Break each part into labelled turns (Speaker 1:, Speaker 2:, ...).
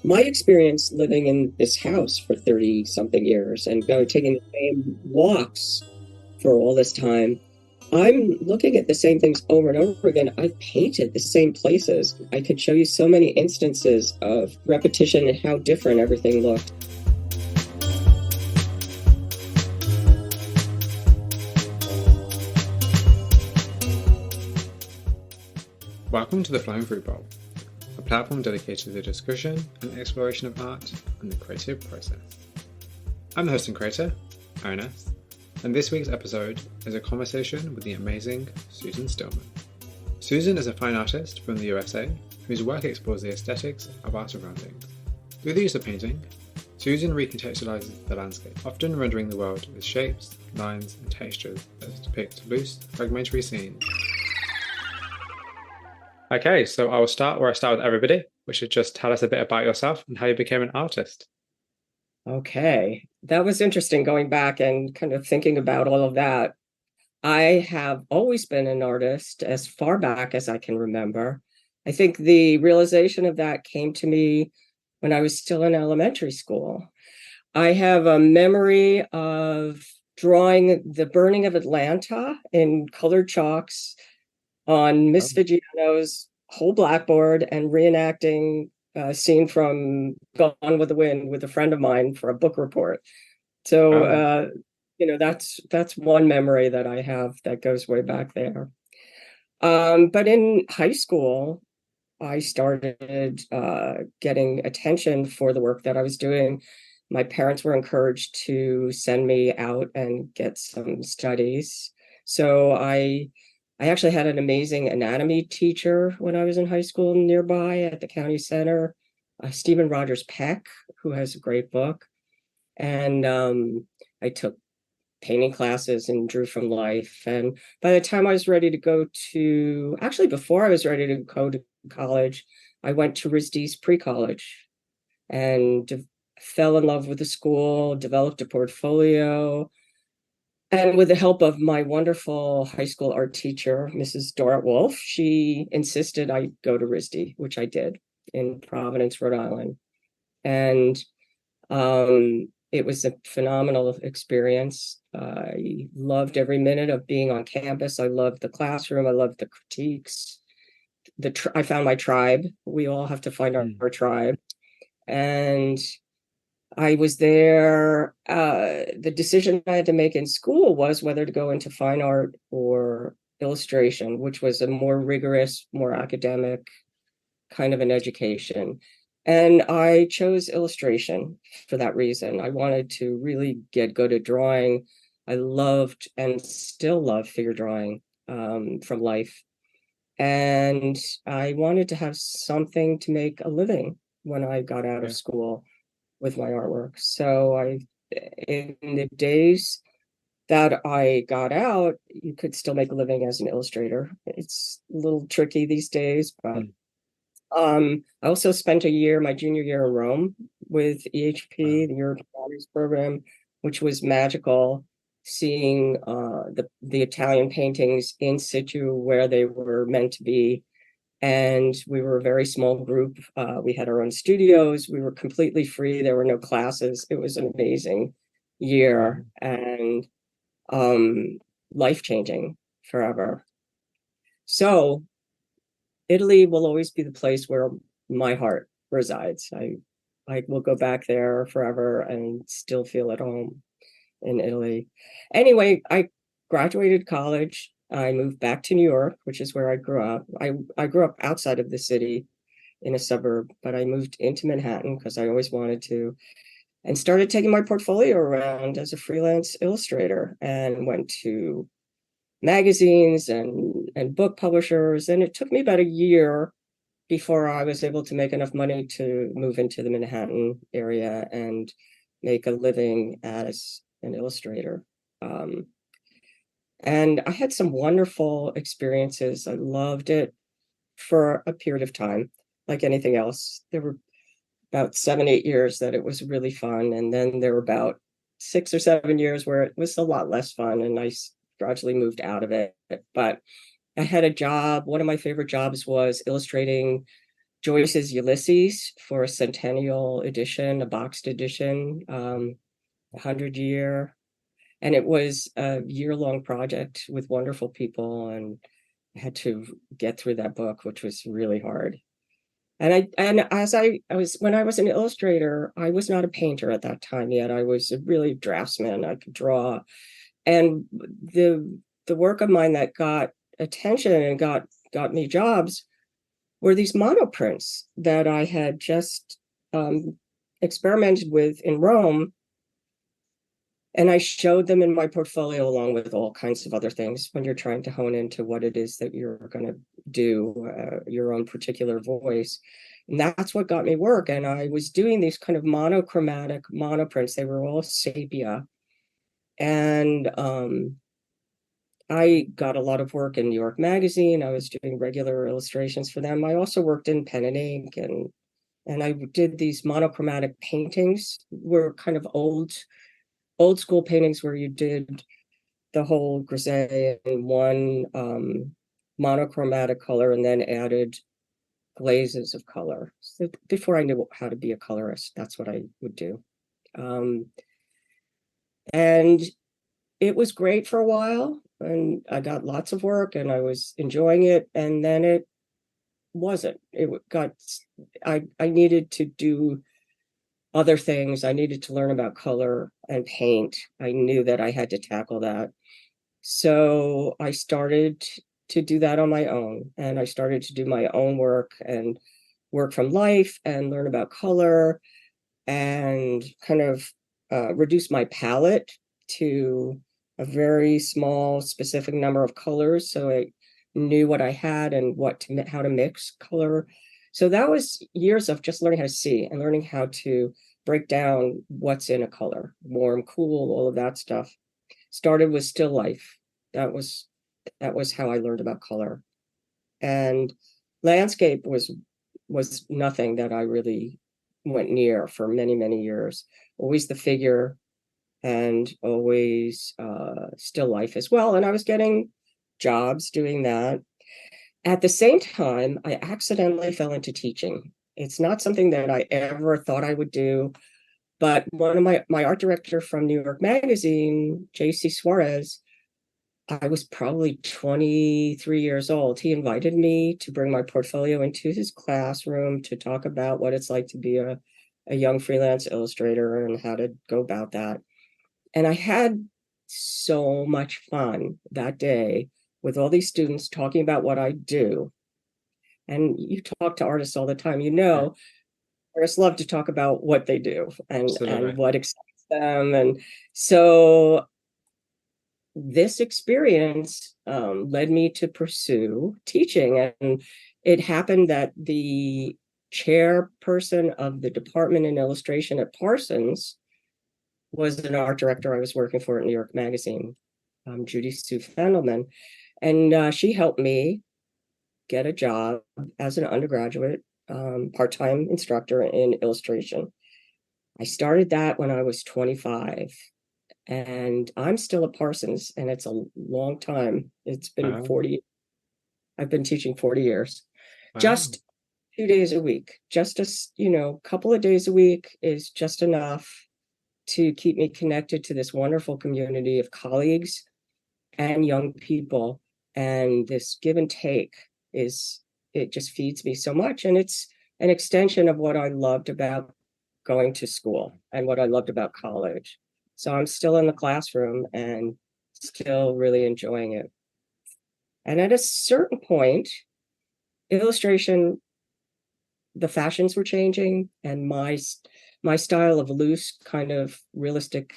Speaker 1: My experience living in this house for 30 something years and taking the same walks for all this time, I'm looking at the same things over and over again. I've painted the same places. I could show you so many instances of repetition and how different everything looked.
Speaker 2: Welcome to the Flying Fruit Bowl, a platform dedicated to the discussion and exploration of art and the creative process. I'm the host and creator, Ernest, and this week's episode is a conversation with the amazing Susan Stillman. Susan is a fine artist from the USA whose work explores the aesthetics of our surroundings. Through the use of painting, Susan recontextualizes the landscape, often rendering the world with shapes, lines, and textures that depict loose, fragmentary scenes. Okay, so I will start where I start with everybody, which is just tell us a bit about yourself and how you became an artist.
Speaker 1: Okay, that was interesting going back and kind of thinking about all of that. I have always been an artist as far back as I can remember. I think the realization of that came to me when I was still in elementary school. I have a memory of drawing the burning of Atlanta in colored chalks on
Speaker 2: Oh,
Speaker 1: Miss Vigiano's whole blackboard and reenacting a scene from Gone with the Wind with a friend of mine for a book report. So,
Speaker 2: oh,
Speaker 1: that's one memory that I have that goes way back there. But in high school, I started getting attention for the work that I was doing. My parents were encouraged to send me out and get some studies. So I actually had an amazing anatomy teacher when I was in high school nearby at the county center, Stephen Rogers Peck, who has a great book. And I took painting classes and drew from life. And by the time I was ready to go to, actually, before I was ready to go to college, I went to RISD's pre-college and fell in love with the school, developed a portfolio. And with the help of my wonderful high school art teacher, Mrs. Dorrit Wolf, she insisted I go to RISD, which I did in Providence, Rhode Island. And it was a phenomenal experience. I loved every minute of being on campus. I loved the classroom. I loved the critiques. I found my tribe. We all have to find our tribe. And I was there. The decision I had to make in school was whether to go into fine art or illustration, which was a more rigorous, more academic kind of an education. And I chose illustration for that reason. I wanted to really get good at drawing. I loved and still love figure drawing from life. And I wanted to have something to make a living when I got out of
Speaker 2: yeah,
Speaker 1: school with my artwork. So in the days that I got out, you could still make a living as an illustrator. It's a little tricky these days, but
Speaker 2: mm,
Speaker 1: I also spent a year, my junior year in Rome with EHP,
Speaker 2: wow,
Speaker 1: the European Honors Program, which was magical, seeing the Italian paintings in situ where they were meant to be. And we were a very small group. We had our own studios. We were completely free. There were no classes. It was an amazing
Speaker 2: wow,
Speaker 1: year and life-changing forever. So Italy will always be the place where my heart resides. I will go back there forever and still feel at home in Italy. Anyway, I graduated college. I moved back to New York, which is where I grew up. I grew up outside of the city in a suburb, but I moved into Manhattan because I always wanted to, and started taking my portfolio around as a freelance illustrator and went to magazines and book publishers. And it took me about a year before I was able to make enough money to move into the Manhattan area and make a living as an illustrator. Um, and I had some wonderful experiences. I loved it for a period of time, like anything else. There were about 7, 8 years that it was really fun. And then there were about 6 or 7 years where it was a lot less fun and I gradually moved out of it. But I had a job. One of my favorite jobs was illustrating Joyce's Ulysses for a centennial edition, a boxed edition, 100-year. And it was a year-long project with wonderful people, and I had to get through that book, which was really hard. And as I was when I was an illustrator, I was not a painter at that time yet. I was a really draftsman. I could draw. And the work of mine that got attention and got me jobs were these monoprints that I had just experimented with in Rome. And I showed them in my portfolio along with all kinds of other things when you're trying to hone into what it is that you're going to do, your own particular voice. And that's what got me work. And I was doing these kind of monochromatic monoprints. They were all sepia. And I got a lot of work in New York Magazine. I was doing regular illustrations for them. I also worked in pen and ink, and I did these monochromatic paintings, were kind of old school paintings where you did the whole grisaille in one monochromatic color and then added glazes of color. So before I knew how to be a colorist, that's what I would do. And it was great for a while, and I got lots of work and I was enjoying it. And then it wasn't. I needed to do other things. I needed to learn about color and paint. I knew that I had to tackle that. So I started to do that on my own. And I started to do my own work and work from life and learn about color and kind of reduce my palette to a very small, specific number of colors. So I knew what I had and how to mix color. So that was years of just learning how to see and learning how to break down what's in a color, warm, cool, all of that stuff. Started with still life. That was how I learned about color. And landscape was nothing that I really went near for many, many years. Always the figure and always still life as well. And I was getting jobs doing that. At the same time, I accidentally fell into teaching. It's not something that I ever thought I would do, but one of my art director from New York Magazine, J.C. Suarez, I was probably 23 years old. He invited me to bring my portfolio into his classroom to talk about what it's like to be a young freelance illustrator and how to go about that. And I had so much fun that day with all these students talking about what I do. And you talk to artists all the time, artists love to talk about what they do and what excites them. And so this experience led me to pursue teaching. And it happened that the chairperson of the department in illustration at Parsons was an art director I was working for at New York Magazine, Judy Sue Fendelman. And she helped me get a job as an undergraduate part-time instructor in illustration. I started that when I was 25. And I'm still at Parsons, and it's a long time. It's been 40. I've been teaching 40 years. Wow. Just 2 days a week. Just a couple of days a week is just enough to keep me connected to this wonderful community of colleagues and young people. And this give and take it just feeds me so much. And it's an extension of what I loved about going to school and what I loved about college. So I'm still in the classroom and still really enjoying it. And at a certain point, illustration, the fashions were changing, and my style of loose kind of realistic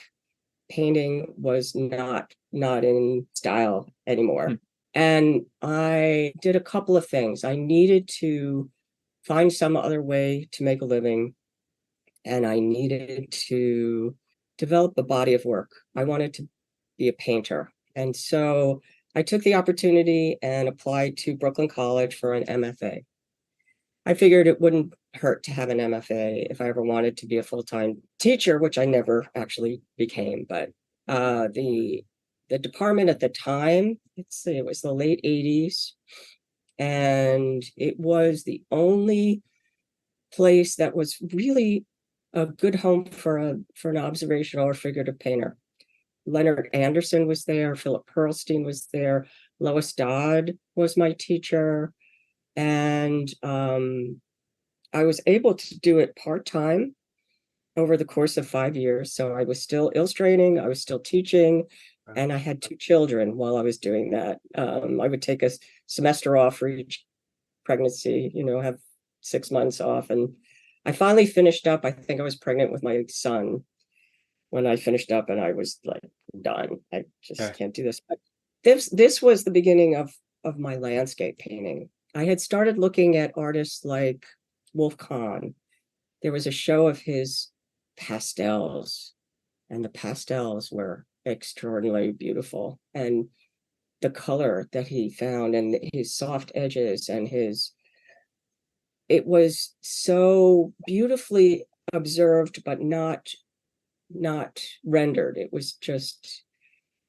Speaker 1: painting was not in style anymore. And I did a couple of things. I needed to find some other way to make a living, and I needed to develop a body of work. I wanted to be a painter. And so I took the opportunity and applied to Brooklyn College for an MFA. I figured it wouldn't hurt to have an MFA if I ever wanted to be a full-time teacher, which I never actually became. But the department at the time, it was the late 80s, and it was the only place that was really a good home for an observational or figurative painter. Leonard Anderson was there, Philip Pearlstein was there, Lois Dodd was my teacher, and I was able to do it part-time over the course of 5 years. So I was still illustrating, I was still teaching, and I had 2 children while I was doing that. I would take a semester off for each pregnancy, have 6 months off. And I finally finished up. I think I was pregnant with my son when I finished up, and I was like, done. I just can't do this. But this was the beginning of my landscape painting. I had started looking at artists like Wolf Kahn. There was a show of his pastels, and the pastels were extraordinarily beautiful. And the color that he found and his soft edges and it was so beautifully observed, but not rendered. It was just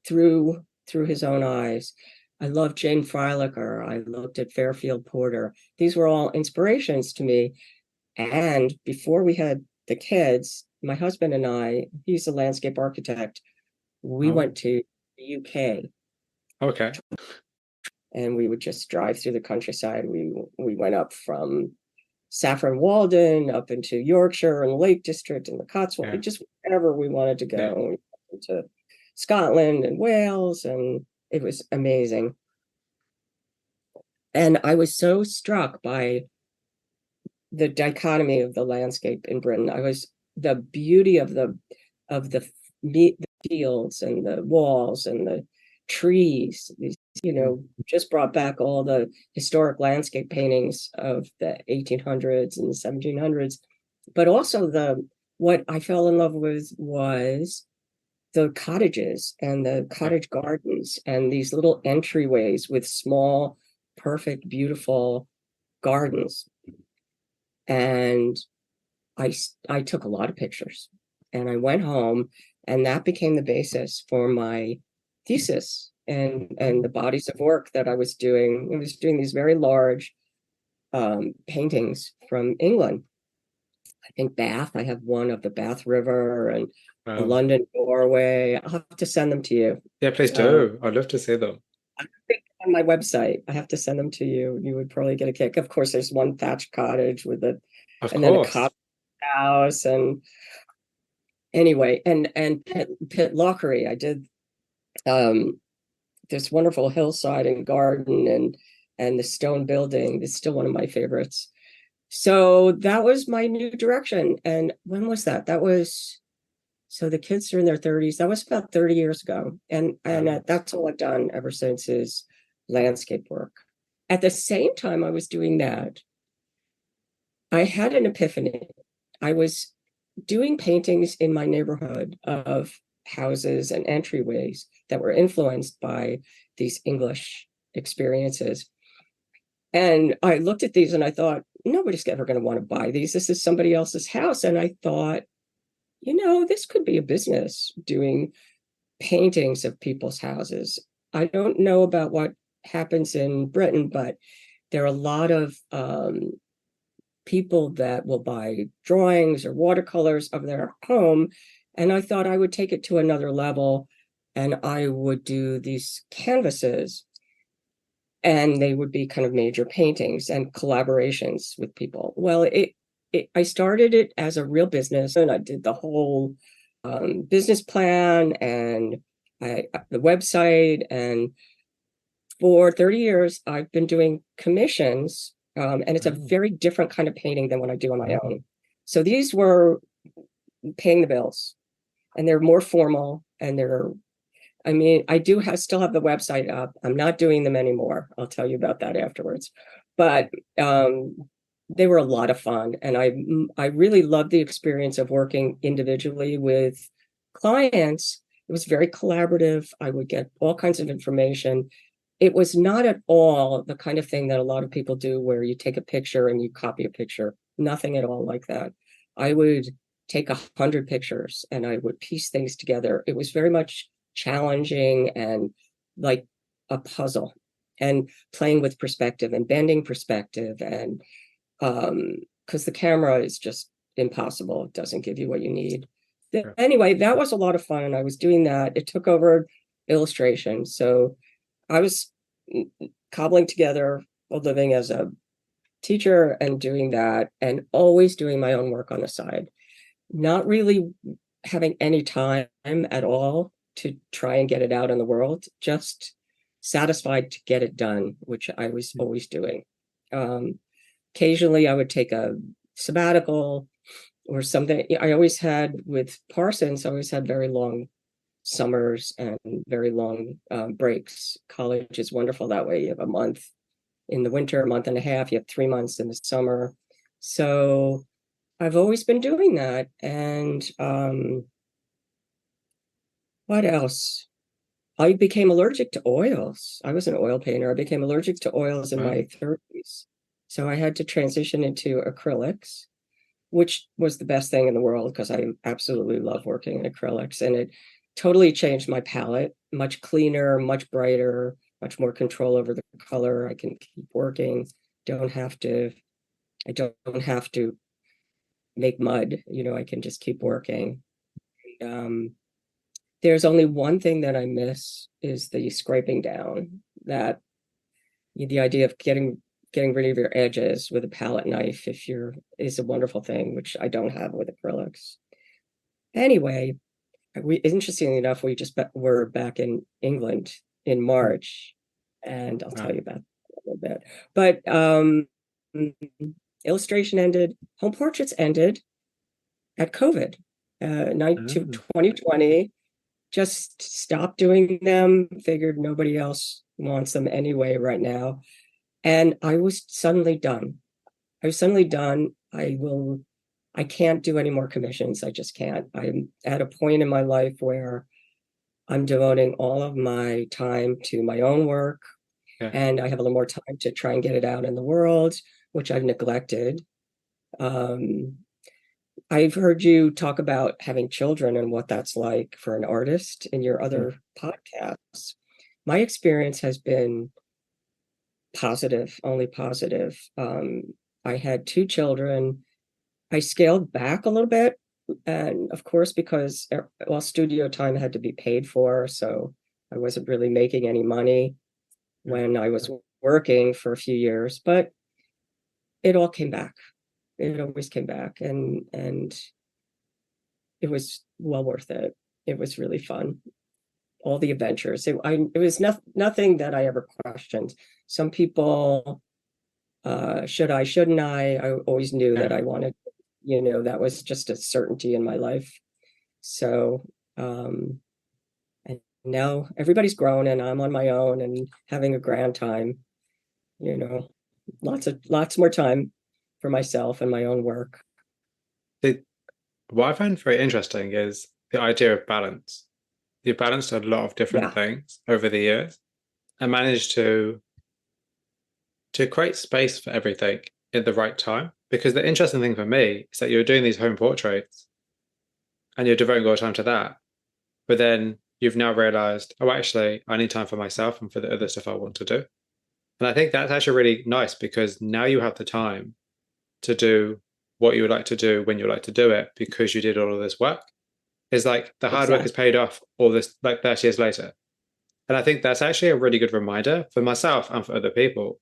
Speaker 1: through his own eyes. I loved Jane Freilacher. I looked at Fairfield Porter. These were all inspirations to me. And before we had the kids, my husband and I, he's a landscape architect, we went to the UK.
Speaker 2: Okay.
Speaker 1: And we would just drive through the countryside. We went up from Saffron Walden up into Yorkshire and the Lake District and the Cotswolds, just wherever we wanted to go. Yeah. We went to Scotland and Wales, and it was amazing. And I was so struck by the dichotomy of the landscape in Britain. The beauty of the fields and the walls and the trees, just brought back all the historic landscape paintings of the 1800s and the 1700s. But also what I fell in love with was the cottages and the cottage gardens and these little entryways with small, perfect, beautiful gardens. And I took a lot of pictures, and I went home, and that became the basis for my thesis and the bodies of work that I was doing. I was doing these very large paintings from England. I think Bath. I have one of the Bath River and the London doorway. I'll have to send them to you.
Speaker 2: Yeah, please do. I'd love to see them.
Speaker 1: I think on my website, I have to send them to you. You would probably get a kick. Of course, there's one thatched cottage with then a cop house, and anyway, and Pitlochry. I did this wonderful hillside and garden and the stone building. It's still one of my favorites. So that was my new direction. And when was that? So the kids are in their 30s. That was about 30 years ago. And that's all I've done ever since is landscape work. At the same time I was doing that, I had an epiphany. I was doing paintings in my neighborhood of houses and entryways that were influenced by these English experiences. And I looked at these and I thought, nobody's ever going to want to buy these. This is somebody else's house. And I thought, this could be a business, doing paintings of people's houses. I don't know about what happens in Britain, but there are a lot of people that will buy drawings or watercolors of their home. And I thought I would take it to another level, and I would do these canvases, and they would be kind of major paintings and collaborations with people. Well, I started it as a real business, and I did the whole business plan and the website. And for 30 years, I've been doing commissions, and it's a very different kind of painting than what I do on my own. So these were paying the bills, and they're more formal, and I still have the website up. I'm not doing them anymore. I'll tell you about that afterwards. But they were a lot of fun. And I really loved the experience of working individually with clients. It was very collaborative. I would get all kinds of information. It was not at all the kind of thing that a lot of people do where you take a picture and you copy a picture. Nothing at all like that. I would take 100 pictures and I would piece things together. It was very much challenging and like a puzzle, and playing with perspective and bending perspective and because the camera is just impossible. It doesn't give you what you need.
Speaker 2: Yeah.
Speaker 1: Anyway, that was a lot of fun, and I was doing that. It took over illustration. So I was cobbling together a living as a teacher and doing that, and always doing my own work on the side, not really having any time at all to try and get it out in the world, just satisfied to get it done, which I was always doing. Occasionally I would take a sabbatical or something. I always had, with Parsons, I always had very long summers and very long breaks. College is wonderful that way. You have a month in the winter, a month and a half, you have 3 months in the summer. So I've always been doing that. And what else? I became allergic to oils. I was an oil painter. I became allergic to oils in my 30s. So I had to transition into acrylics, which was the best thing in the world because I absolutely love working in acrylics. And it totally changed my palette, much cleaner, much brighter, much more control over the color. I can keep working. I don't have to make mud. I can just keep working. There's only one thing that I miss is the scraping down. That the idea of getting rid of your edges with a palette knife is a wonderful thing, which I don't have with acrylics. Anyway, interestingly enough, we're back in England in March, and I'll tell you about that a little bit. But illustration ended, home portraits ended at COVID, 2020. Just stopped doing them, figured nobody else wants them anyway right now. And I was suddenly done. I can't do any more commissions. I just can't. I'm at a point in my life where I'm devoting all of my time to my own work, and I have a little more time to try and get it out in the world, which I've neglected. I've heard you talk about having children and what that's like for an artist in your other podcasts. My experience has been positive, only positive. I had 2 children. I scaled back a little bit, and of course, because studio time had to be paid for, so I wasn't really making any money when I was working for a few years, but it all came back. It always came back, and it was well worth it. It was really fun. All the adventures. It was nothing that I ever questioned. Some people, should I, shouldn't I? I always knew that I wanted, that was just a certainty in my life. So, and now everybody's grown and I'm on my own and having a grand time, lots more time for myself and my own work.
Speaker 2: What I find very interesting is the idea of balance. You've balanced a lot of different things over the years and managed to create space for everything at the right time. Because the interesting thing for me is that you're doing these home portraits and you're devoting all your time to that. But then you've now realized, oh, actually, I need time for myself and for the other stuff I want to do. And I think that's actually really nice because now you have the time to do what you would like to do when you like to do it because you did all of this work. It's like the hard work is paid off all this like 30 years later. And I think that's actually a really good reminder for myself and for other people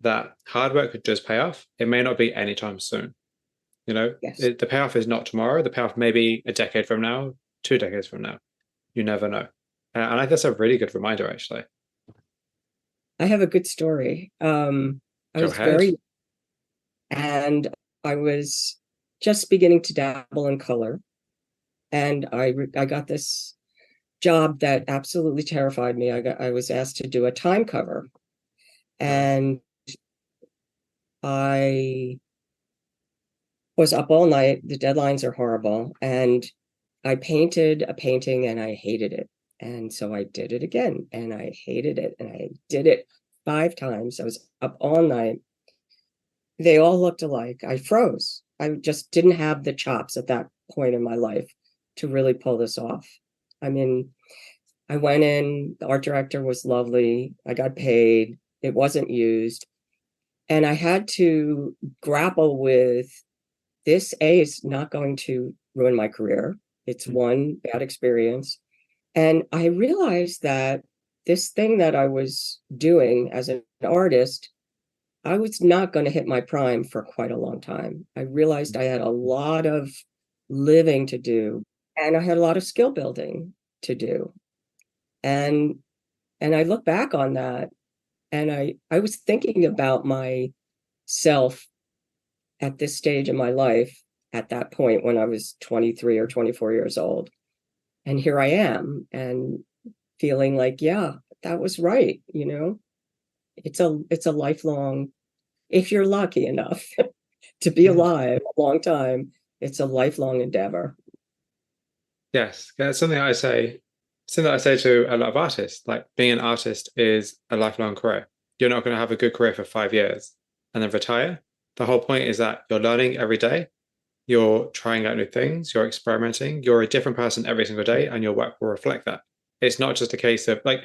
Speaker 2: that hard work does pay off. It may not be anytime soon. The payoff is not tomorrow. The payoff may be a decade from now, 2 decades from now. You never know. And I think that's a really good reminder, actually.
Speaker 1: I have a good story. And I was just beginning to dabble in color. And I got this job that absolutely terrified me. I was asked to do a time cover. And I was up all night. The deadlines are horrible. And I painted a painting and I hated it. And so I did it again and I hated it. And I did it 5 times. I was up all night. They all looked alike. I froze. I just didn't have the chops at that point in my life to really pull this off. I mean, I went in, the art director was lovely. I got paid. It wasn't used. And I had to grapple with this. A is not going to ruin my career. It's one bad experience. And I realized that this thing that I was doing as an artist, I was not going to hit my prime for quite a long time. I realized I had a lot of living to do, and I had a lot of skill building to do. And I look back on that, and I was thinking about myself at this stage in my life at that point when I was 23 or 24 years old. And here I am, and feeling like, yeah, that was right, you know. It's a lifelong, if you're lucky enough to be
Speaker 2: Mm.
Speaker 1: alive a long time, it's a lifelong endeavor.
Speaker 2: Yes, that's something that I say to a lot of artists. Like being an artist is a lifelong career. You're not going to have a good career for 5 years and then retire. The whole point is that you're learning every day, you're trying out new things, you're experimenting, you're a different person every single day, and your work will reflect that. It's not just a case of like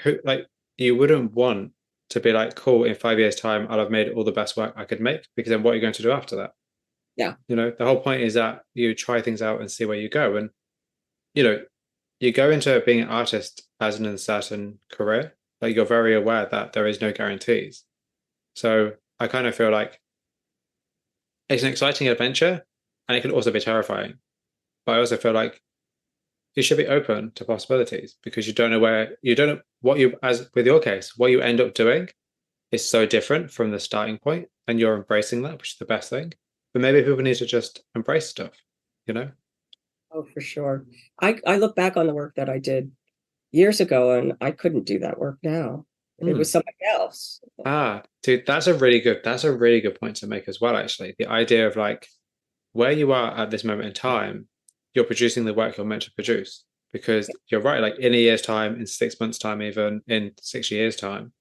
Speaker 2: you wouldn't want to be like, cool, in 5 years' time, I'll have made all the best work I could make, because then what are you going to do after that?
Speaker 1: Yeah.
Speaker 2: The whole point is that you try things out and see where you go. And you know, you go into being an artist as an uncertain career. Like you're very aware that there is no guarantees. So I kind of feel like it's an exciting adventure, and it can also be terrifying. But I also feel like you should be open to possibilities, because you don't know what you, as with your case, what you end up doing is so different from the starting point, and you're embracing that, which is the best thing. But maybe people need to just embrace stuff, you know?
Speaker 1: Oh, for sure. I look back on the work that I did years ago, and I couldn't do that work now. It
Speaker 2: Hmm.
Speaker 1: was somebody else.
Speaker 2: Dude, that's a really good point to make as well, actually. The idea of like where you are at this moment in time, you're producing the work you're meant to produce. Because you're right, like in a year's time, in 6 months' time, even in 6 years' time,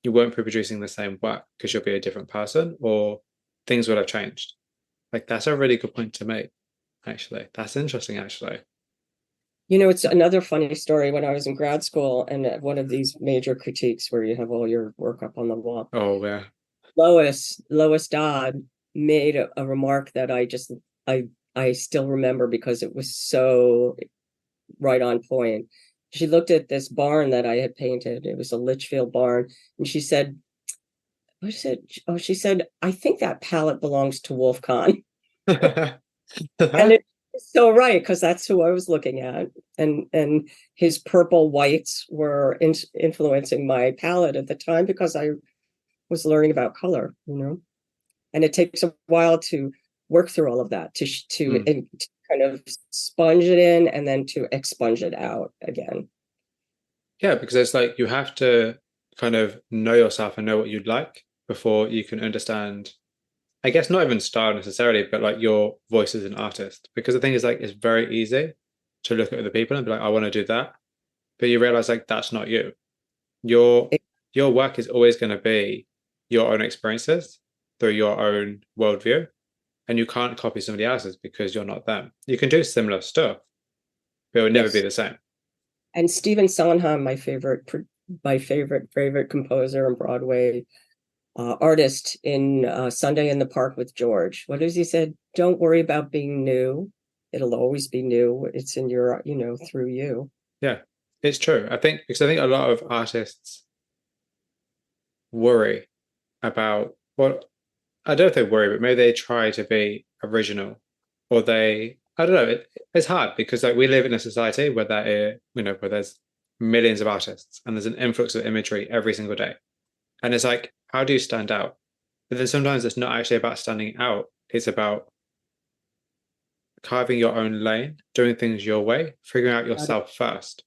Speaker 2: you won't be producing the same work because you'll be a different person, or things will have changed. Like that's a really good point to make, actually. That's interesting, actually.
Speaker 1: You know, it's another funny story. When I was in grad school, and at one of these major critiques where you have all your work up on the wall,
Speaker 2: Oh, yeah.
Speaker 1: Lois Dodd made a remark that I I still remember because it was so right on point. She looked at this barn that I had painted. It was a Litchfield barn, and she said, "What is it?" Oh, she said, "I think that palette belongs to Wolf Kahn." And it's so right, because that's who I was looking at, and his purple whites were influencing my palette at the time because I was learning about color, you know. And it takes a while to work through all of that,
Speaker 2: Hmm.
Speaker 1: to kind of sponge it in and then to expunge it out again.
Speaker 2: Yeah, because it's like you have to kind of know yourself and know what you'd like before you can understand, I guess not even style necessarily, but like your voice as an artist. Because the thing is like it's very easy to look at other people and be like, I want to do that. But you realize like that's not you. Your
Speaker 1: It-
Speaker 2: your work is always going to be your own experiences through your own worldview. And you can't copy somebody else's because you're not them. You can do similar stuff, but it will never be
Speaker 1: yes.
Speaker 2: the same.
Speaker 1: And Stephen Sondheim, my favorite composer and Broadway artist in Sunday in the Park with George. What does he said? Don't worry about being new. It'll always be new. It's in your, through you.
Speaker 2: Yeah, it's true. I think a lot of artists worry about, well, I don't know if they worry, but maybe they try to be original, or I don't know. It's hard because like we live in a society where where there's millions of artists and there's an influx of imagery every single day. And it's like, how do you stand out? But then sometimes it's not actually about standing out. It's about carving your own lane, doing things your way, figuring out yourself first.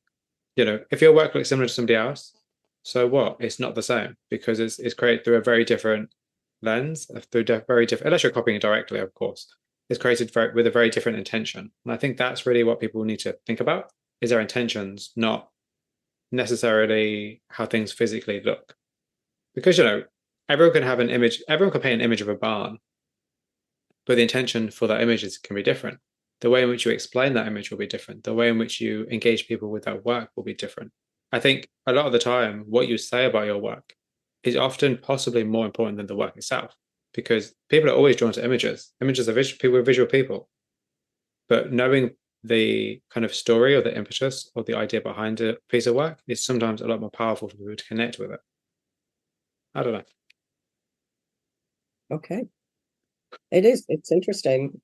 Speaker 2: If your work looks similar to somebody else, so what? It's not the same because it's created through a very different lens, very different, unless you're copying it directly, of course. It's created with a very different intention. And I think that's really what people need to think about is their intentions, not necessarily how things physically look. Because, everyone can have an image, everyone can paint an image of a barn, but the intention for that image can be different. The way in which you explain that image will be different. The way in which you engage people with that work will be different. I think a lot of the time, what you say about your work is often possibly more important than the work itself. because people are always drawn to images. Images are visual, people are visual people. But knowing the kind of story or the impetus or the idea behind a piece of work is sometimes a lot more powerful for people to connect with it. I don't know.
Speaker 1: Okay. It is. It's interesting.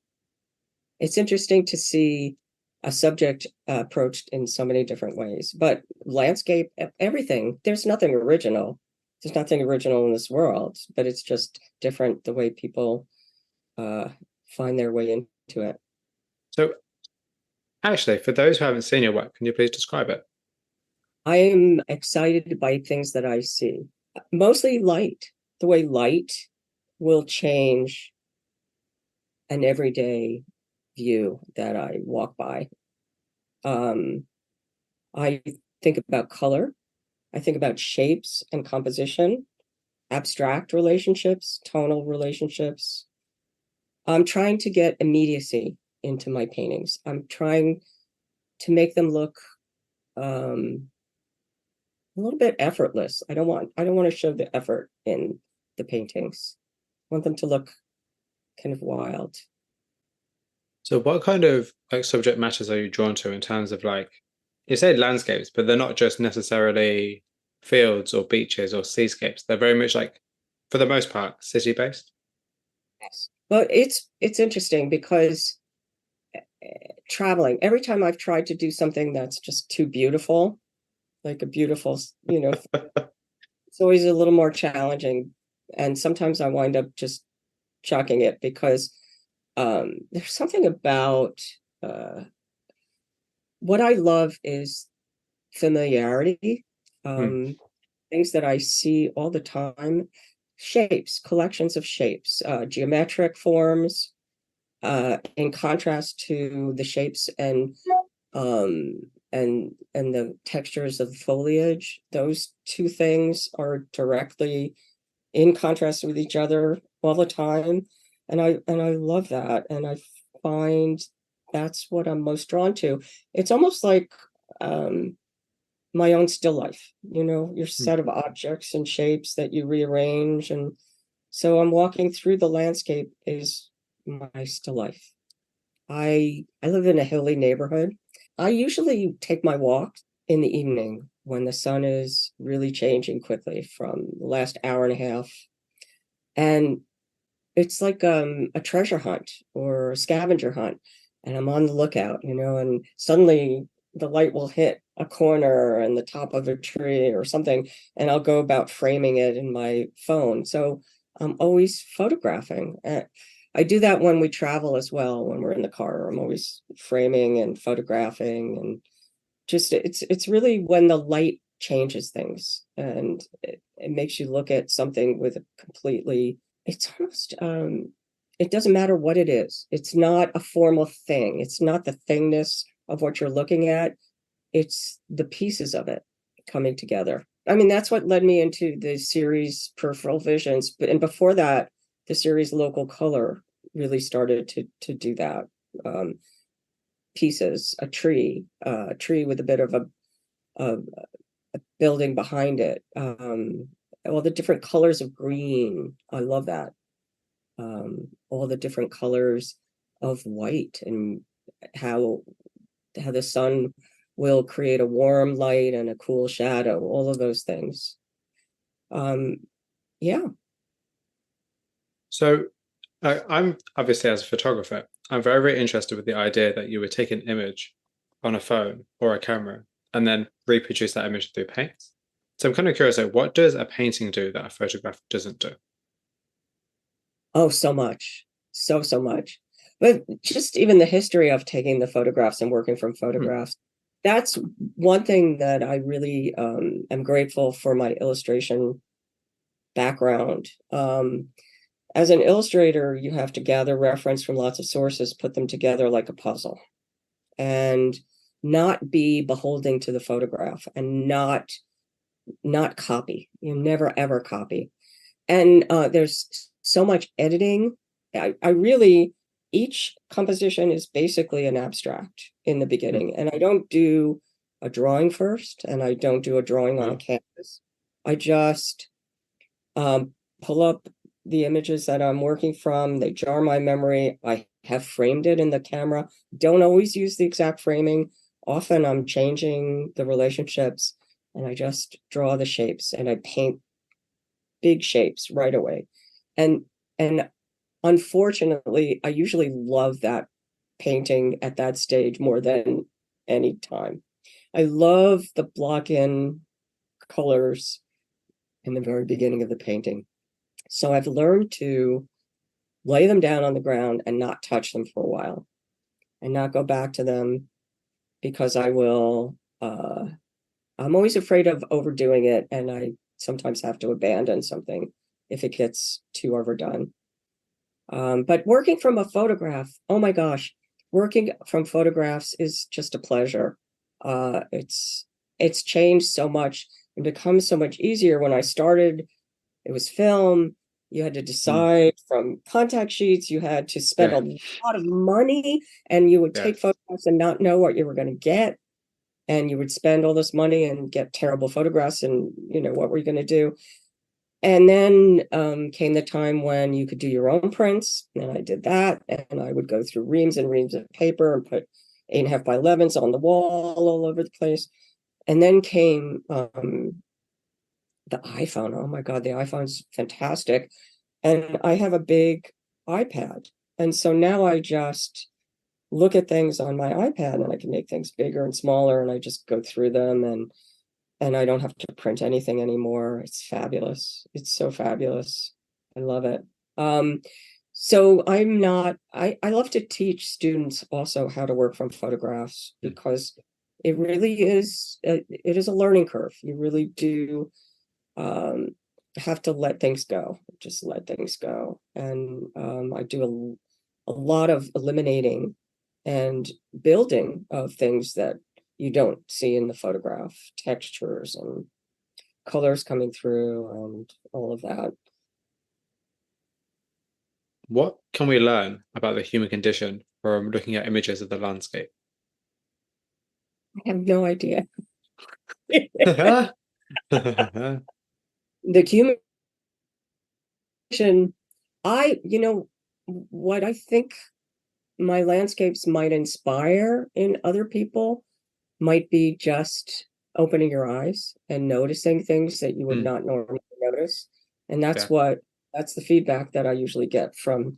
Speaker 1: It's interesting to see a subject approached in so many different ways. But landscape, everything, there's nothing original. There's nothing original in this world, but it's just different the way people uh, find their way into it.
Speaker 2: So, actually, for those who haven't seen your work, can you please describe it?
Speaker 1: I am excited by things that I see, mostly light, the way light will change an everyday view that I walk by. Um, I think about color. I think about shapes and composition, abstract relationships, tonal relationships. I'm trying to get immediacy into my paintings. I'm trying to make them look a little bit effortless. I don't want to show the effort in the paintings. I want them to look kind of wild.
Speaker 2: So, what kind of like subject matters are you drawn to in terms of like you said landscapes, but they're not just necessarily fields or beaches or seascapes. They're very much like, for the most part, city based.
Speaker 1: Yes. But it's interesting because traveling, every time I've tried to do something that's just too beautiful, like a beautiful, it's always a little more challenging. And sometimes I wind up just chucking it because there's something about uh, what I love is familiarity,
Speaker 2: Hmm.
Speaker 1: things that I see all the time, shapes, collections of shapes, geometric forms, in contrast to the shapes um, and the textures of foliage. Those two things are directly in contrast with each other all the time, and I love that, and I find that's what I'm most drawn to. It's almost like um, my own still life, your
Speaker 2: Hmm.
Speaker 1: set of objects and shapes that you rearrange. And so I'm walking through the landscape is my still life. I live in a hilly neighborhood. I usually take my walk in the evening when the sun is really changing quickly from the last hour and a half. And it's like a treasure hunt or a scavenger hunt. And I'm on the lookout, and suddenly the light will hit a corner and the top of a tree or something, and I'll go about framing it in my phone. So I'm always photographing. I do that when we travel as well, when we're in the car. I'm always framing and photographing, and just it's really when the light changes things, and it makes you look at something with a completely, it's almost it doesn't matter what it is. It's not a formal thing. It's not the thingness of what you're looking at. It's the pieces of it coming together. I mean, that's what led me into the series Peripheral Visions, but and before that, the series Local Color really started to do that. Um, Pieces, a tree with a bit of a building behind it. All the different colors of green. I love that. All the different colors of white, and how the sun will create a warm light and a cool shadow, all of those things. Um, yeah.
Speaker 2: So, I'm obviously as a photographer, I'm very, very interested with the idea that you would take an image on a phone or a camera and then reproduce that image through paint. So I'm kind of curious, like, what does a painting do that a photograph doesn't do?
Speaker 1: Oh, so much. So much. But just even the history of taking the photographs and working from
Speaker 2: Hmm.
Speaker 1: photographs, that's one thing that I really am grateful for my illustration background. As an illustrator, you have to gather reference from lots of sources, put them together like a puzzle, and not be beholden to the photograph, and not copy. You never ever copy. And there's so much editing. I really, each composition is basically an abstract in the
Speaker 2: Hmm.
Speaker 1: beginning, and I don't do a drawing first, and I don't do a drawing on a
Speaker 2: Well,
Speaker 1: canvas. I just pull up the images that I'm working from. They jar my memory. I have framed it in the camera. Don't always use the exact framing. Often I'm changing the relationships and I just draw the shapes and I paint big shapes right away. And unfortunately, I usually love that painting at that stage more than any time. I love the block in colors in the very beginning of the painting. So I've learned to lay them down on the ground and not touch them for a while and not go back to them because I'm always afraid of overdoing it, and I sometimes have to abandon something if it gets too overdone. But working from a photograph, oh my gosh, working from photographs is just a pleasure. It's changed so much and become so much easier. When I started, it was film. You had to decide from contact sheets. You had to spend a lot of money, and you would take photographs and not know what you were going to get. And you would spend all this money and get terrible photographs, and what were you going to do? And then came the time when you could do your own prints, and I did that. And I would go through reams and reams of paper and put 8.5 by 11s on the wall all over the place. And then came the iPhone. Oh my God, the iPhone's fantastic. And I have a big iPad. And so now I just look at things on my iPad and I can make things bigger and smaller, and I just go through them, and I don't have to print anything anymore. It's fabulous. It's so fabulous. I love it. So I love to teach students also how to work from photographs, because it really is, it is a learning curve. You really do have to let things go, just let things go. And I do a lot of eliminating and building of things that you don't see in the photograph, textures and colors coming through and all of that.
Speaker 2: What can we learn about the human condition from looking at images of the landscape?
Speaker 1: I have no idea.
Speaker 2: Yeah.
Speaker 1: The human condition, what I think my landscapes might inspire in other people might be just opening your eyes and noticing things that you would not normally notice. And that's the feedback that I usually get from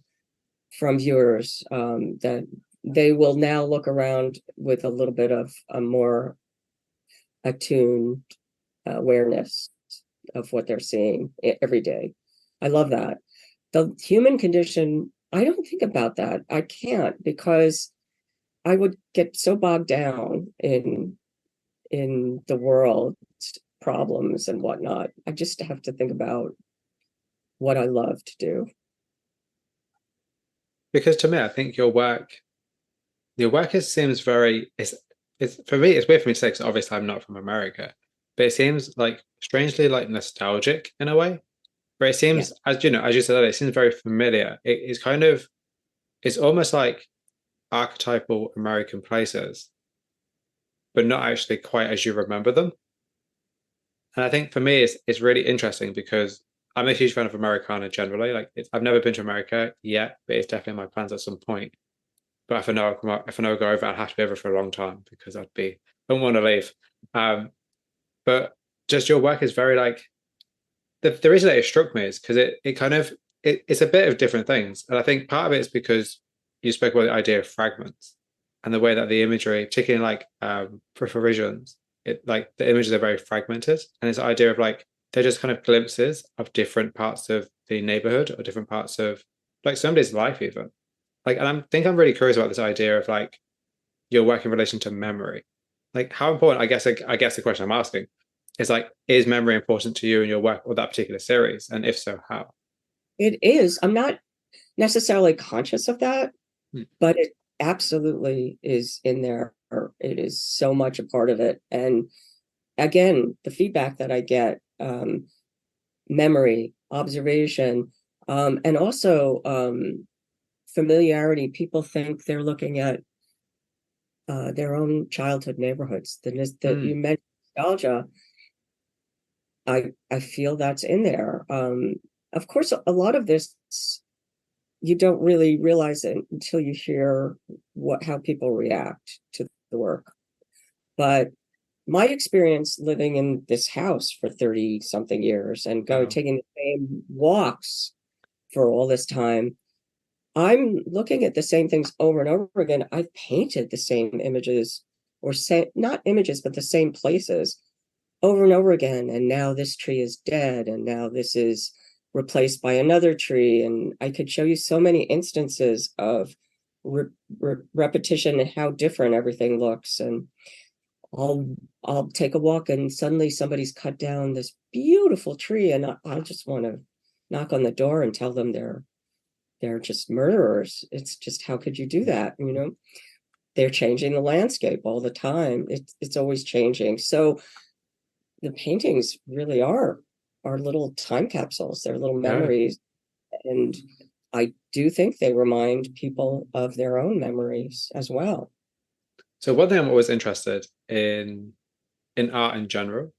Speaker 1: viewers, that they will now look around with a little bit of a more attuned awareness of what they're seeing every day. I love that. The human condition, I don't think about that. I can't, because I would get so bogged down in the world's problems and whatnot. I just have to think about what I love to do.
Speaker 2: Because to me, I think seems very, it's for me, it's weird for me to say, because obviously I'm not from America, but it seems like strangely like nostalgic in a way. But it seems, as you said earlier, it seems very familiar. It's almost like archetypal American places, but not actually quite as you remember them. And I think for me, it's really interesting because I'm a huge fan of Americana generally. Like, I've never been to America yet, but it's definitely in my plans at some point. But if I know I go over, I'd have to be over for a long time, because I don't want to leave. But just your work is very like, the reason that it struck me is because it's a bit of different things. And I think part of it is because you spoke about the idea of fragments and the way that the imagery, particularly like peripheral visions, like the images are very fragmented. And this idea of like, they're just kind of glimpses of different parts of the neighborhood or different parts of like somebody's life even. Like, and I'm really curious about this idea of like your work in relation to memory. Like, how important, I guess the question I'm asking is like, is memory important to you in your work or that particular series? And if so, how?
Speaker 1: It is. I'm not necessarily conscious of that, but it absolutely is in there. It is so much a part of it. And again, the feedback that I get, memory, observation, and also familiarity. People think they're looking at their own childhood neighborhoods. That you mentioned nostalgia. I feel that's in there. of course, a lot of this you don't really realize it until you hear how people react to the work. But my experience living in this house for 30 something years and
Speaker 2: Wow.
Speaker 1: taking the same walks for all this time, I'm looking at the same things over and over again. I've painted the same images, or not images, but the same places over and over again. And now this tree is dead, and now this is replaced by another tree. And I could show you so many instances of repetition and how different everything looks. And I'll take a walk, and suddenly somebody's cut down this beautiful tree, and I just want to knock on the door and tell them they're just murderers. It's just, how could you do that? They're changing the landscape all the time. It's always changing. So the paintings really are little time capsules. They're little
Speaker 2: Yeah.
Speaker 1: memories, and I do think they remind people of their own memories as well.
Speaker 2: So one thing I'm always interested in art in general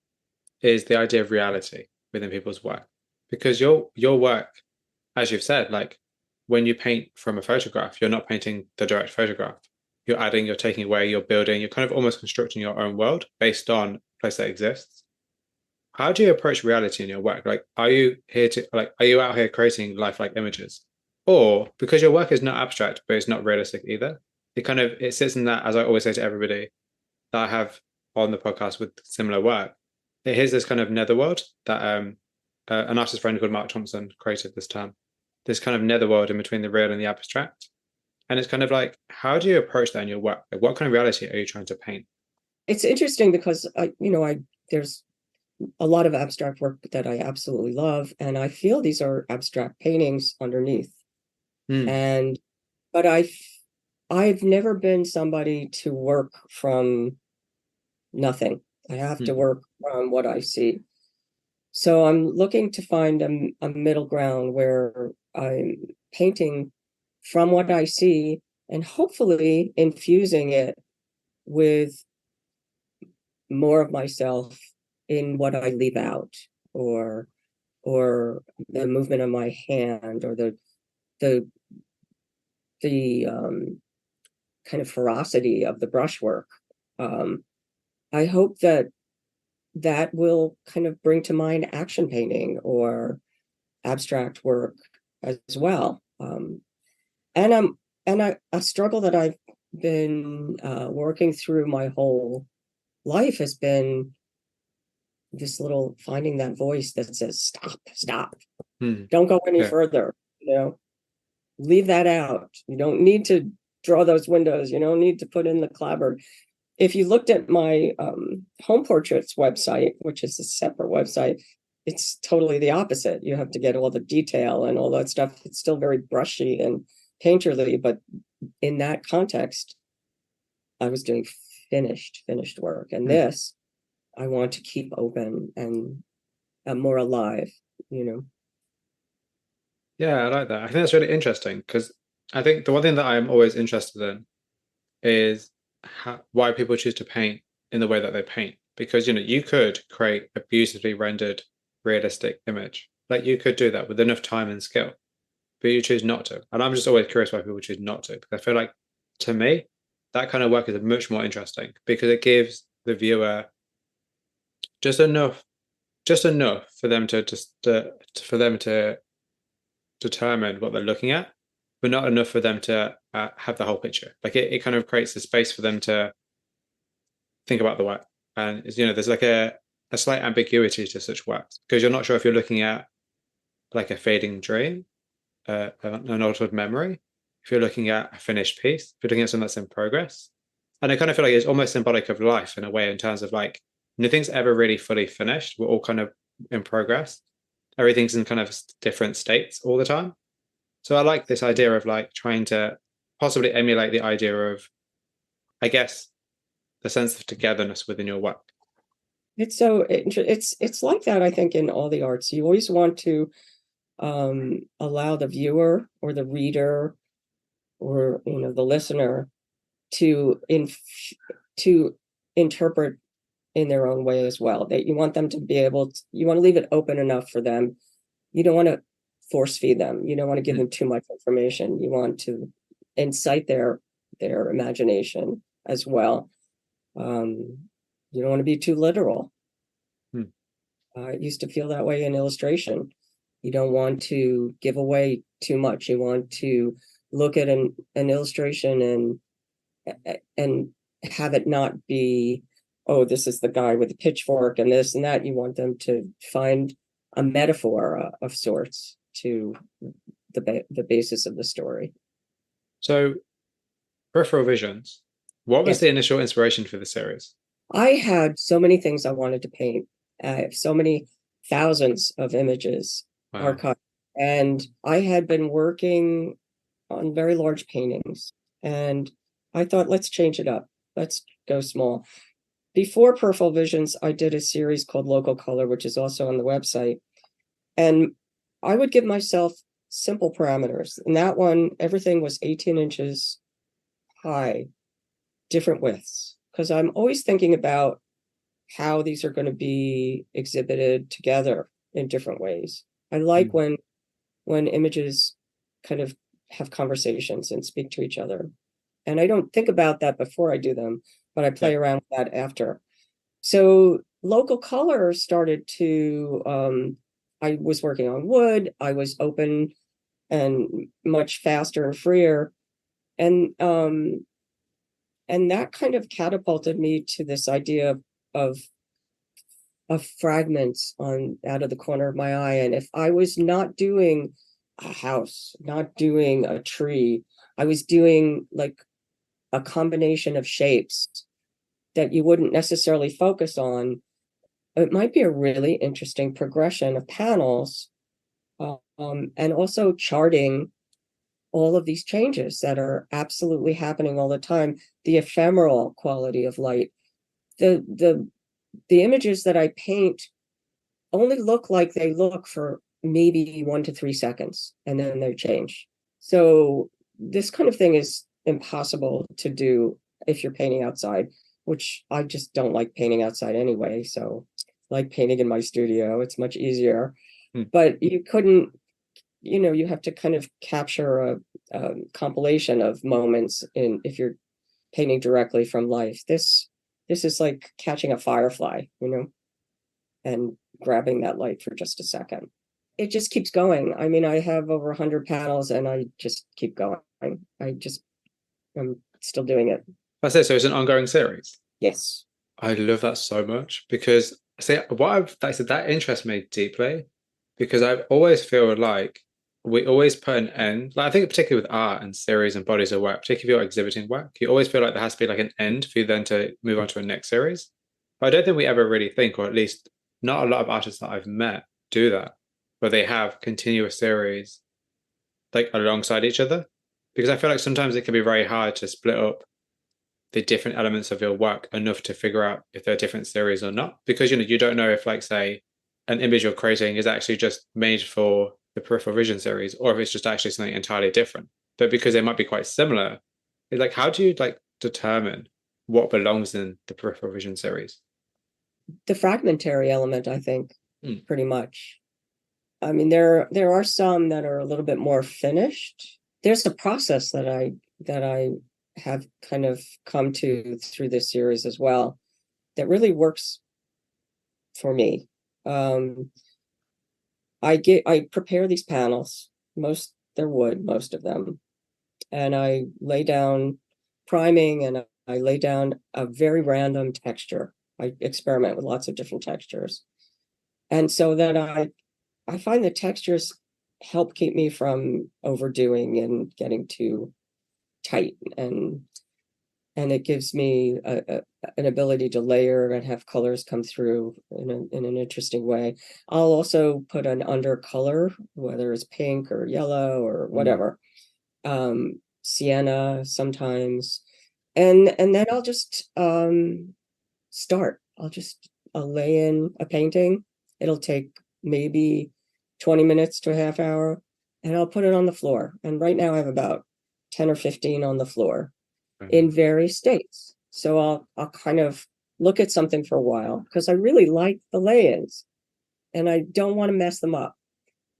Speaker 2: is the idea of reality within people's work. Because your work, as you've said, like when you paint from a photograph, you're not painting the direct photograph. You're adding, you're taking away, you're building, you're kind of almost constructing your own world based on a place that exists. How do you approach reality in your work? Like, are you here to like, are you out here creating lifelike images? Or because your work is not abstract, but it's not realistic either, it sits in that, as I always say to everybody that I have on the podcast with similar work, it is this kind of netherworld that an artist friend called Mark Thompson created this term, this kind of netherworld in between the real and the abstract. And it's kind of like, how do you approach that in your work? Like, what kind of reality are you trying to paint?
Speaker 1: It's interesting because there's a lot of abstract work that I absolutely love, and I feel these are abstract paintings underneath.
Speaker 2: Hmm.
Speaker 1: And but I've never been somebody to work from nothing. I have to
Speaker 2: Hmm.
Speaker 1: work from what I see. So I'm looking to find a middle ground where I'm painting from what I see, and hopefully infusing it with more of myself in what I leave out, or the movement of my hand, or the kind of ferocity of the brushwork. Um, I hope that will kind of bring to mind action painting or abstract work as well. And a struggle that I've been working through my whole life has been this little, finding that voice that says, stop, stop,
Speaker 2: Hmm.
Speaker 1: don't go any
Speaker 2: Yeah.
Speaker 1: further, leave that out. You don't need to draw those windows. You don't need to put in the clapboard. If you looked at my home portraits website, which is a separate website, it's totally the opposite. You have to get all the detail and all that stuff. It's still very brushy and painterly, but in that context, I was doing finished work. And
Speaker 2: Hmm.
Speaker 1: this, I want to keep open and more alive, you know.
Speaker 2: Yeah, I like that. I think that's really interesting because I think the one thing that I'm always interested in is why people choose to paint in the way that they paint. Because you could create a beautifully rendered, realistic image. Like you could do that with enough time and skill, but you choose not to. And I'm just always curious why people choose not to. Because I feel like, to me, that kind of work is much more interesting because it gives the viewer just enough, for them to for them to determine what they're looking at, but not enough for them to have the whole picture. Like it kind of creates the space for them to think about the work. And there's like a slight ambiguity to such works because you're not sure if you're looking at like a fading dream, an altered memory, if you're looking at a finished piece, if you're looking at something that's in progress. And I kind of feel like it's almost symbolic of life in a way, in terms of like nothing's ever really fully finished. We're all kind of in progress. Everything's in kind of different states all the time. So I like this idea of like trying to possibly emulate the idea of, I guess, the sense of togetherness within your work.
Speaker 1: It's like that, I think, in all the arts. You always want to allow the viewer or the reader, or the listener, to to interpret in their own way as well. That you want them to be able to, you want to leave it open enough for them. You don't want to force feed them. You don't want to give them too much information. You want to incite their imagination as well. You don't want to be too literal. I used to feel that way in illustration. You don't want to give away too much. You want to look at an illustration and have it not be, oh, this is the guy with the pitchfork and this and that. You want them to find a metaphor of sorts to the basis of the story.
Speaker 2: So, Peripheral Visions, what was
Speaker 1: Yes.
Speaker 2: the initial inspiration for the series?
Speaker 1: I had so many things I wanted to paint. I have so many thousands of images archived. And I had been working on very large paintings. And I thought, let's change it up. Let's go small. Before Peripheral Visions, I did a series called Local Color, which is also on the website. And I would give myself simple parameters. In that one, everything was 18 inches high, different widths, because I'm always thinking about how these are going to be exhibited together in different ways. I like when images kind of have conversations and speak to each other. And I don't think about that before I do them, but I play around with that after. So Local Color started to, I was working on wood. I was open and much faster and freer. And that kind of catapulted me to this idea of fragments out of the corner of my eye. And if I was not doing a house, not doing a tree, I was doing like a combination of shapes that you wouldn't necessarily focus on, it might be a really interesting progression of panels, and also charting all of these changes that are absolutely happening all the time, the ephemeral quality of light. The images that I paint only look like they look for maybe 1 to 3 seconds, and then they change. So this kind of thing is impossible to do if you're painting outside, which I just don't like painting outside anyway. So I like painting in my studio. It's much easier. But you couldn't, you have to kind of capture a compilation of moments if you're painting directly from life. This is like catching a firefly, and grabbing that light for just a second. It just keeps going. I mean, I have over 100 panels and I just keep going. I'm still doing it.
Speaker 2: That's it. So it's an ongoing series.
Speaker 1: Yes.
Speaker 2: I love that so much because that interests me deeply, because I always feel like we always put an end. Like I think particularly with art and series and bodies of work, particularly if you're exhibiting work, you always feel like there has to be like an end for you then to move on to a next series. But I don't think we ever really think, or at least not a lot of artists that I've met do that, where they have continuous series like alongside each other. Because I feel like sometimes it can be very hard to split up the different elements of your work enough to figure out if they're different series or not. Because you don't know if, like, say, an image you're creating is actually just made for the Peripheral Vision series, or if it's just actually something entirely different. But because they might be quite similar, it's like, how do you like determine what belongs in the Peripheral Vision series?
Speaker 1: The fragmentary element, I think, pretty much. I mean, there are some that are a little bit more finished. There's the process that I have kind of come to through this series as well that really works for me. I prepare these panels, they're wood, most of them, and I lay down priming and I lay down a very random texture. I experiment with lots of different textures. And so that I find the textures help keep me from overdoing and getting too tight, and it gives me an ability to layer and have colors come through in an interesting way. I'll also put an undercolor, whether it's pink or yellow or whatever, sienna sometimes, and then I'll just start. I'll lay in a painting. It'll take maybe 20 minutes to a half hour, and I'll put it on the floor. And right now I have about 10 or 15 on the floor in various states. So I'll kind of look at something for a while because I really like the lay-ins and I don't want to mess them up.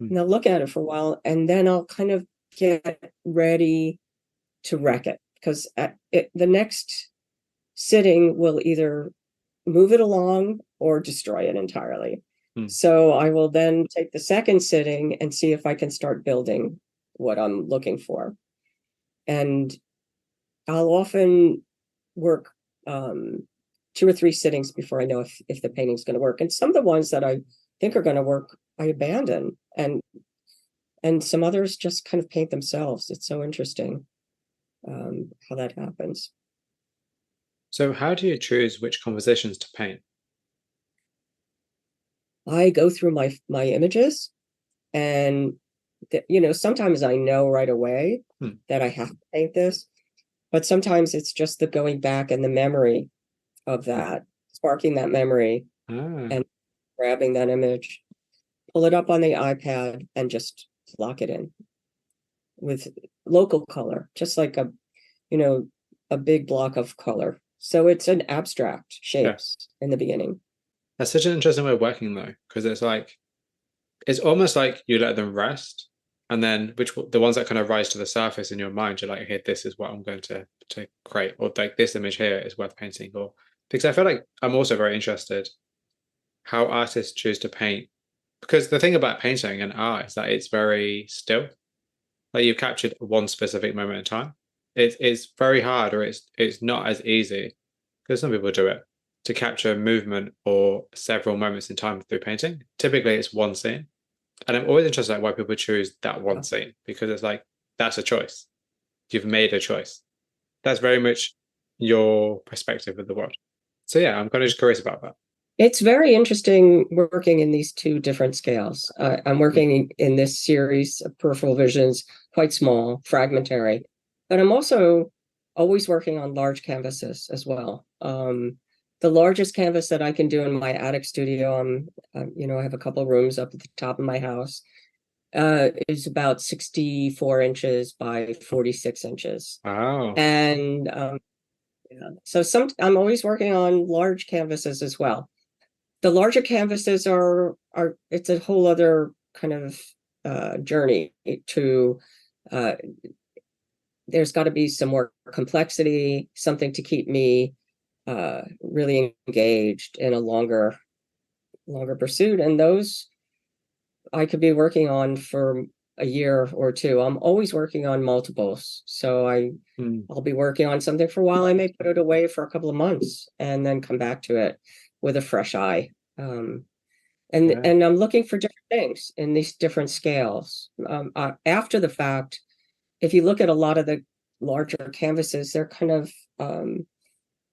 Speaker 1: and I'll look at it for a while, and then I'll kind of get ready to wreck it, because the next sitting will either move it along or destroy it entirely. So I will then take the second sitting and see if I can start building what I'm looking for. And I'll often work 2 or 3 sittings before I know if the painting's going to work. And some of the ones that I think are going to work, I abandon, and some others just kind of paint themselves. It's so interesting how that happens.
Speaker 2: So how do you choose which compositions to paint?
Speaker 1: I go through my images, and sometimes I know right away that I have to paint this, but sometimes it's just the going back and the memory of that, sparking that memory and grabbing that image, pull it up on the iPad and just lock it in with local color, just like a big block of color. So it's an abstract shapes in the beginning.
Speaker 2: That's such an interesting way of working though, because it's almost like you let them rest, and then the ones that kind of rise to the surface in your mind, you're like, hey, this is what I'm going to create, or like this image here is worth painting, or because I feel like I'm also very interested how artists choose to paint, because the thing about painting and art is that it's very still. Like you've captured one specific moment in time. It's very hard, or it's not as easy, because some people do it, to capture movement or several moments in time through painting. Typically, it's one scene. And I'm always interested in why people choose that one scene, because it's like, that's a choice. You've made a choice. That's very much your perspective of the world. So yeah, I'm kind of just curious about that.
Speaker 1: It's very interesting working in these 2 different scales. I'm working in this series of peripheral visions, quite small, fragmentary, but I'm also always working on large canvases as well. The largest canvas that I can do in my attic studio, I have a couple of rooms up at the top of my house, is about 64 inches by 46 inches.
Speaker 2: Wow.
Speaker 1: And so I'm always working on large canvases as well. The larger canvases are it's a whole other kind of journey to there's got to be some more complexity, something to keep me really engaged in a longer pursuit, and those I could be working on for a year or 2. I'm always working on multiples, so I'll be working on something for a while. I may put it away for a couple of months and then come back to it with a fresh eye. And I'm looking for different things in these different scales. After the fact, if you look at a lot of the larger canvases, they're kind of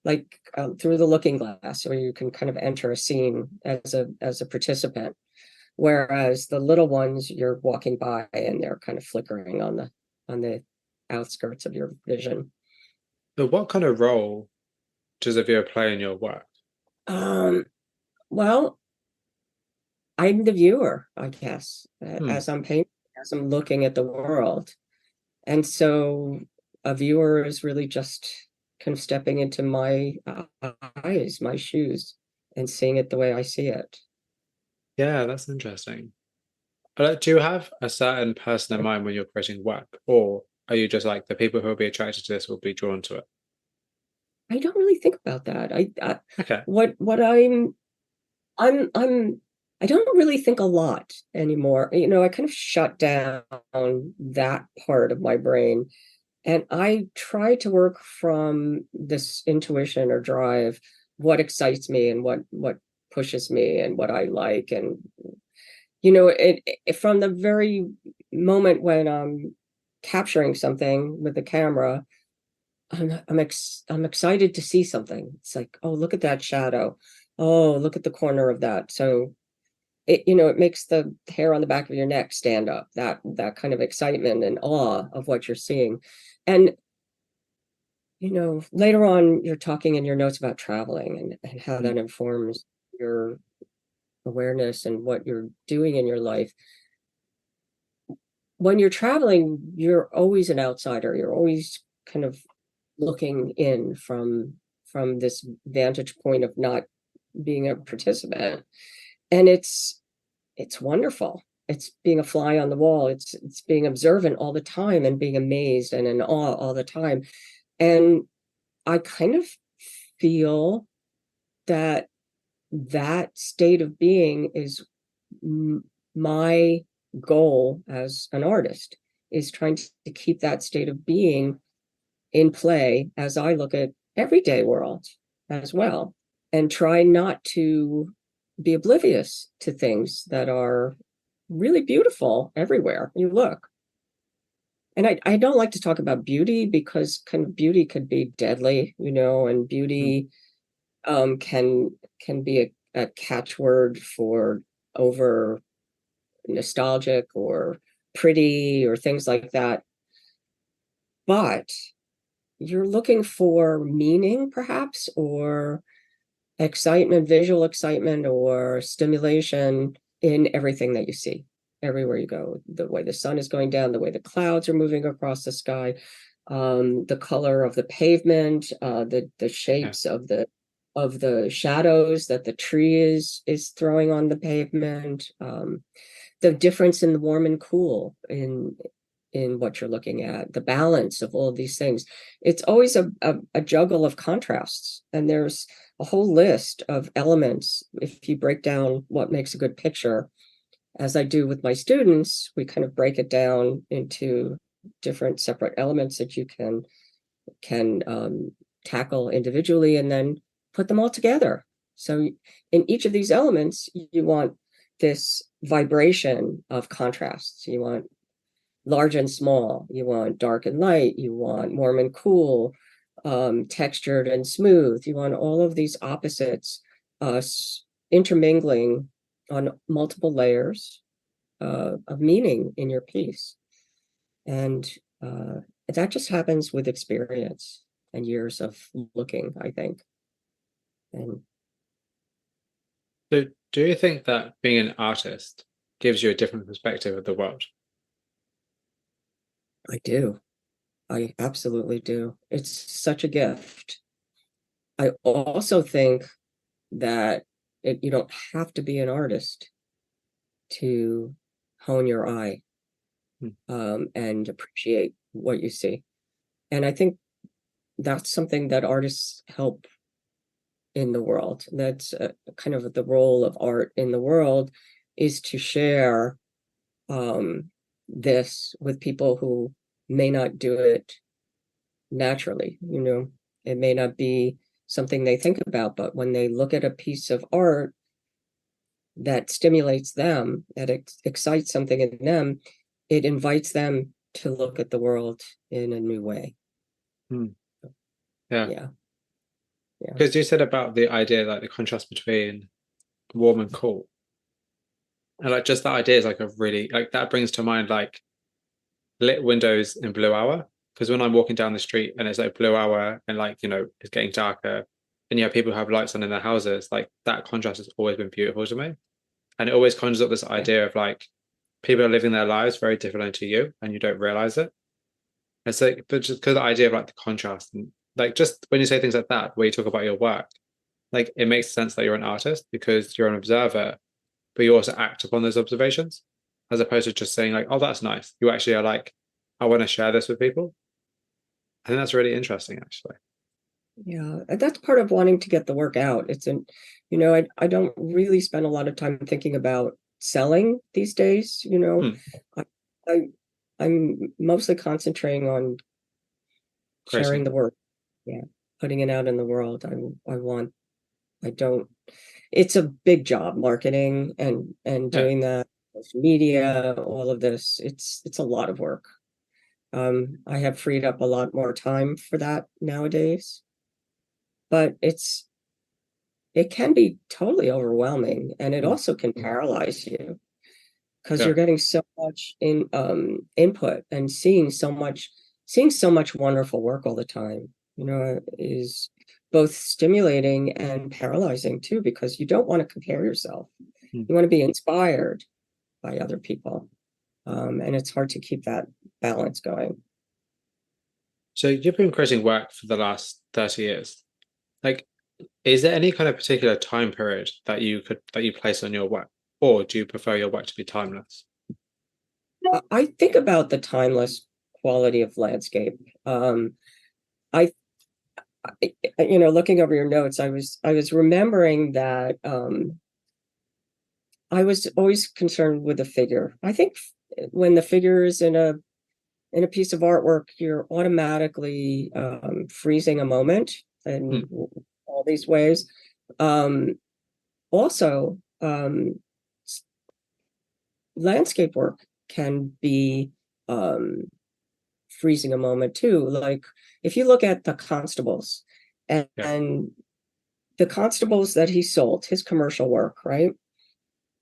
Speaker 1: like through the looking glass, where you can kind of enter a scene as a participant. Whereas the little ones, you're walking by and they're kind of flickering on the outskirts of your vision.
Speaker 2: But what kind of role does a viewer play in your work?
Speaker 1: Well, I'm the viewer, I guess, as I'm painting, as I'm looking at the world. And so a viewer is really just kind of stepping into my eyes, my shoes, and seeing it the way I see it.
Speaker 2: Yeah, that's interesting. Do you have a certain person in mind when you're creating work, or are you just like the people who will be attracted to this will be drawn to it?
Speaker 1: I don't really think about that.
Speaker 2: Okay.
Speaker 1: What I'm I don't really think a lot anymore. I kind of shut down that part of my brain, and I try to work from this intuition or drive, what excites me and what pushes me and what I like. And from the very moment when I'm capturing something with the camera, I'm excited to see something. It's like, oh, look at that shadow. Oh, look at the corner of that. So it makes the hair on the back of your neck stand up, that kind of excitement and awe of what you're seeing. And later on, you're talking in your notes about traveling and how that informs your awareness and what you're doing in your life. When you're traveling, you're always an outsider. You're always kind of looking in from this vantage point of not being a participant. And it's wonderful. it's being a fly on the wall. It's being observant all the time and being amazed and in awe all the time. And I kind of feel that that state of being is my goal as an artist, is trying to keep that state of being in play as I look at everyday world as well, and try not to be oblivious to things that are really beautiful everywhere you look. And I don't like to talk about beauty because kind of beauty could be deadly, and
Speaker 2: Mm.
Speaker 1: beauty can be a catchword for over nostalgic or pretty or things like that. But you're looking for meaning, perhaps, or excitement, visual excitement, or stimulation in everything that you see, everywhere you go. The way the sun is going down, the way the clouds are moving across the sky, the color of the pavement, the
Speaker 2: Yeah.
Speaker 1: shapes of the shadows that the tree is throwing on the pavement, the difference in the warm and cool in what you're looking at, the balance of all of these things. It's always a juggle of contrasts, and there's a whole list of elements. If you break down what makes a good picture, as I do with my students, we kind of break it down into different separate elements that you can tackle individually and then put them all together. So in each of these elements, you want this vibration of contrasts. You want large and small. You want dark and light. You want warm and cool, textured and smooth. You want all of these opposites intermingling on multiple layers of meaning in your piece. And that just happens with experience and years of looking, I think. And
Speaker 2: So, do you think that being an artist gives you a different perspective of the world?
Speaker 1: I do. I absolutely do. It's such a gift. I also think that you don't have to be an artist to hone your eye
Speaker 2: Hmm.
Speaker 1: and appreciate what you see. And I think that's something that artists help in the world. That's kind of the role of art in the world, is to share this with people who may not do it naturally. It may not be something they think about, but when they look at a piece of art that stimulates them, that excites something in them, it invites them to look at the world in a new way.
Speaker 2: Hmm. Yeah.
Speaker 1: Yeah, yeah.
Speaker 2: Because you said about the idea, like the contrast between warm and cool. And like just that idea is like a really like that brings to mind like lit windows in blue hour. Because when I'm walking down the street and it's like blue hour and like, it's getting darker and you have people who have lights on in their houses, like that contrast has always been beautiful to me. And it always conjures up this
Speaker 1: Yeah.
Speaker 2: idea of like people are living their lives very differently to you and you don't realize it. It's like, but just because the idea of like the contrast and like just when you say things like that, where you talk about your work, like it makes sense that you're an artist because you're an observer, but you also act upon those observations, as opposed to just saying like, "Oh, that's nice." You actually are like, "I want to share this with people." I think that's really interesting, actually.
Speaker 1: Yeah, and that's part of wanting to get the work out. I don't really spend a lot of time thinking about selling these days.
Speaker 2: Hmm.
Speaker 1: I, I I'm mostly concentrating on sharing
Speaker 2: Creating.
Speaker 1: the work. Yeah, putting it out in the world. I don't, it's a big job, marketing and
Speaker 2: Yeah.
Speaker 1: doing that, social media, all of this. It's a lot of work. I have freed up a lot more time for that nowadays, but it can be totally overwhelming, and it
Speaker 2: Hmm.
Speaker 1: also can paralyze you because
Speaker 2: Yeah.
Speaker 1: you're getting so much input and seeing so much wonderful work all the time, is both stimulating and paralyzing too, because you don't want to compare yourself.
Speaker 2: Hmm.
Speaker 1: You want to be inspired by other people. And it's hard to keep that balance going.
Speaker 2: So you've been creating work for the last 30 years. Like, is there any kind of particular time period that you place on your work, or do you prefer your work to be timeless?
Speaker 1: I think about the timeless quality of landscape. I, looking over your notes, I was remembering that I was always concerned with the figure. I think when the figure is in a piece of artwork, you're automatically freezing a moment in
Speaker 2: Mm,
Speaker 1: all these ways. Um, Also, landscape work can be um, freezing a moment too. Like if you look at the constables
Speaker 2: yeah.
Speaker 1: and the constables that he sold, his commercial work, right?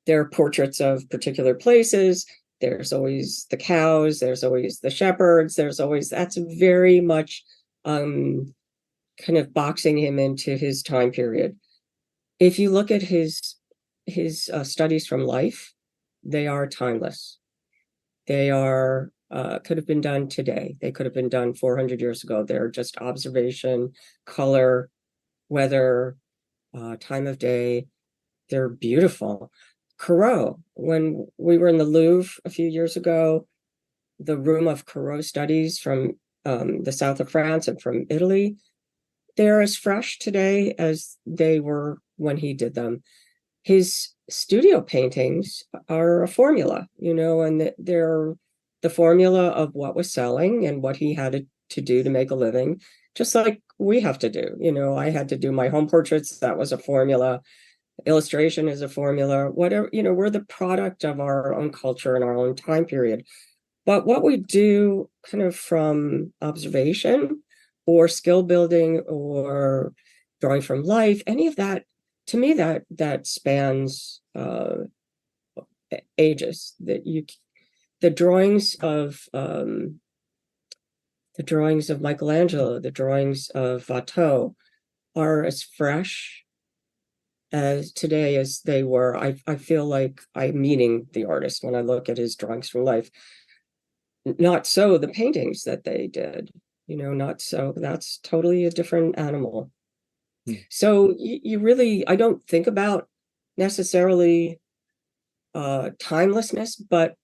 Speaker 1: There are portraits of particular places. There's always the cows, there's always the shepherds, there's always that's very much um, kind of boxing him into his time period. If you look at his studies from life, they are timeless. They are could have been done today. They could have been done 400 years ago. They're just observation, color, weather, time of day. They're beautiful. Corot, when we were in the Louvre a few years ago, the room of Corot studies from the south of France and from Italy, they're as fresh today as they were when he did them. His studio paintings are a formula, and they're the formula of what was selling and what he had to do to make a living, just like we have to do. I had to do my home portraits. That was a formula. Illustration is a formula. Whatever, we're the product of our own culture and our own time period. But what we do kind of from observation or skill building or drawing from life, any of that, to me, that spans ages. The drawings of Michelangelo, the drawings of Watteau are as fresh as today as they were. I feel like I'm meeting the artist when I look at his drawings from life. Not so the paintings that they did, not so. That's totally a different animal.
Speaker 2: Mm.
Speaker 1: So you really, I don't think about necessarily timelessness, but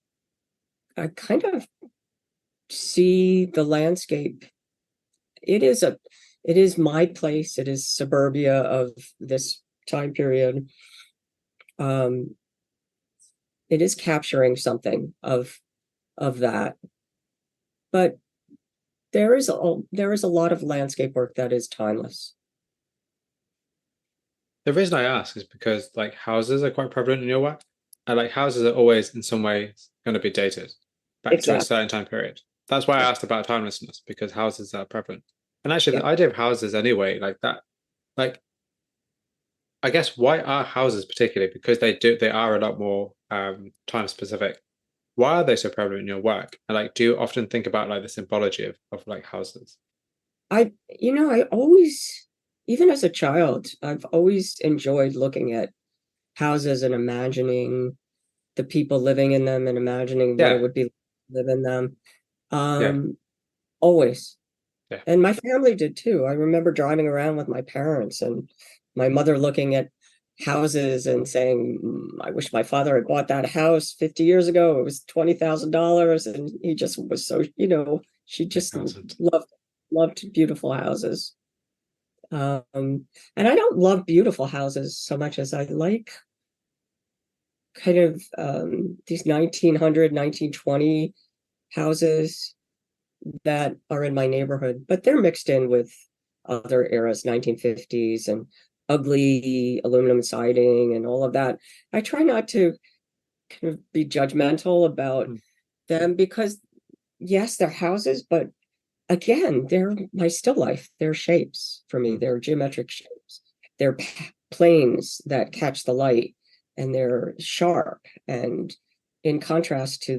Speaker 1: I kind of see the landscape. It is a, it is my place. It is suburbia of this time period. Um, it is capturing something of that, but there is a lot of landscape work that is timeless.
Speaker 2: The reason I ask is because like houses are quite prevalent in your work, and like houses are always in some ways going to be dated back to a
Speaker 1: Exactly.
Speaker 2: certain time period. That's why I
Speaker 1: Yeah.
Speaker 2: asked about timelessness because houses are prevalent. And actually,
Speaker 1: Yeah.
Speaker 2: the idea of houses anyway, like that, like I guess why are houses particularly? Because they are a lot more time specific. Why are they so prevalent in your work? And like, do you often think about like the symbology of like houses?
Speaker 1: I always, even as a child, I've always enjoyed looking at houses and imagining the people living in them and imagining what it
Speaker 2: Yeah,
Speaker 1: would be to live in them.
Speaker 2: yeah,
Speaker 1: Um, Always.
Speaker 2: yeah.
Speaker 1: And my family did too. I remember driving around with my parents and my mother looking at houses and saying, I wish my father had bought that house 50 years ago. It was $20,000. And he just was so, she
Speaker 2: It
Speaker 1: just
Speaker 2: doesn't.
Speaker 1: loved beautiful houses. And I don't love beautiful houses so much as I like kind of these 1900, 1920 houses that are in my neighborhood, but they're mixed in with other eras, 1950s and ugly aluminum siding and all of that. I try not to kind of be judgmental about
Speaker 2: Mm,
Speaker 1: them because yes, they're houses, but again, they're my still life. They're shapes for me.
Speaker 2: mm.
Speaker 1: They're geometric shapes. They're planes that catch the light and they're sharp and in contrast to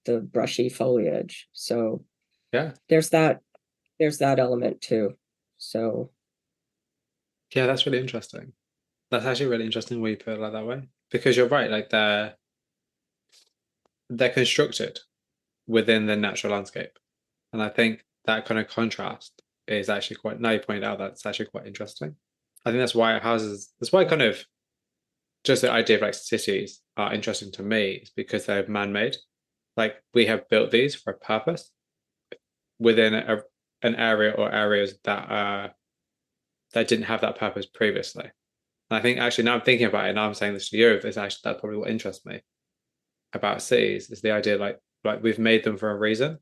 Speaker 1: the brushy foliage. So
Speaker 2: Yeah,
Speaker 1: there's that there's that element too. So
Speaker 2: yeah, that's really interesting. That's actually really interesting when you put it like that way. Because you're right, like they're constructed within the natural landscape. And I think that kind of contrast is actually quite now you point out that's actually quite interesting. I think that's why kind of just the idea of like cities are interesting to me is because they're man-made. Like we have built these for a purpose within an area or areas that didn't have that purpose previously. And I think actually now I'm thinking about it, now I'm saying this to you, this actually that's probably what interests me about cities is the idea like we've made them for a reason.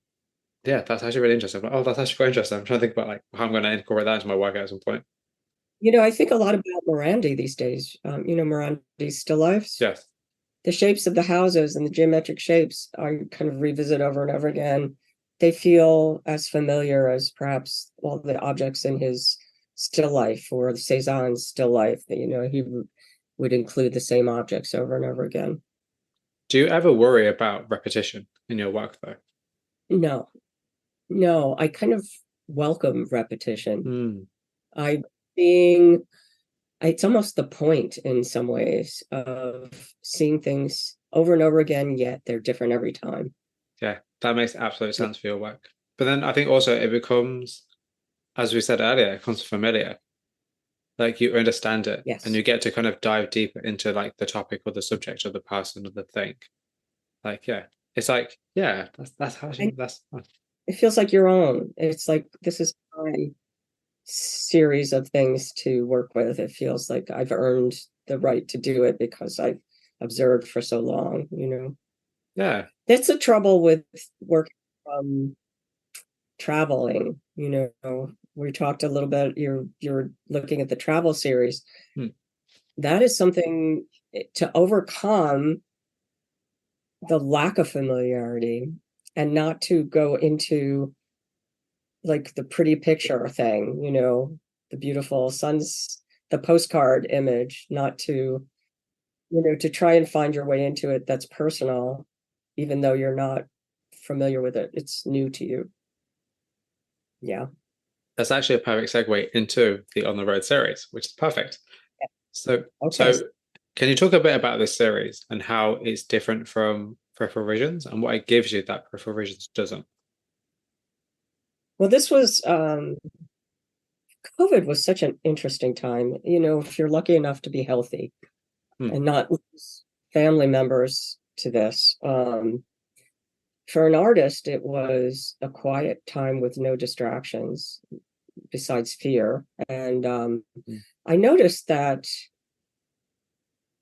Speaker 2: Yeah, that's actually really interesting. Like, oh, that's actually quite interesting. I'm trying to think about like how I'm going to incorporate that into my work at some point.
Speaker 1: I think a lot about Morandi these days. Morandi's still lifes.
Speaker 2: Yes.
Speaker 1: The shapes of the houses and the geometric shapes I kind of revisit over and over again. They feel as familiar as perhaps all the objects in his still life or Cézanne's still life that, he would include the same objects over and over again.
Speaker 2: Do you ever worry about repetition in your work though?
Speaker 1: No, no, I kind of welcome repetition.
Speaker 2: Hmm.
Speaker 1: I being It's almost the point in some ways of seeing things over and over again, yet they're different every time.
Speaker 2: Yeah, that makes absolute sense for your work. But then I think also it becomes, as we said earlier, it becomes familiar. Like you understand it and
Speaker 1: Yes.
Speaker 2: you get to kind of dive deeper into like the topic or the subject or the person or the thing. Like, yeah, it's like, yeah, that's how
Speaker 1: And
Speaker 2: that's
Speaker 1: it feels like your own. It's like this is my series of things to work with. It feels like I've earned the right to do it because I've observed for so long.
Speaker 2: yeah.
Speaker 1: That's the trouble with working traveling. We talked a little bit, you're looking at the travel series.
Speaker 2: Hmm.
Speaker 1: That is something to overcome the lack of familiarity and not to go into like the pretty picture thing, the beautiful suns, the postcard image, not to try and find your way into it that's personal, even though you're not familiar with it. It's new to you. Yeah.
Speaker 2: That's actually a perfect segue into the On the Road series, which is perfect. So,
Speaker 1: Okay.
Speaker 2: so can you talk a bit about this series and how it's different from Peripheral Visions and what it gives you that Peripheral Visions doesn't?
Speaker 1: Well, this was COVID was such an interesting time. If you're lucky enough to be healthy
Speaker 2: Hmm.
Speaker 1: and not lose family members to this. For an artist, it was a quiet time with no distractions besides fear. And
Speaker 2: Hmm.
Speaker 1: I noticed that,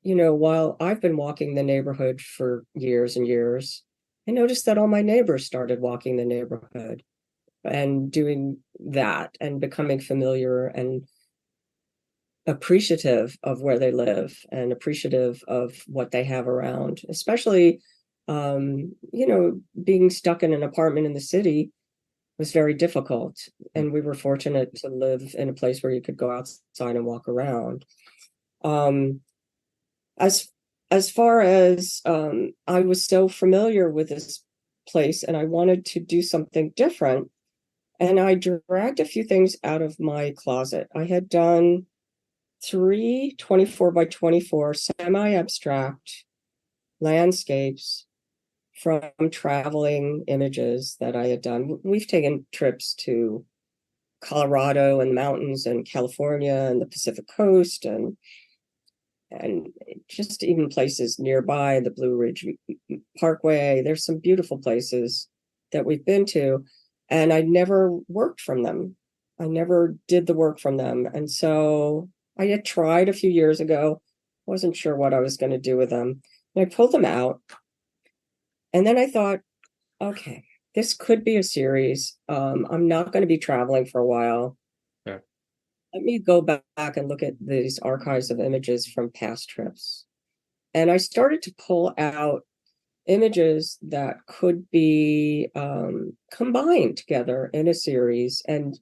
Speaker 1: while I've been walking the neighborhood for years and years, I noticed that all my neighbors started walking the neighborhood and doing that and becoming familiar and appreciative of where they live and appreciative of what they have around, especially being stuck in an apartment in the city was very difficult. And we were fortunate to live in a place where you could go outside and walk around. Um, as as far as I was so familiar with this place and I wanted to do something different. And I dragged a few things out of my closet. I had done 3 24 by 24 semi-abstract landscapes from traveling images that I had done. We've taken trips to Colorado and the mountains and California and the Pacific coast and just even places nearby, the Blue Ridge Parkway. There's some beautiful places that we've been to, and I never worked from them. I never did the work from them. And so I had tried a few years ago, wasn't sure what I was going to do with them. And I pulled them out. And then I thought, okay, this could be a series. I'm not going to be traveling for a while.
Speaker 2: Yeah.
Speaker 1: Let me go back and look at these archives of images from past trips. And I started to pull out images that could be combined together in a series and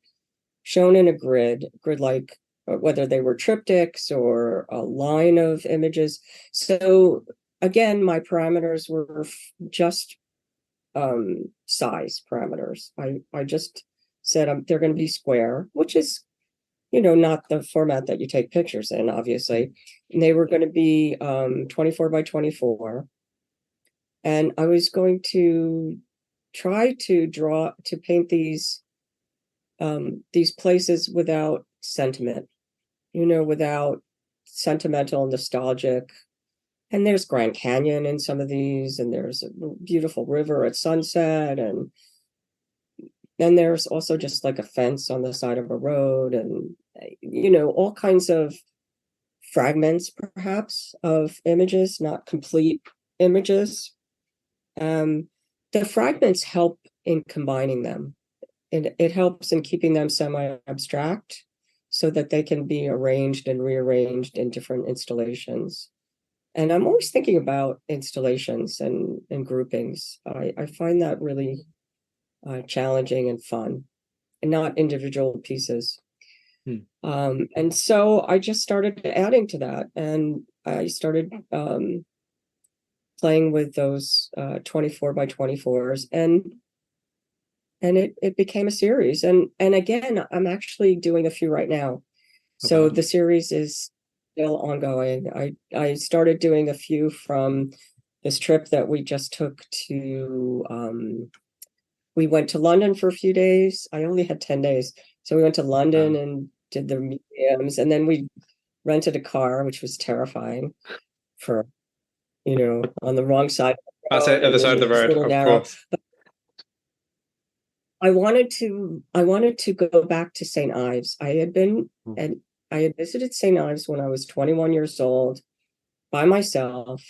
Speaker 1: shown in a grid like whether they were triptychs or a line of images. So again, my parameters were just size parameters. I just said they're going to be square, which is not the format that you take pictures in, obviously. And they were going to be 24 by 24. And I was going to try to paint these places without sentiment, without sentimental, nostalgic And there's Grand Canyon in some of these, and there's a beautiful river at sunset, and then there's also just like a fence on the side of a road, and all kinds of fragments, perhaps, of images, not complete images. The fragments help in combining them. It helps in keeping them semi-abstract so that they can be arranged and rearranged in different installations. And I'm always thinking about installations and groupings. I find that really challenging and fun, and not individual pieces. And so I just started adding to that, and I started playing with those 24 by 24s, and it became a series. And again, I'm actually doing a few right now. So the series is still ongoing. I started doing a few from this trip that we just took to we went to London for a few days. I only had 10 days. So we went to London and did the museums, and then we rented a car, which was terrifying for, on the wrong side of the road.
Speaker 2: That's it, other side of the road,
Speaker 1: little
Speaker 2: of
Speaker 1: narrow.
Speaker 2: course.
Speaker 1: But I wanted to go back to St. Ives. I had visited St. Ives when I was 21 years old by myself,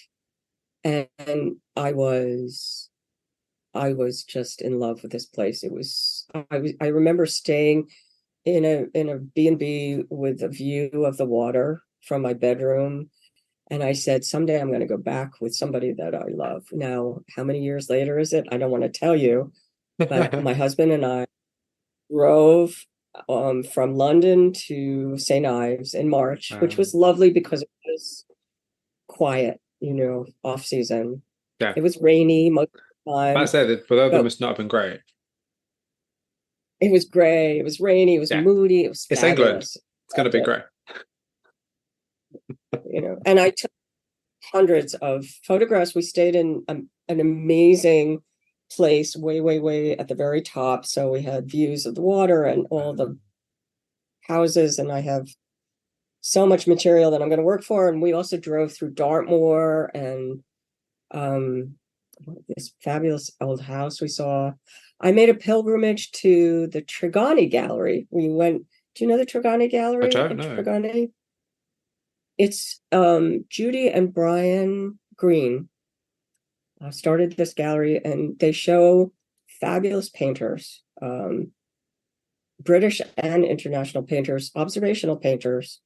Speaker 1: and I was just in love with this place. I remember staying in a B&B with a view of the water from my bedroom. And I said, someday I'm going to go back with somebody that I love. Now, how many years later is it? I don't want to tell you, but my husband and I drove from London to St. Ives in March, which was lovely because it was quiet, off season.
Speaker 2: Yeah.
Speaker 1: It was rainy most of the time.
Speaker 2: I said that for them must not have been great.
Speaker 1: It was gray, it was rainy, it was moody, it was
Speaker 2: It's
Speaker 1: fabulous.
Speaker 2: England. It's going to be great.
Speaker 1: And I took hundreds of photographs. We stayed in an amazing place way, way, way at the very top. So we had views of the water and all the houses, and I have so much material that I'm going to work for. And we also drove through Dartmoor and this fabulous old house we saw. I made a pilgrimage to the Tregonti Gallery. We went, do you know the Tregonti Gallery?
Speaker 2: I don't know.
Speaker 1: Tregonti? It's Judy and Brian Green started this gallery, and they show fabulous painters, British and international painters, observational painters.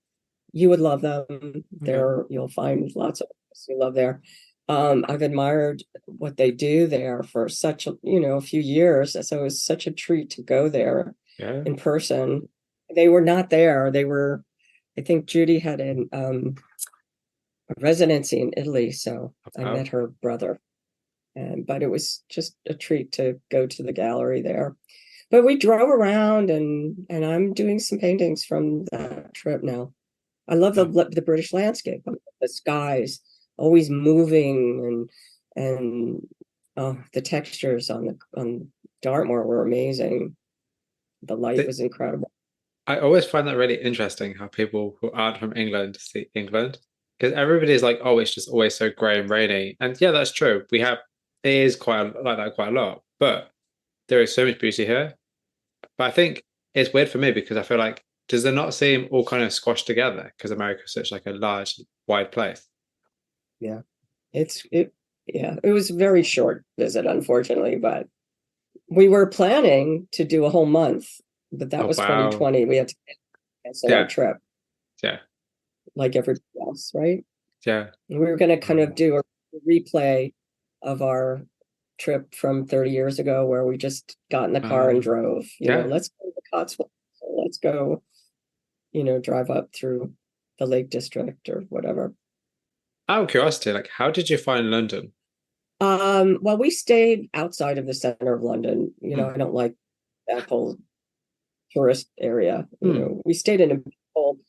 Speaker 1: You would love them. There, you'll find lots of us you love there. I've admired what they do there for such a few years. So it was such a treat to go there in person. They were not there. They were, I think Judy had a residency in Italy, so I met her brother. But it was just a treat to go to the gallery there. But we drove around, and I'm doing some paintings from that trip now. I love the British landscape, the skies always moving, and the textures on Dartmoor were amazing. The light was incredible.
Speaker 2: I always find that really interesting how people who aren't from England see England, because everybody's like, oh, it's just always so grey and rainy. And yeah, that's true. It is quite like that quite a lot, but there is so much beauty here. But I think it's weird for me because I feel like, does it not seem all kind of squashed together because America is such like a large, wide place?
Speaker 1: Yeah, it was a very short visit, unfortunately, but we were planning to do a whole month, but that was 2020. We had to cancel our trip.
Speaker 2: Yeah.
Speaker 1: Like everybody else, right?
Speaker 2: Yeah.
Speaker 1: And we were going to kind of do a replay of our trip from 30 years ago where we just got in the car and drove. Let's go to the Cotswolds. Let's go, drive up through the Lake District or whatever.
Speaker 2: Out of curiosity, like, how did you find London?
Speaker 1: Well, we stayed outside of the center of London. I don't like that whole tourist area. We stayed in a beautiful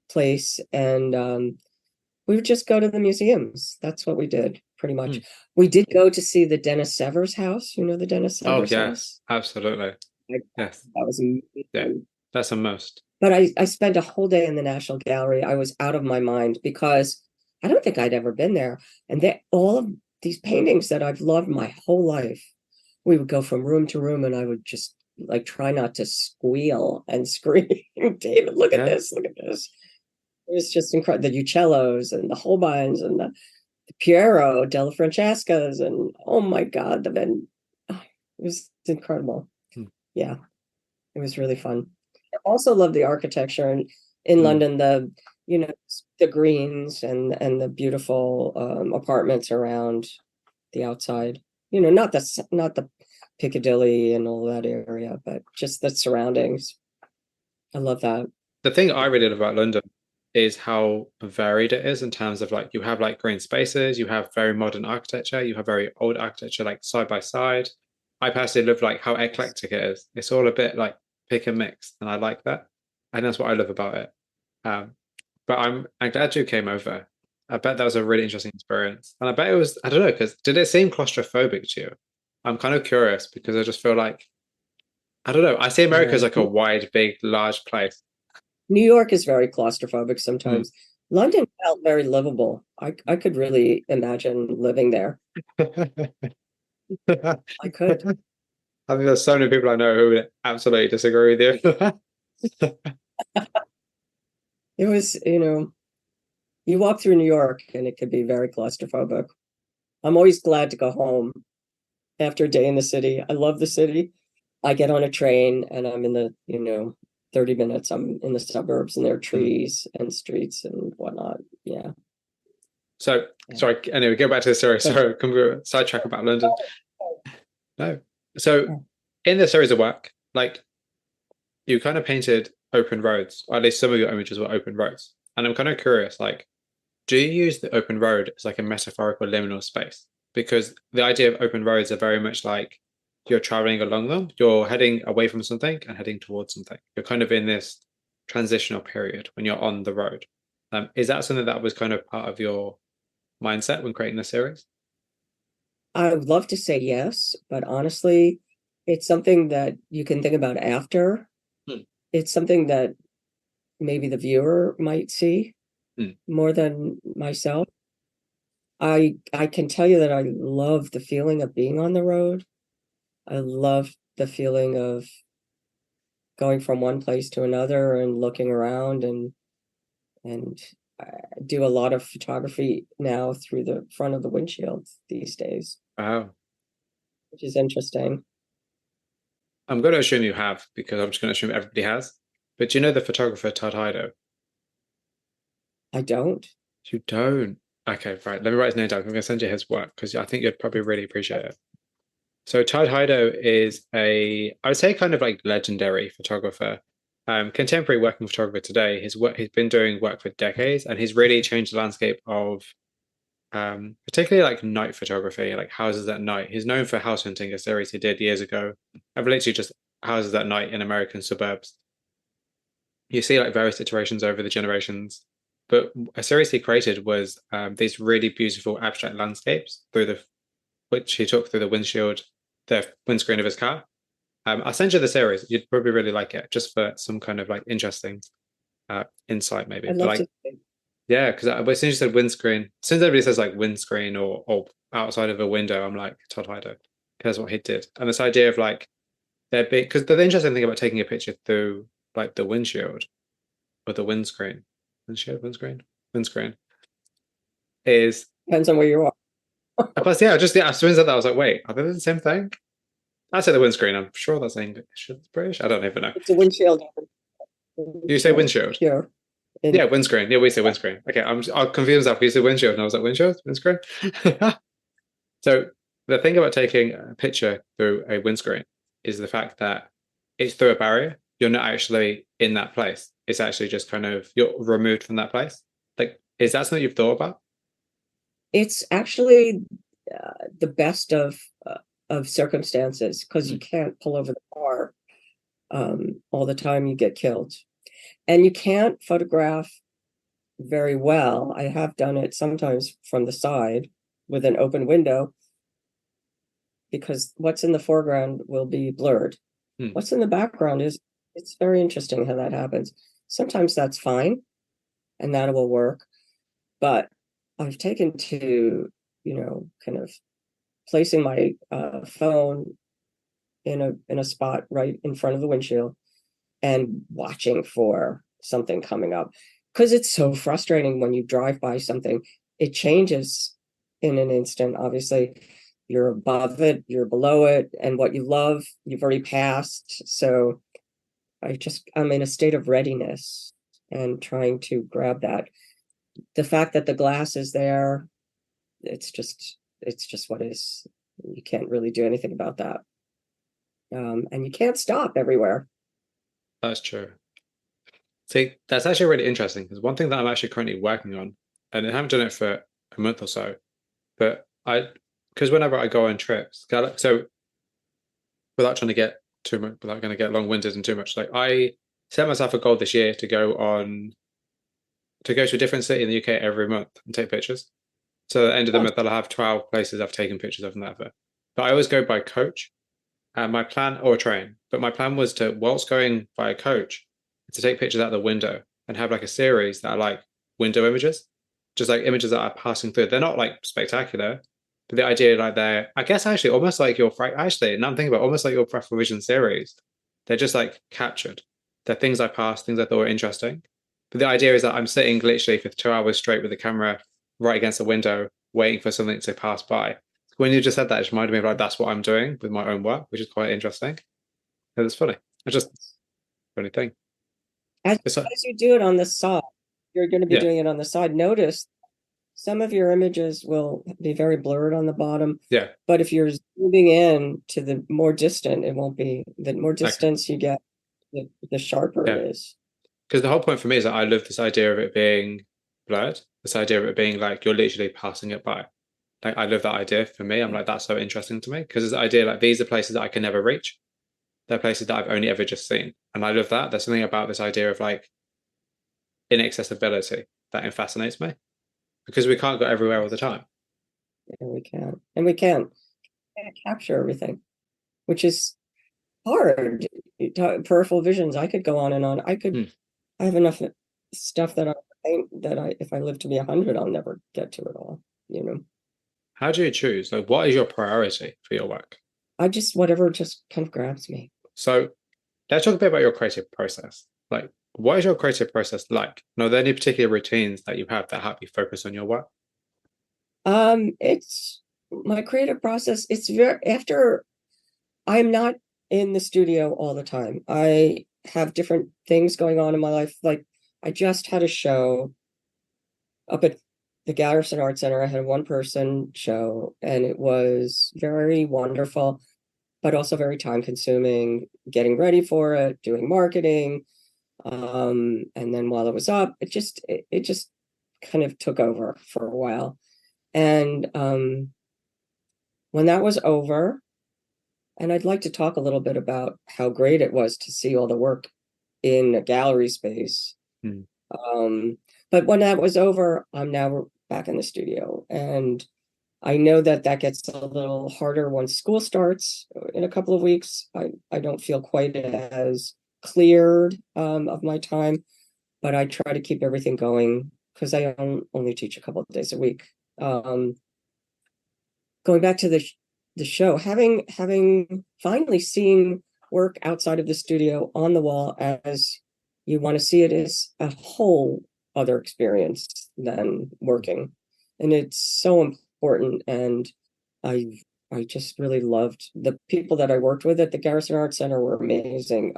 Speaker 1: place, and we would just go to the museums. That's what we did, pretty much. We did go to see the Dennis Severs house. The Dennis Severs house?
Speaker 2: Absolutely. Yes.
Speaker 1: That was amazing.
Speaker 2: Yeah, that's a must.
Speaker 1: But I spent a whole day in the National Gallery. I was out of my mind because I don't think I'd ever been there. And they all of these paintings that I've loved my whole life, we would go from room to room, and I would just like try not to squeal and scream, David, look at
Speaker 2: Yeah.
Speaker 1: this, look at this. It was just incredible. The Uccellos and the Holbeins and the Piero della Francescas, and oh my God, it was incredible.
Speaker 2: Hmm.
Speaker 1: Yeah, it was really fun. I also love the architecture in
Speaker 2: Hmm.
Speaker 1: London, the greens and the beautiful apartments around the outside. Not the Piccadilly and all that area, but just the surroundings. I love that.
Speaker 2: The thing I really love about London is how varied it is in terms of like you have like green spaces, you have very modern architecture, you have very old architecture like side by side. I personally love like how eclectic it is. It's all a bit like pick and mix, and I like that. And that's what I love about it. Um, but I'm glad you came over. I bet that was a really interesting experience. And I bet it was, I don't know, because did it seem claustrophobic to you? I'm kind of curious because I just feel like, I don't know, I see America as
Speaker 1: Yeah.
Speaker 2: like a wide, big, large place.
Speaker 1: New York is very claustrophobic
Speaker 2: Hmm.
Speaker 1: sometimes. London felt very livable. I could really imagine living there. I could.
Speaker 2: I think there's so many people I know who would absolutely disagree with you.
Speaker 1: It was, you walk through New York and it could be very claustrophobic. I'm always glad to go home after a day in the city. I love the city. I get on a train and I'm in the, 30 minutes, I'm in the suburbs and there are
Speaker 2: Hmm.
Speaker 1: trees and streets and whatnot. Yeah.
Speaker 2: So,
Speaker 1: Yeah.
Speaker 2: sorry, anyway, go back to the series.
Speaker 1: But
Speaker 2: So, can we sidetrack about London? No. So, in the series of work, like you kind of painted open roads, or at least some of your images were open roads. And I'm kind of curious, like, do you use the open road as like a metaphorical liminal space? Because the idea of open roads are very much like you're traveling along them, you're heading away from something and heading towards something. You're kind of in this transitional period when you're on the road. Is that something that was kind of part of your mindset when creating the series?
Speaker 1: I would love to say yes, but honestly, it's something that you can think about after.
Speaker 2: Hmm.
Speaker 1: It's something that maybe the viewer might see
Speaker 2: Hmm.
Speaker 1: more than myself. I can tell you that I love the feeling of being on the road. I love the feeling of going from one place to another and looking around, and I do a lot of photography now through the front of the windshield these days,
Speaker 2: Wow.
Speaker 1: which is interesting.
Speaker 2: I'm going to assume you have because I'm just going to assume everybody has. But do you know the photographer Todd Hido?
Speaker 1: I don't.
Speaker 2: You don't. Okay, right. Let me write his name down. I'm going to send you his work because I think you'd probably really appreciate it. So Todd Hido is I would say, kind of like legendary photographer, contemporary working photographer today. He's been doing work for decades, and he's really changed the landscape of, particularly like night photography, like houses at night. He's known for house hunting, a series he did years ago. I've literally just houses at night in American suburbs. You see like various iterations over the generations, but a series he created was these really beautiful abstract landscapes through the which he took through the windscreen of his car. I'll send you the series. You'd probably really like it, just for some kind of like interesting insight, maybe.
Speaker 1: I'd
Speaker 2: But
Speaker 1: love
Speaker 2: like,
Speaker 1: to.
Speaker 2: yeah, because as soon as you said windscreen, as soon as everybody says like windscreen or outside of a window, I'm like Todd Hido. That's what he did. And this idea of like there being, because the interesting thing about taking a picture through like the windshield or the windscreen is.
Speaker 1: Depends on where you are.
Speaker 2: Plus, yeah, just as soon as that, I was like, wait, are they the same thing? I say the windscreen. I'm sure that's English. It's British. I don't even know.
Speaker 1: It's a windshield.
Speaker 2: Do you say
Speaker 1: Windshield
Speaker 2: windshield?
Speaker 1: here. In
Speaker 2: Yeah, windscreen. Yeah, we say windscreen. Okay, I'll confuse that. We say windshield, and I was like windshield, windscreen. So the thing about taking a picture through a windscreen is the fact that it's through a barrier. You're not actually in that place. It's actually just kind of you're removed from that place. Like, is that something you've thought about?
Speaker 1: it's actually the best of circumstances, because you
Speaker 2: Mm.
Speaker 1: can't pull over the car all the time. You get killed, and you can't photograph very well. I have done it sometimes from the side with an open window, because what's in the foreground will be blurred.
Speaker 2: Mm.
Speaker 1: What's in the background is, it's very interesting how that happens. Sometimes that's fine and that will work, but I've taken to, kind of placing my phone in a spot right in front of the windshield and watching for something coming up, because it's so frustrating when you drive by something. It changes in an instant. Obviously, you're above it, you're below it, and what you love, you've already passed. So I'm in a state of readiness and trying to grab that. The fact that the glass is there, it's just what is. You can't really do anything about that. And you can't stop everywhere.
Speaker 2: That's true. See, that's actually really interesting because one thing that I'm actually currently working on, and I haven't done it for a month or so, but because whenever I go on trips, so without trying to get too much, without going to get long-winded and too much, like I set myself a goal this year to go to a different city in the UK every month and take pictures. So at the end of the
Speaker 1: Oh,
Speaker 2: month, I'll have 12 places I've taken pictures of and whatever. But I always go by coach and my plan or train. But my plan was to, whilst going by a coach, to take pictures out the window and have like a series that are like window images, just like images that are passing through. They're not like spectacular, but the idea like they're, I guess actually almost like actually, now I'm thinking about almost like your Prefer Vision series. They're just like captured. They're things I passed, things I thought were interesting. But the idea is that I'm sitting literally for 2 hours straight with the camera right against the window, waiting for something to pass by. When you just said that, it reminded me of like that's what I'm doing with my own work, which is quite interesting. And it's funny. It's just a funny thing.
Speaker 1: as,
Speaker 2: It's like,
Speaker 1: as you do it on the side, you're going to be
Speaker 2: yeah,
Speaker 1: doing it on the side. Notice some of your images will be very blurred on the bottom,
Speaker 2: yeah,
Speaker 1: but if you're zooming in to the more distant, it won't be. The more
Speaker 2: okay,
Speaker 1: distance you get, the sharper it
Speaker 2: yeah.
Speaker 1: is.
Speaker 2: Because the whole point for me is that I love this idea of it being blurred, this idea of it being like you're literally passing it by. Like I love that idea for me. I'm like, that's so interesting to me because it's the idea like these are places that I can never reach. They're places that I've only ever just seen. And I love that. There's something about this idea of like inaccessibility that fascinates me because we can't go everywhere all the time.
Speaker 1: And we can't capture everything, which is hard. Peripheral visions, I could go on and on.
Speaker 2: Hmm.
Speaker 1: I have enough stuff that if I live to be 100, I'll never get to it all.
Speaker 2: How do you choose? Like, what is your priority for your work?
Speaker 1: I just, whatever just kind of grabs me.
Speaker 2: So let's talk a bit about your creative process. Like, what is your creative process like? And are there any particular routines that you have that help you focus on your work?
Speaker 1: It's my creative process. It's very after I'm not in the studio all the time. I have different things going on in my life. Like I just had a show up at the Garrison Art Center. I had a one-person show, and it was very wonderful, but also very time-consuming. Getting ready for it, doing marketing, and then while it was up, it just kind of took over for a while. And when that was over, and I'd like to talk a little bit about how great it was to see all the work in a gallery space.
Speaker 2: Hmm.
Speaker 1: Um, but when that was over, I'm now back in the studio. And I know that that gets a little harder once school starts in a couple of weeks. I don't feel quite as cleared of my time, but I try to keep everything going because I only teach a couple of days a week. Um, Going back to the show, having finally seen work outside of the studio on the wall as you want to see it is a whole other experience than working, and it's so important. And I just really loved the people that I worked with at the Garrison Art Center were amazing.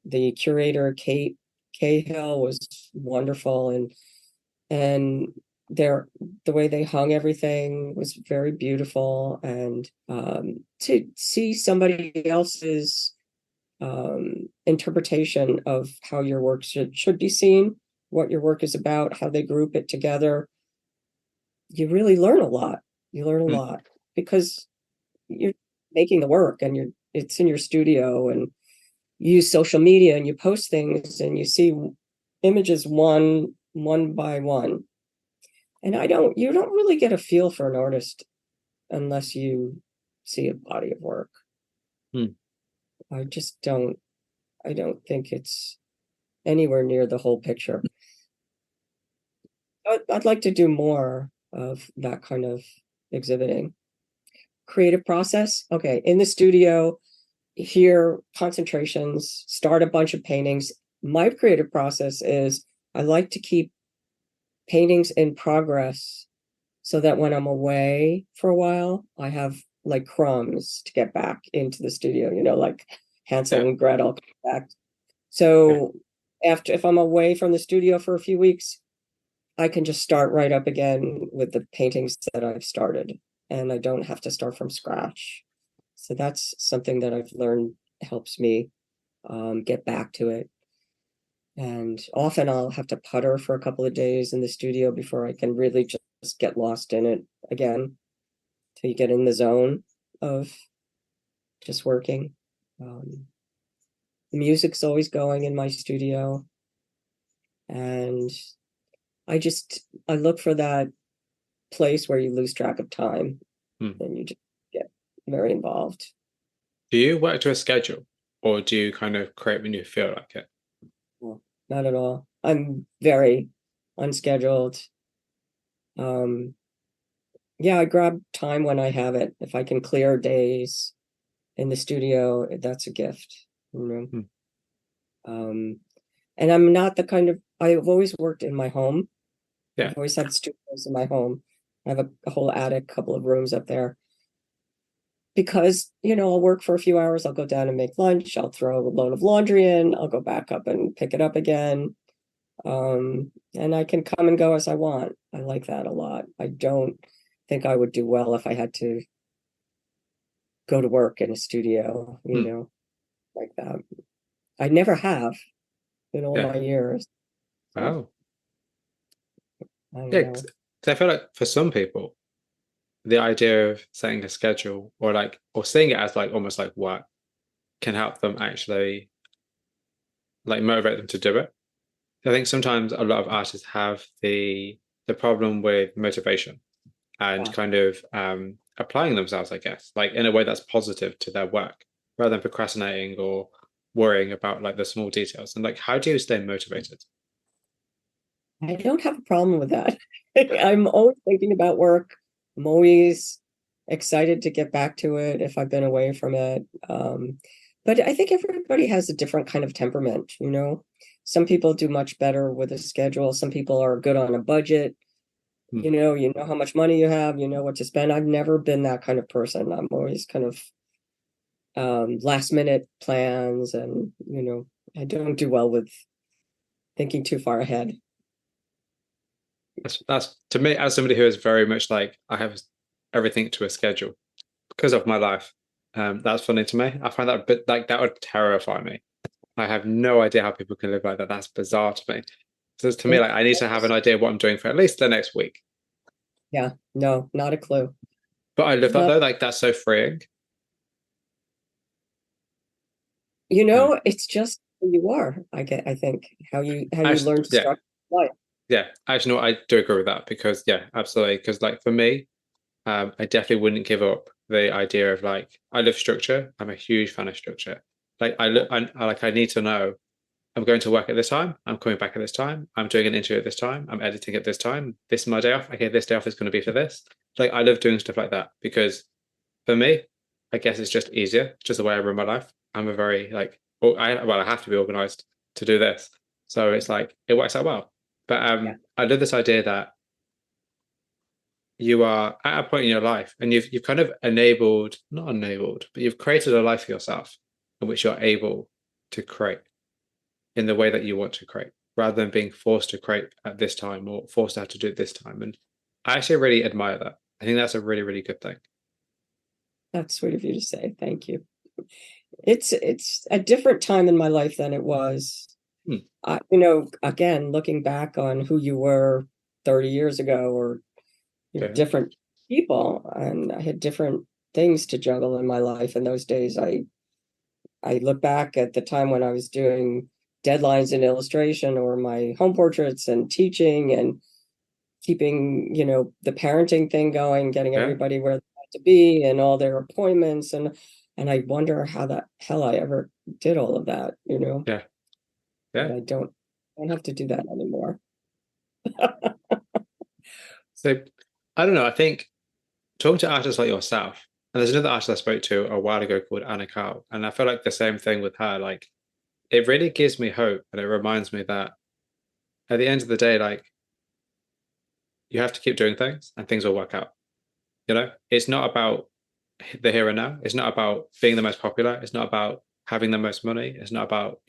Speaker 1: The curator Kate Cahill was wonderful, and their the way they hung everything was very beautiful. And to see somebody else's interpretation of how your work should be seen, what your work is about, how they group it together, you really learn a lot. You learn a
Speaker 2: Hmm.
Speaker 1: lot because you're making the work, and it's in your studio, and you use social media and you post things and you see images one by one. And you don't really get a feel for an artist unless you see a body of work.
Speaker 2: Hmm.
Speaker 1: I just don't, I don't think it's anywhere near the whole picture. I'd like to do more of that kind of exhibiting. Creative process. Okay, in the studio, here, concentrations, start a bunch of paintings. My creative process is I like to keep paintings in progress so that when I'm away for a while, I have like crumbs to get back into the studio, like Hansel
Speaker 2: Yeah,
Speaker 1: and Gretel come back.
Speaker 2: yeah,
Speaker 1: So after if I'm away from the studio for a few weeks, I can just start right up again with the paintings that I've started, and I don't have to start from scratch. So that's something that I've learned helps me get back to it. And often I'll have to putter for a couple of days in the studio before I can really just get lost in it again, till you get in the zone of just working. Um, the music's always going in my studio, and I look for that place where you lose track of time
Speaker 2: hmm.
Speaker 1: and you just get very involved.
Speaker 2: Do you work to a schedule, or do you kind of create when you feel like it?
Speaker 1: Well, not at all. I'm very unscheduled. Um, yeah, I grab time when I have it. If I can clear days in the studio, that's a gift, you know.
Speaker 2: Hmm.
Speaker 1: Um, and I'm not the kind of I've always worked in my home.
Speaker 2: Yeah,
Speaker 1: I've always had studios in my home. I have a whole attic, couple of rooms up there. Because, I'll work for a few hours, I'll go down and make lunch, I'll throw a load of laundry in, I'll go back up and pick it up again. And I can come and go as I want. I like that a lot. I don't think I would do well if I had to go to work in a studio,
Speaker 2: hmm.
Speaker 1: like that. I never have in all
Speaker 2: Yeah.
Speaker 1: my years. So
Speaker 2: Oh,
Speaker 1: I don't
Speaker 2: yeah.
Speaker 1: know.
Speaker 2: 'Cause I feel like for some people, the idea of setting a schedule or seeing it as like almost like work can help them actually like motivate them to do it. I think sometimes a lot of artists have the problem with motivation and
Speaker 1: Yeah.
Speaker 2: kind of applying themselves, I guess, like in a way that's positive to their work, rather than procrastinating or worrying about like the small details. And like, how do you stay motivated?
Speaker 1: I don't have a problem with that. I'm always thinking about work. I'm always excited to get back to it if I've been away from it. But I think everybody has a different kind of temperament. Some people do much better with a schedule. Some people are good on a budget.
Speaker 2: Hmm.
Speaker 1: You know how much money you have, you know what to spend. I've never been that kind of person. I'm always kind of last minute plans, and I don't do well with thinking too far ahead.
Speaker 2: That's to me as somebody who is very much like I have everything to a schedule because of my life. That's funny to me. I find that a bit like that would terrify me. I have no idea how people can live like that. That's bizarre to me. So to me, like I need to have an idea of what I'm doing for at least the next week.
Speaker 1: Yeah, no, not a clue.
Speaker 2: But I love that
Speaker 1: Not,
Speaker 2: though. Like that's so freeing. Um,
Speaker 1: it's just who you are. I think how you
Speaker 2: actually,
Speaker 1: learn to
Speaker 2: yeah,
Speaker 1: structure life.
Speaker 2: yeah. Actually, no, I do agree with that because yeah, absolutely. Because like for me, I definitely wouldn't give up the idea of like I love structure. I'm a huge fan of structure. Like I
Speaker 1: Yeah,
Speaker 2: look, I like I need to know I'm going to work at this time. I'm coming back at this time. I'm doing an interview at this time. I'm editing at this time. This is my day off. Okay, this day off is going to be for this. Like I love doing stuff like that because for me, I guess it's just easier. It's just the way I run my life. I'm a very like I have to be organized to do this. So it's like it works out well. But
Speaker 1: yeah.
Speaker 2: I love this idea that you are at a point in your life and you've kind of enabled, not enabled, but you've created a life for yourself in which you're able to create in the way that you want to create, rather than being forced to create at this time or forced to have to do it this time. And I actually really admire that. I think that's a really, really good thing.
Speaker 1: That's sweet of you to say. Thank you. It's a different time in my life than it was.
Speaker 2: Hmm.
Speaker 1: Again, looking back on who you were 30 years ago, or you're
Speaker 2: Okay.
Speaker 1: different people, and I had different things to juggle in my life in those days. I look back at the time when I was doing deadlines in illustration or my home portraits and teaching and keeping, the parenting thing going, getting
Speaker 2: Yeah.
Speaker 1: everybody where they had to be and all their appointments, and I wonder how the hell I ever did all of that.
Speaker 2: Yeah.
Speaker 1: But
Speaker 2: Yeah.
Speaker 1: I don't have to do that anymore.
Speaker 2: So I don't know. I think talking to artists like yourself, and there's another artist I spoke to a while ago called Anna Carl, and I feel like the same thing with her. Like it really gives me hope, and it reminds me that at the end of the day, like you have to keep doing things, and things will work out. It's not about the here and now. It's not about being the most popular. It's not about having the most money. It's not about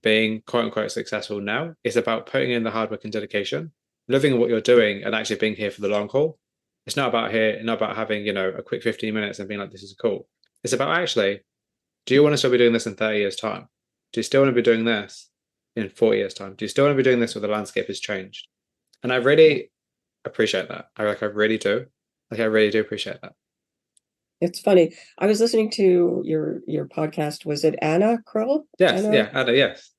Speaker 2: being quote unquote successful now. It's about putting in the hard work and dedication, loving what you're doing, and actually being here for the long haul. It's not about having, a quick 15 minutes and being like, this is cool. It's about actually, do you want to still be doing this in 30 years' time? Do you still want to be doing this in 40 years' time? Do you still want to be doing this where the landscape has changed? And I really appreciate that. I really do. Like I really do appreciate that.
Speaker 1: It's funny. I was listening to your podcast. Was it Anna Kroll?
Speaker 2: Yes,
Speaker 1: Anna,
Speaker 2: yeah, Anna, yes.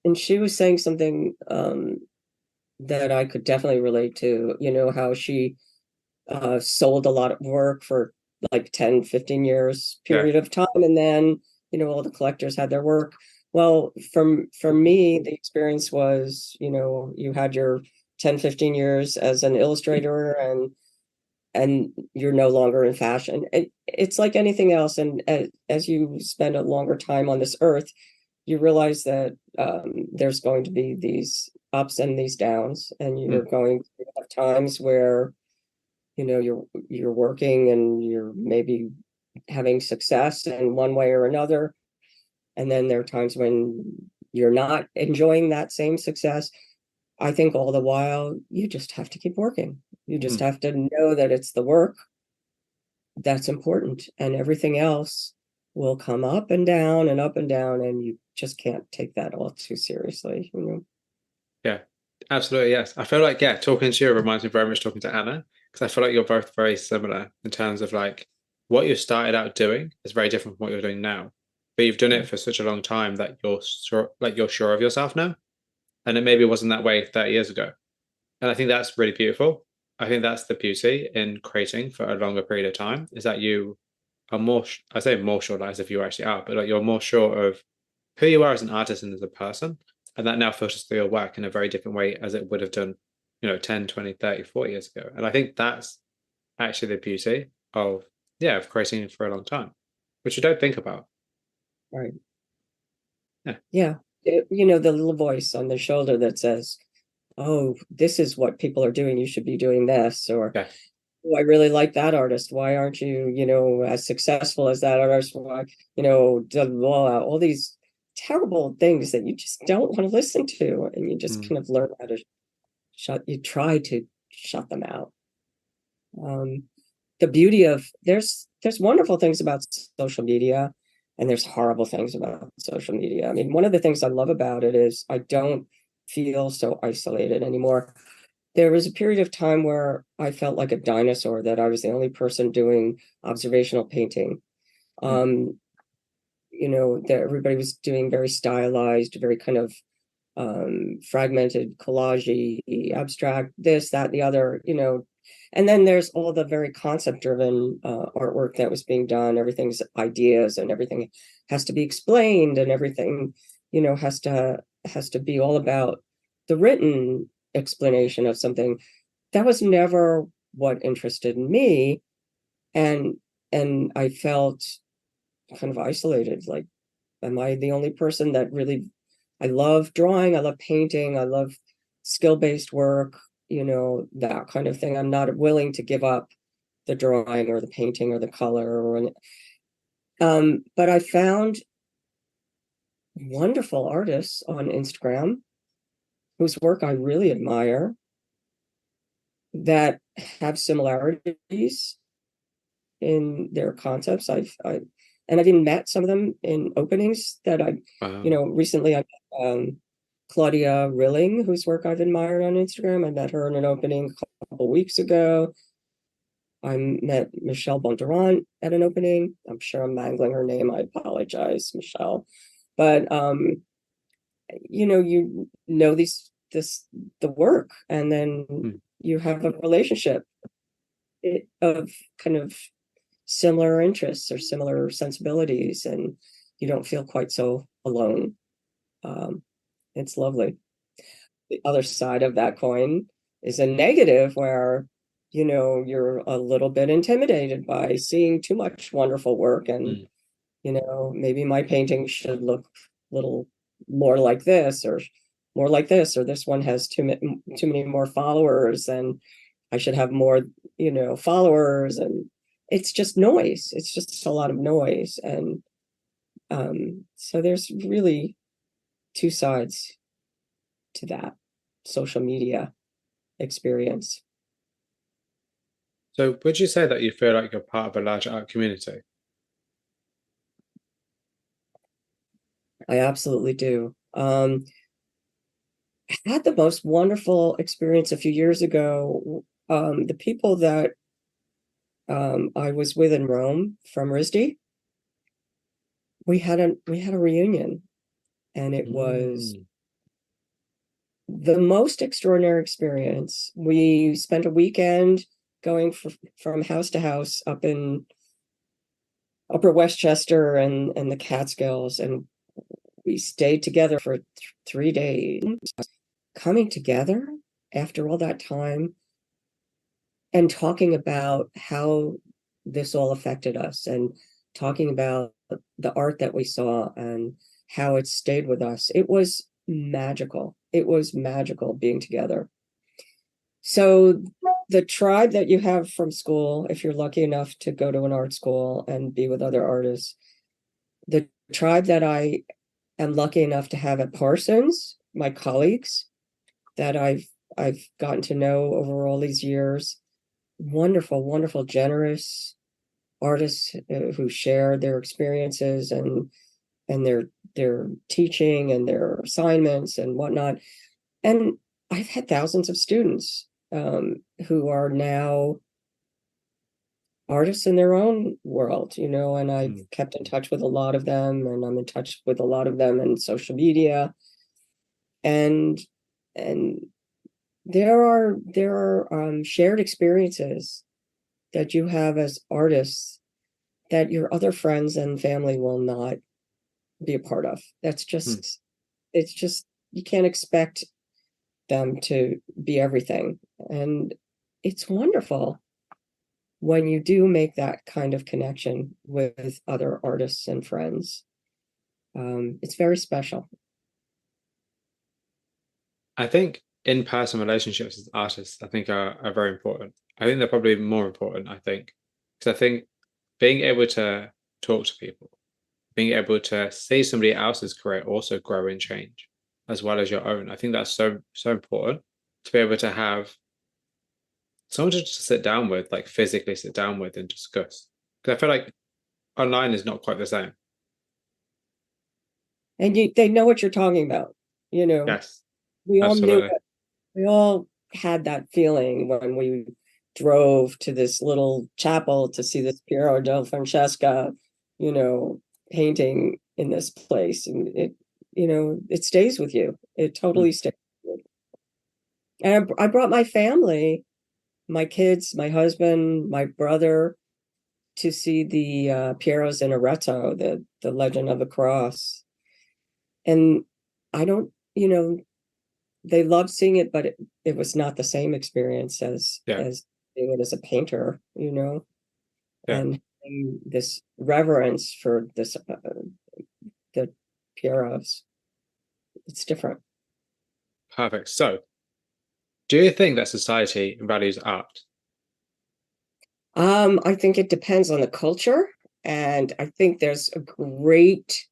Speaker 1: and she was saying something that I could definitely relate to. How she sold a lot of work for like 10, 15 years
Speaker 2: Yeah.
Speaker 1: period of time, and then all the collectors had their work. Well, for me, the experience was, you had your 10, 15 years as an illustrator, and you're no longer in fashion. It's like anything else, and as you spend a longer time on this earth, you realize that there's going to be these ups and these downs, and you're
Speaker 2: Mm,
Speaker 1: going to have times where you're working and you're maybe having success in one way or another, and then there are times when you're not enjoying that same success. I think all the while you just have to keep working. You just
Speaker 2: mm.
Speaker 1: have to know that it's the work that's important, and everything else will come up and down and up and down, and you just can't take that all too seriously.
Speaker 2: Yeah, absolutely. Yes. I feel like, yeah, talking to you reminds me very much talking to Anna because I feel like you're both very similar in terms of like what you started out doing is very different from what you're doing now. But you've done it for such a long time that you're sure of yourself now. And it maybe wasn't that way 30 years ago. And I think that's really beautiful. I think that's the beauty in creating for a longer period of time is that you are more, I say more sure as if you actually are, but like you're more sure of who you are as an artist and as a person. And that now filters through your work in a very different way as it would have done, 10, 20, 30, 40 years ago. And I think that's actually the beauty of, yeah, of creating for a long time, which you don't think about.
Speaker 1: Right.
Speaker 2: Yeah.
Speaker 1: Yeah. The little voice on the shoulder that says, oh, this is what people are doing, you should be doing this, or
Speaker 2: Yeah.
Speaker 1: oh, I really like that artist, why aren't you as successful as that artist, why all these terrible things that you just don't want to listen to, and you just
Speaker 2: Mm,
Speaker 1: kind of learn how to try to shut them out. The beauty of there's wonderful things about social media, and there's horrible things about social media. I mean, one of the things I love about it is I don't feel so isolated anymore. There was a period of time where I felt like a dinosaur, that I was the only person doing observational painting.
Speaker 2: mm,
Speaker 1: um that everybody was doing very stylized, very kind of fragmented, collagey, abstract, this, that, the other, and then there's all the very concept driven artwork that was being done. Everything's ideas, and everything has to be explained, and everything, has to be all about the written explanation of something. That was never what interested me, and I felt kind of isolated. Like, am I the only person that really? I love drawing, I love painting, I love skill-based work, that kind of thing. I'm not willing to give up the drawing or the painting or the color but I found wonderful artists on Instagram whose work I really admire, that have similarities in their concepts. And I've even met some of them in openings that
Speaker 2: wow.
Speaker 1: recently I met Claudia Rilling, whose work I've admired on Instagram. I met her in an opening a couple weeks ago. I met Michelle Bondurant at an opening. I'm sure I'm mangling her name. I apologize, Michelle. But the work, and then
Speaker 2: Mm,
Speaker 1: you have a relationship of kind of similar interests or similar sensibilities, and you don't feel quite so alone. It's lovely. The other side of that coin is a negative where, you're a little bit intimidated by seeing too much wonderful work. And,
Speaker 2: Mm.
Speaker 1: maybe my painting should look a little more like this or more like this, or this one has too many more followers and I should have more, followers. And it's just noise. It's just a lot of noise. And so there's really two sides to that social media experience.
Speaker 2: So would you say that you feel like you're part of a larger art community?
Speaker 1: I absolutely do. I had the most wonderful experience a few years ago. The people that I was with in Rome from RISD, we had a reunion, and it was
Speaker 2: Mm.
Speaker 1: the most extraordinary experience. We spent a weekend going from house to house up in Upper Westchester and the Catskills, and we stayed together for 3 days, coming together after all that time and talking about how this all affected us, and talking about the art that we saw and how it stayed with us. It was magical. It was magical being together. So the tribe that you have from school, if you're lucky enough to go to an art school and be with other artists, the tribe that I am lucky enough to have at Parsons, my colleagues that I've gotten to know over all these years, wonderful, wonderful, generous artists who share their experiences and their teaching and their assignments and whatnot. And I've had thousands of students who are now artists in their own world, and I've
Speaker 2: Mm.
Speaker 1: kept in touch with a lot of them, and I'm in touch with a lot of them in social media. And and there are shared experiences that you have as artists that your other friends and family will not be a part of.
Speaker 2: Mm.
Speaker 1: It's just, you can't expect them to be everything. And it's wonderful when you do make that kind of connection with other artists and friends. It's very special.
Speaker 2: I think in-person relationships as artists, I think are very important. I think they're probably more important, I think. Because I think being able to talk to people, being able to see somebody else's career also grow and change, as well as your own. I think that's so important to be able to have someone to just sit down with, like physically sit down with and discuss. Because I feel like online is not quite the same.
Speaker 1: And they know what you're talking about. You know,
Speaker 2: Yes,
Speaker 1: we all knew
Speaker 2: absolutely.
Speaker 1: it. We all had that feeling when we drove to this little chapel to see this Piero del Francesca, you know, painting in this place. And it stays with you. It
Speaker 2: Mm.
Speaker 1: totally stays with you. And I brought my family, my kids, my husband, my brother, to see the Piero's in Arezzo, the Legend of the Cross. And I don't, they loved seeing it, but it was not the same experience
Speaker 2: Yeah,
Speaker 1: as doing it as a painter,
Speaker 2: yeah,
Speaker 1: and having this reverence for the Pierots. It's different.
Speaker 2: perfect. So, do you think that society values art?
Speaker 1: I think it depends on the culture, and I think there's a great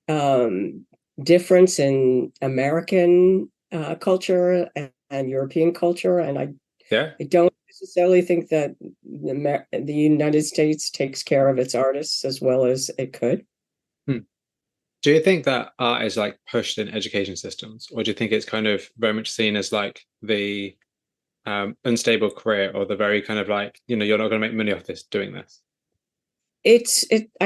Speaker 1: um, difference in American culture and European culture, and
Speaker 2: Yeah.
Speaker 1: I don't necessarily think that the United States takes care of its artists as well as it could.
Speaker 2: Hmm. Do you think that art is like pushed in education systems, or do you think it's kind of very much seen as like the unstable career or the very kind of like, you're not going to make money off this doing this?
Speaker 1: I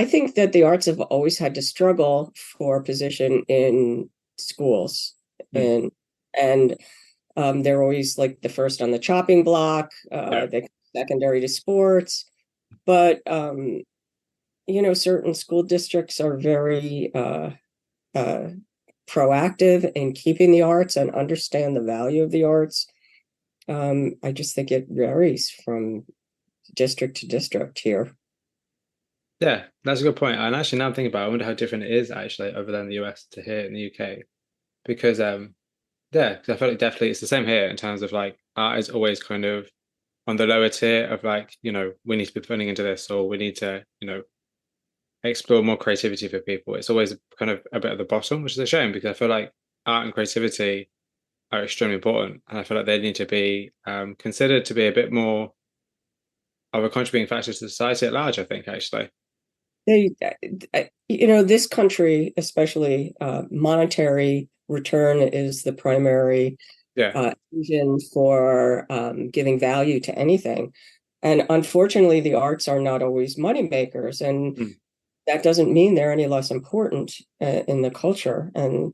Speaker 1: think that the arts have always had to struggle for a position in schools,
Speaker 2: Hmm.
Speaker 1: and they're always like the first on the chopping block,
Speaker 2: Yeah.
Speaker 1: they secondary to sports. But certain school districts are very uh, proactive in keeping the arts and understand the value of the arts. I just think it varies from district to district here.
Speaker 2: Yeah, that's a good point. And actually, now I'm thinking about it, I wonder how different it is actually over there in the US to here in the UK. Because yeah, 'cause I feel like definitely it's the same here in terms of like art is always kind of on the lower tier of like, we need to be putting into this or we need to, explore more creativity for people. It's always kind of a bit at the bottom, which is a shame because I feel like art and creativity are extremely important. And I feel like they need to be considered to be a bit more of a contributing factor to society at large, I think, actually.
Speaker 1: They, this country, especially monetary return is the primary
Speaker 2: Yeah.
Speaker 1: engine for giving value to anything. And unfortunately, the arts are not always money makers, and
Speaker 2: Mm.
Speaker 1: that doesn't mean they're any less important in the culture. And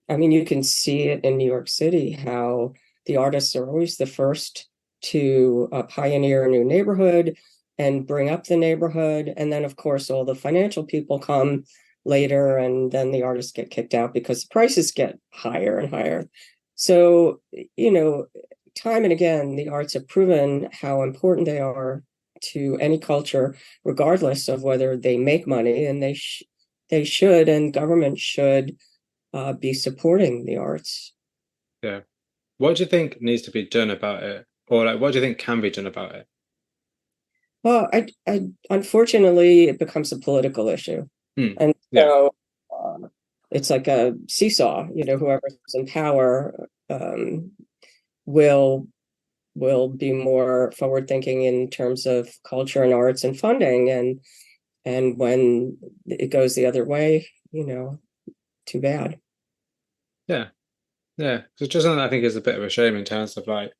Speaker 1: I mean, you can see it in New York City how the artists are always the first to pioneer a new neighborhood and bring up the neighborhood. And then, of course, all the financial people come later, and then the artists get kicked out because the prices get higher and higher. So, you know, time and again, the arts have proven how important they are to any culture, regardless of whether they make money, and they should, and government should be supporting the arts.
Speaker 2: Yeah. What do you think needs to be done about it? Or like what do you think can be done about it?
Speaker 1: Well, unfortunately, it becomes a political issue,
Speaker 2: Mm.
Speaker 1: and
Speaker 2: Yeah.
Speaker 1: so it's like a seesaw. Whoever's in power will be more forward thinking in terms of culture and arts and funding, and when it goes the other way, too bad.
Speaker 2: Yeah. Yeah. So it's just something I think is a bit of a shame in terms of like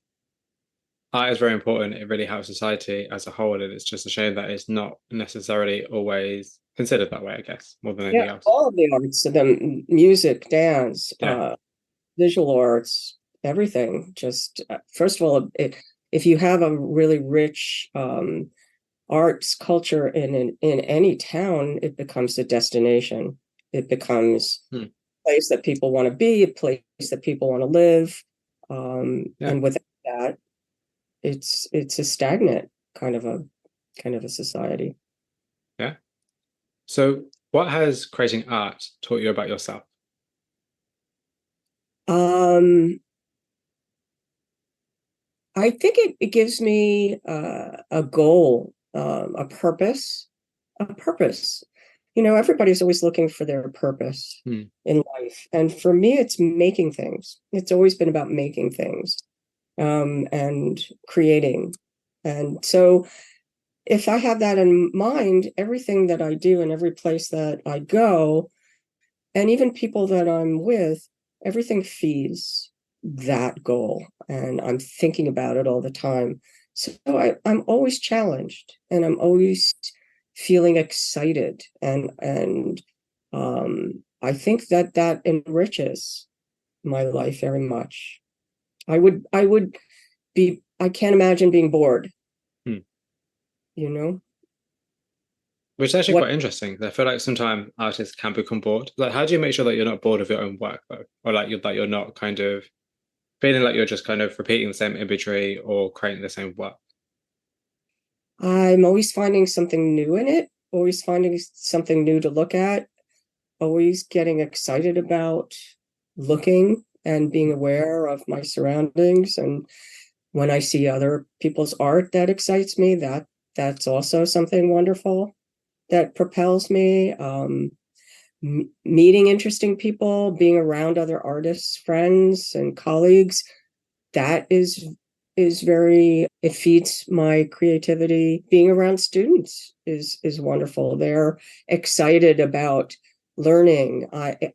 Speaker 2: art is very important. It really helps society as a whole, and it's just a shame that it's not necessarily always considered that way, I guess, more than
Speaker 1: Yeah,
Speaker 2: anything else.
Speaker 1: all of the arts, the music, dance,
Speaker 2: Yeah.
Speaker 1: visual arts, everything. Just first of all, if you have a really rich arts culture in any town, it becomes a destination. It becomes
Speaker 2: Hmm.
Speaker 1: a place that people want to be, a place that people want to live.
Speaker 2: Yeah.
Speaker 1: And without that, it's a stagnant kind of a society.
Speaker 2: Yeah. So what has creating art taught you about yourself?
Speaker 1: Um, I think it gives me a goal, a purpose, a purpose. Everybody's always looking for their purpose
Speaker 2: Hmm.
Speaker 1: in life. And for me, it's making things. It's always been about making things and creating. And so if I have that in mind, everything that I do and every place that I go, and even people that I'm with, everything feeds that goal. And I'm thinking about it all the time. So I'm always challenged, and I'm always feeling excited. And I think that enriches my life very much. I can't imagine being bored,
Speaker 2: Hmm.
Speaker 1: you know?
Speaker 2: Which is actually
Speaker 1: What
Speaker 2: quite interesting. I feel like sometimes artists can become bored. Like, how do you make sure that you're not bored of your own work, though, or like you're not kind of feeling like you're just kind of repeating the same imagery or creating the same work?
Speaker 1: I'm always finding something new in it, always finding something new to look at, always getting excited about looking and being aware of my surroundings. And when I see other people's art that excites me, that's also something wonderful that propels me. Meeting interesting people, being around other artists, friends, and colleagues, that is very, it feeds my creativity. Being around students is wonderful. They're excited about learning.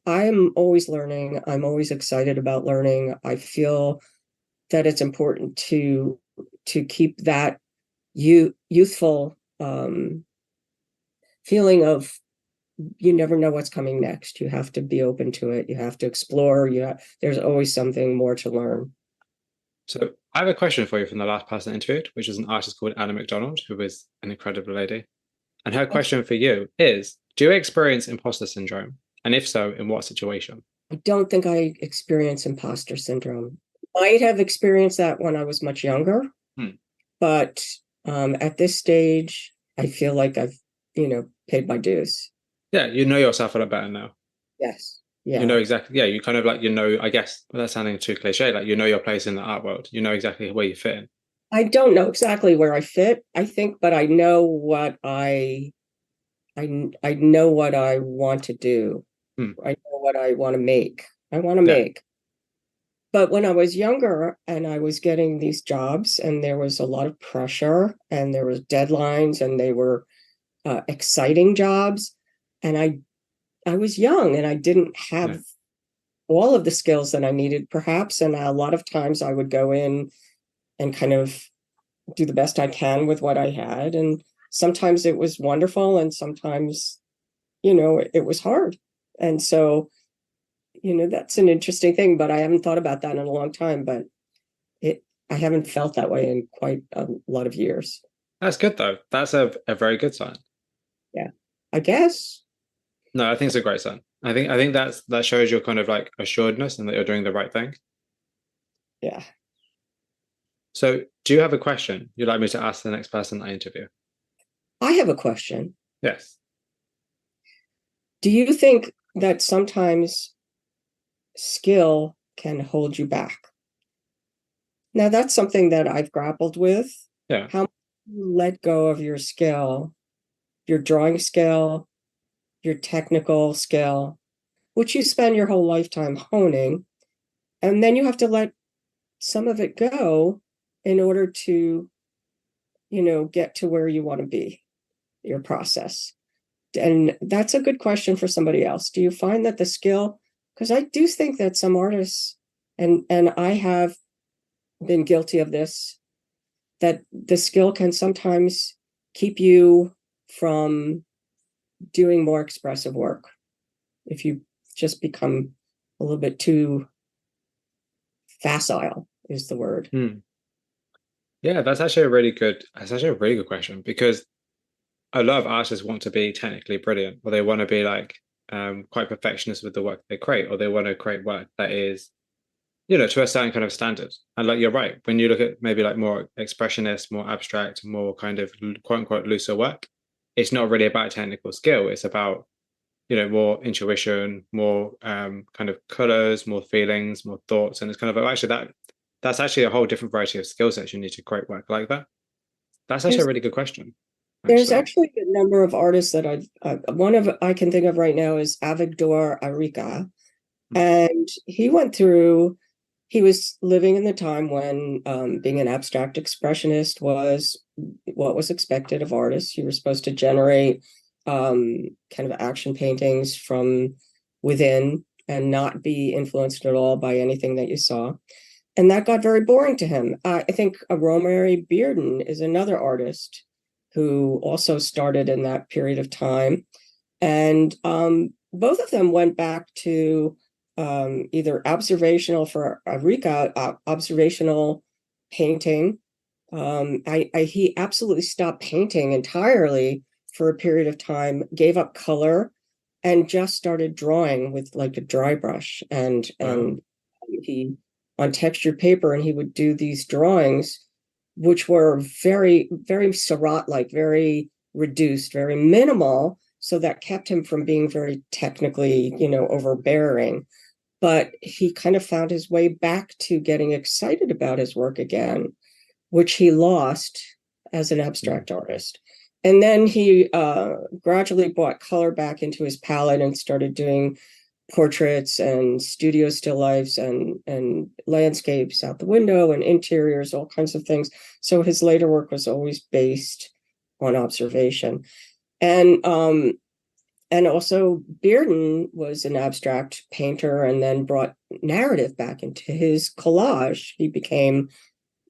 Speaker 1: I'm always learning. I'm always excited about learning. I feel that it's important to keep that youthful feeling of, you never know what's coming next. You have to be open to it. You have to explore. There's always something more to learn.
Speaker 2: So I have a question for you from the last person interviewed, which is an artist called Anna McDonald, who is an incredible lady. And her question for you is, do you experience imposter syndrome? And if so, in what situation?
Speaker 1: I don't think I experience imposter syndrome. might have experienced that when I was much younger,
Speaker 2: Hmm.
Speaker 1: but at this stage, I feel like I've, paid my dues.
Speaker 2: Yeah, you know yourself a lot better now.
Speaker 1: Yes.
Speaker 2: You know
Speaker 1: Yeah.
Speaker 2: exactly, yeah, you kind of like, you know, I guess without sounding too cliche, like you know your place in the art world. You know exactly where you fit in.
Speaker 1: I don't know exactly where I fit, I think, but I know what I know what I want to do.
Speaker 2: Hmm.
Speaker 1: I know what I want to make. I want to
Speaker 2: Yeah,
Speaker 1: make. But when I was younger and I was getting these jobs and there was a lot of pressure and there was deadlines and they were exciting jobs, and I was young and I didn't have
Speaker 2: yeah,
Speaker 1: all of the skills that I needed, perhaps. And a lot of times I would go in and kind of do the best I can with what I had. And sometimes it was wonderful, and sometimes, it was hard. And so, that's an interesting thing, but I haven't thought about that in a long time. But it, I haven't felt that way in quite a lot of years.
Speaker 2: that's good though. That's a very good sign.
Speaker 1: Yeah, I guess.
Speaker 2: No, I think it's a great sign. I think that shows your kind of like assuredness and that you're doing the right thing.
Speaker 1: Yeah.
Speaker 2: So, do you have a question you'd like me to ask the next person I interview?
Speaker 1: I have a question.
Speaker 2: Yes.
Speaker 1: Do you think that sometimes skill can hold you back? Now, that's something that I've grappled with.
Speaker 2: Yeah.
Speaker 1: How you let go of your skill, your drawing skill, your technical skill, which you spend your whole lifetime honing, and then you have to let some of it go in order to, get to where you want to be, your process. And that's a good question for somebody else. Do you find that the skill, because I do think that some artists, and I have been guilty of this, that the skill can sometimes keep you from doing more expressive work if you just become a little bit too facile is the word.
Speaker 2: Hmm. Yeah, that's actually a really good question because a lot of artists want to be technically brilliant, or they want to be like quite perfectionist with the work they create, or they want to create work that is, to a certain kind of standard. And like you're right, when you look at maybe like more expressionist, more abstract, more kind of quote unquote looser work, it's not really about technical skill. It's about, more intuition, more kind of colors, more feelings, more thoughts. And it's kind of actually that's actually a whole different variety of skill sets you need to create work like that. That's actually a
Speaker 1: There's
Speaker 2: really good question,
Speaker 1: there's
Speaker 2: actually.
Speaker 1: actually a number of artists that one of I can think of right now is Avigdor Arica,
Speaker 2: Hmm.
Speaker 1: and he was living in the time when being an abstract expressionist was what was expected of artists. You were supposed to generate kind of action paintings from within and not be influenced at all by anything that you saw. And that got very boring to him. I think Romary Bearden is another artist who also started in that period of time. And both of them went back to either observational for Arica, observational painting. He absolutely stopped painting entirely for a period of time, gave up color, and just started drawing with like a dry brush
Speaker 2: Wow.
Speaker 1: and he on textured paper, and he would do these drawings, which were very, very Seurat like, very reduced, very minimal. So that kept him from being very technically, overbearing. But he kind of found his way back to getting excited about his work again, which he lost as an
Speaker 2: Hmm.
Speaker 1: abstract artist. And then he gradually brought color back into his palette and started doing portraits and studio still lifes and landscapes out the window and interiors, all kinds of things. So his later work was always based on observation. And also Bearden was an abstract painter and then brought narrative back into his collage. He became,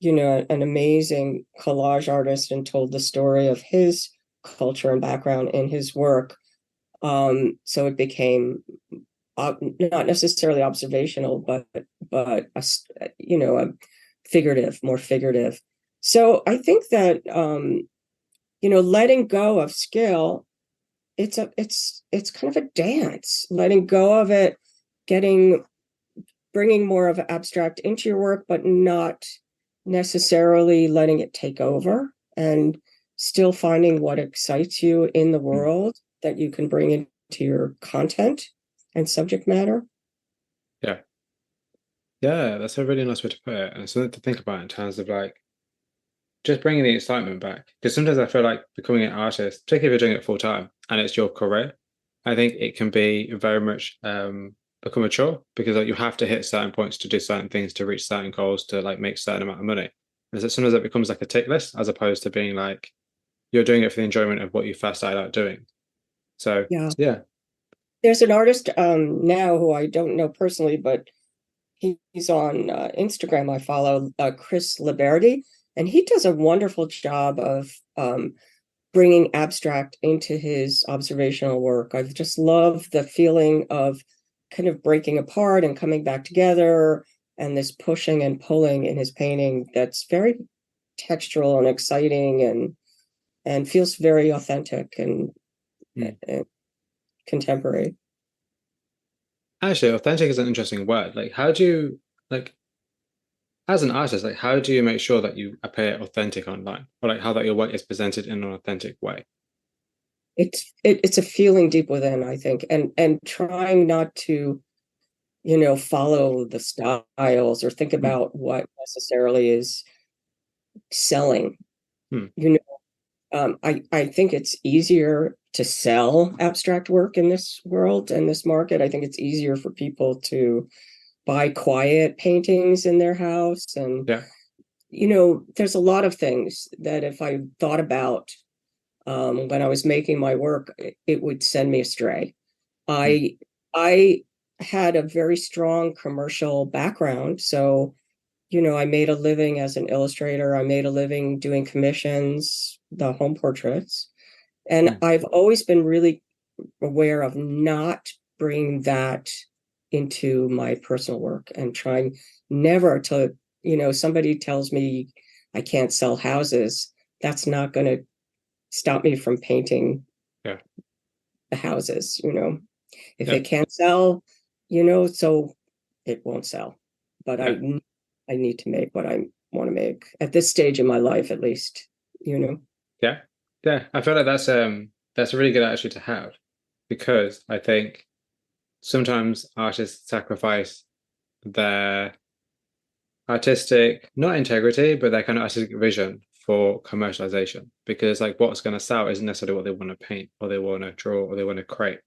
Speaker 1: an amazing collage artist and told the story of his culture and background in his work. So it became not necessarily observational, but a figurative, more figurative. So I think that letting go of skill, it's kind of a dance. Letting go of it, getting bringing more of abstract into your work, but not necessarily letting it take over, and still finding what excites you in the world that you can bring into your content and subject matter.
Speaker 2: Yeah. Yeah, that's a really nice way to put it. And it's something to think about in terms of like just bringing the excitement back. Because sometimes I feel like becoming an artist, particularly if you're doing it full time and it's your career, I think it can be very much become a chore because like you have to hit certain points to do certain things to reach certain goals to like make certain amount of money. And so sometimes it becomes like a tick list as opposed to being like you're doing it for the enjoyment of what you first started out doing. So
Speaker 1: Yeah.
Speaker 2: yeah.
Speaker 1: There's an artist now who I don't know personally, but he's on Instagram. I follow Chris Liberty, and he does a wonderful job of bringing abstract into his observational work. I've just loved the feeling of kind of breaking apart and coming back together, and this pushing and pulling in his painting that's very textural and exciting, and feels very authentic and contemporary.
Speaker 2: Actually, authentic is an interesting word. Like how do you like as an artist, like how do you make sure that you appear authentic online? Or like how that your work is presented in an authentic way?
Speaker 1: It's a feeling deep within, I think, and trying not to, follow the styles or think
Speaker 2: Hmm.
Speaker 1: about what necessarily is selling.
Speaker 2: Hmm.
Speaker 1: You I think it's easier to sell abstract work in this world and this market. I think it's easier for people to buy quiet paintings in their house. And,
Speaker 2: Yeah.
Speaker 1: there's a lot of things that if I thought about when I was making my work, it would send me astray.
Speaker 2: Hmm.
Speaker 1: I I had a very strong commercial background, so I made a living as an illustrator. I made a living doing commissions, the home portraits, and
Speaker 2: Hmm.
Speaker 1: I've always been really aware of not bringing that into my personal work and trying never to, somebody tells me I can't sell houses. That's not going to stop me from painting
Speaker 2: Yeah.
Speaker 1: the houses. If
Speaker 2: Yeah.
Speaker 1: it can't sell, so it won't sell. But
Speaker 2: Yeah.
Speaker 1: I need to make what I want to make at this stage in my life, at least. you know
Speaker 2: Yeah. Yeah. I feel like that's a really good attitude to have because I think sometimes artists sacrifice their artistic, not integrity, but their kind of artistic vision for commercialization because like what's going to sell isn't necessarily what they want to paint or they want to draw or they want to create.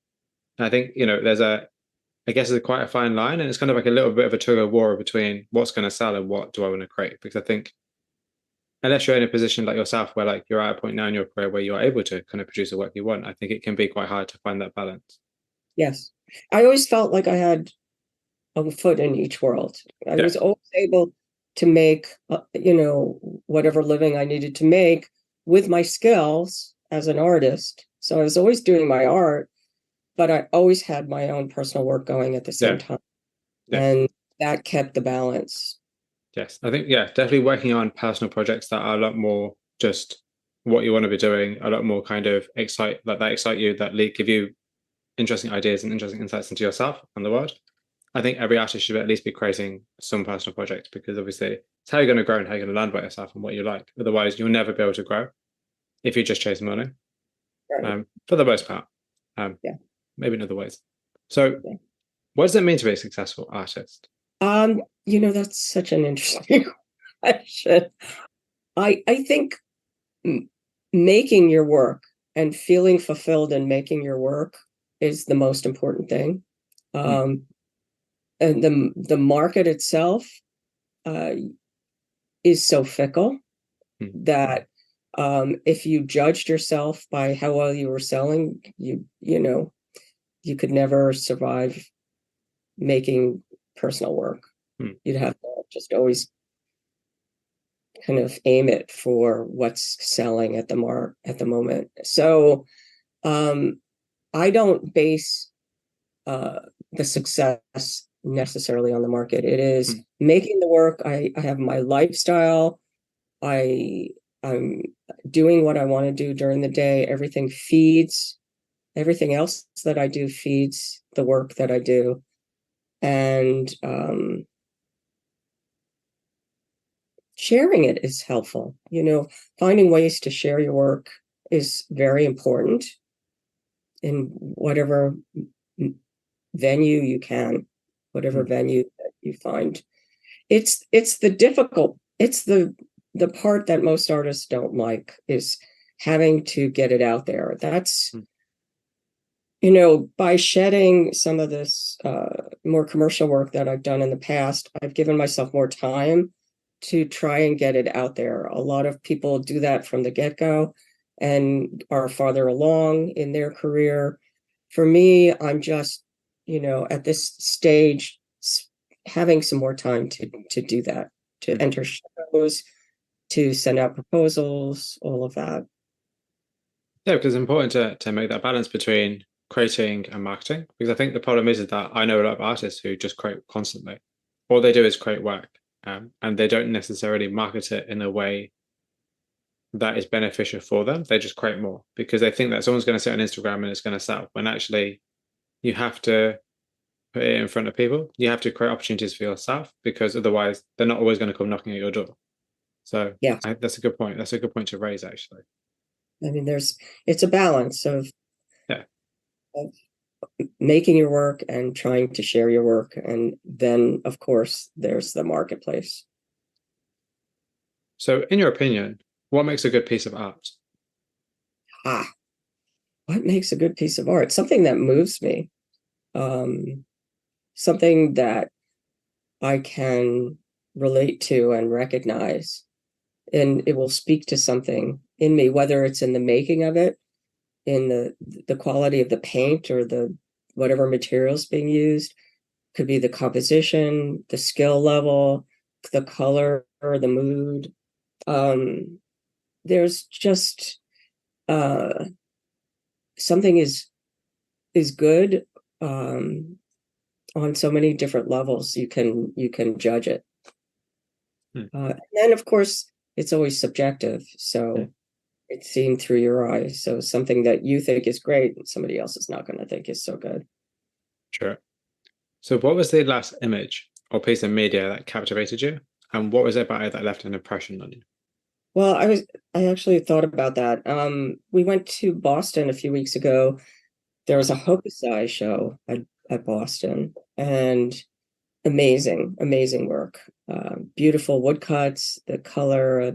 Speaker 2: And I think, there's I guess it's quite a fine line and it's kind of like a little bit of a tug of war between what's going to sell and what do I want to create. Because I think unless you're in a position like yourself where like you're at a point now in your career where you're able to kind of produce the work you want, I think it can be quite hard to find that balance.
Speaker 1: yes, I always felt like I had a foot in each world. I
Speaker 2: Yeah.
Speaker 1: was always able to make whatever living I needed to make with my skills as an artist. So I was always doing my art, but I always had my own personal work going at the same
Speaker 2: Yeah.
Speaker 1: time,
Speaker 2: Yes.
Speaker 1: and that kept the balance.
Speaker 2: Yes. I think, yeah, definitely working on personal projects that are a lot more just what you want to be doing, a lot more kind of excite you, that give you interesting ideas and interesting insights into yourself and the world. I think every artist should at least be creating some personal project because obviously it's how you're going to grow and how you're going to learn about yourself and what you like. Otherwise, you'll never be able to grow if you just chase money,
Speaker 1: Right.
Speaker 2: for the most part. Um,
Speaker 1: Yeah.
Speaker 2: Maybe in other ways. So,
Speaker 1: Yeah.
Speaker 2: what does it mean to be a successful artist?
Speaker 1: That's such an interesting question. I think making your work and feeling fulfilled in making your work is the most important thing.
Speaker 2: Mm,
Speaker 1: Um, and the market itself uh, is so fickle
Speaker 2: mm,
Speaker 1: that if you judged yourself by how well you were selling, you could never survive making personal work.
Speaker 2: mm,
Speaker 1: You'd have to just always kind of aim it for what's selling at the moment. So um, I don't base uh, the success necessarily on the market. It is
Speaker 2: mm,
Speaker 1: making the work. I have my lifestyle. I I'm doing what I want to do during the day. Everything else that I do feeds the work that I do. and sharing it is helpful. Finding ways to share your work is very important in whatever venue you can, whatever venue that you find. It's the part that most artists don't like, is having to get it out there. That's by shedding some of this more commercial work that I've done in the past, I've given myself more time to try and get it out there. A lot of people do that from the get-go and are farther along in their career. For me, I'm just, at this stage, having some more time to do that, to enter shows, to send out proposals, all of that.
Speaker 2: Yeah, because it's important to make that balance between creating and marketing. Because I think the problem is that I know a lot of artists who just create constantly. All they do is create work, and they don't necessarily market it in a way that is beneficial for them. They just create more because they think that someone's going to sit on Instagram and it's going to sell. When actually, you have to put it in front of people. You have to create opportunities for yourself, because otherwise they're not always going to come knocking at your door. So
Speaker 1: Yeah,
Speaker 2: that's a good point. That's a good point to raise, actually.
Speaker 1: I mean, it's a balance of
Speaker 2: Yeah.
Speaker 1: making your work and trying to share your work. And then, of course, there's the marketplace.
Speaker 2: So, in your opinion, what makes a good piece of art?
Speaker 1: What makes a good piece of art? Something that moves me, something that I can relate to and recognize, and it will speak to something in me, whether it's in the making of it, in the quality of the paint or the whatever materials being used. Could be the composition, the skill level, the color, or the mood. There's just something is good on so many different levels. You can judge it. And then, of course, it's always subjective. So it's seen through your eyes. So something that you think is great, somebody else is not going to think is so good.
Speaker 2: Sure. So, what was the last image or piece of media that captivated you? And what was it about it that left an impression on you?
Speaker 1: Well, I actually thought about that. We went to Boston a few weeks ago. There was a Hokusai show at Boston, and amazing work. Beautiful woodcuts, the color,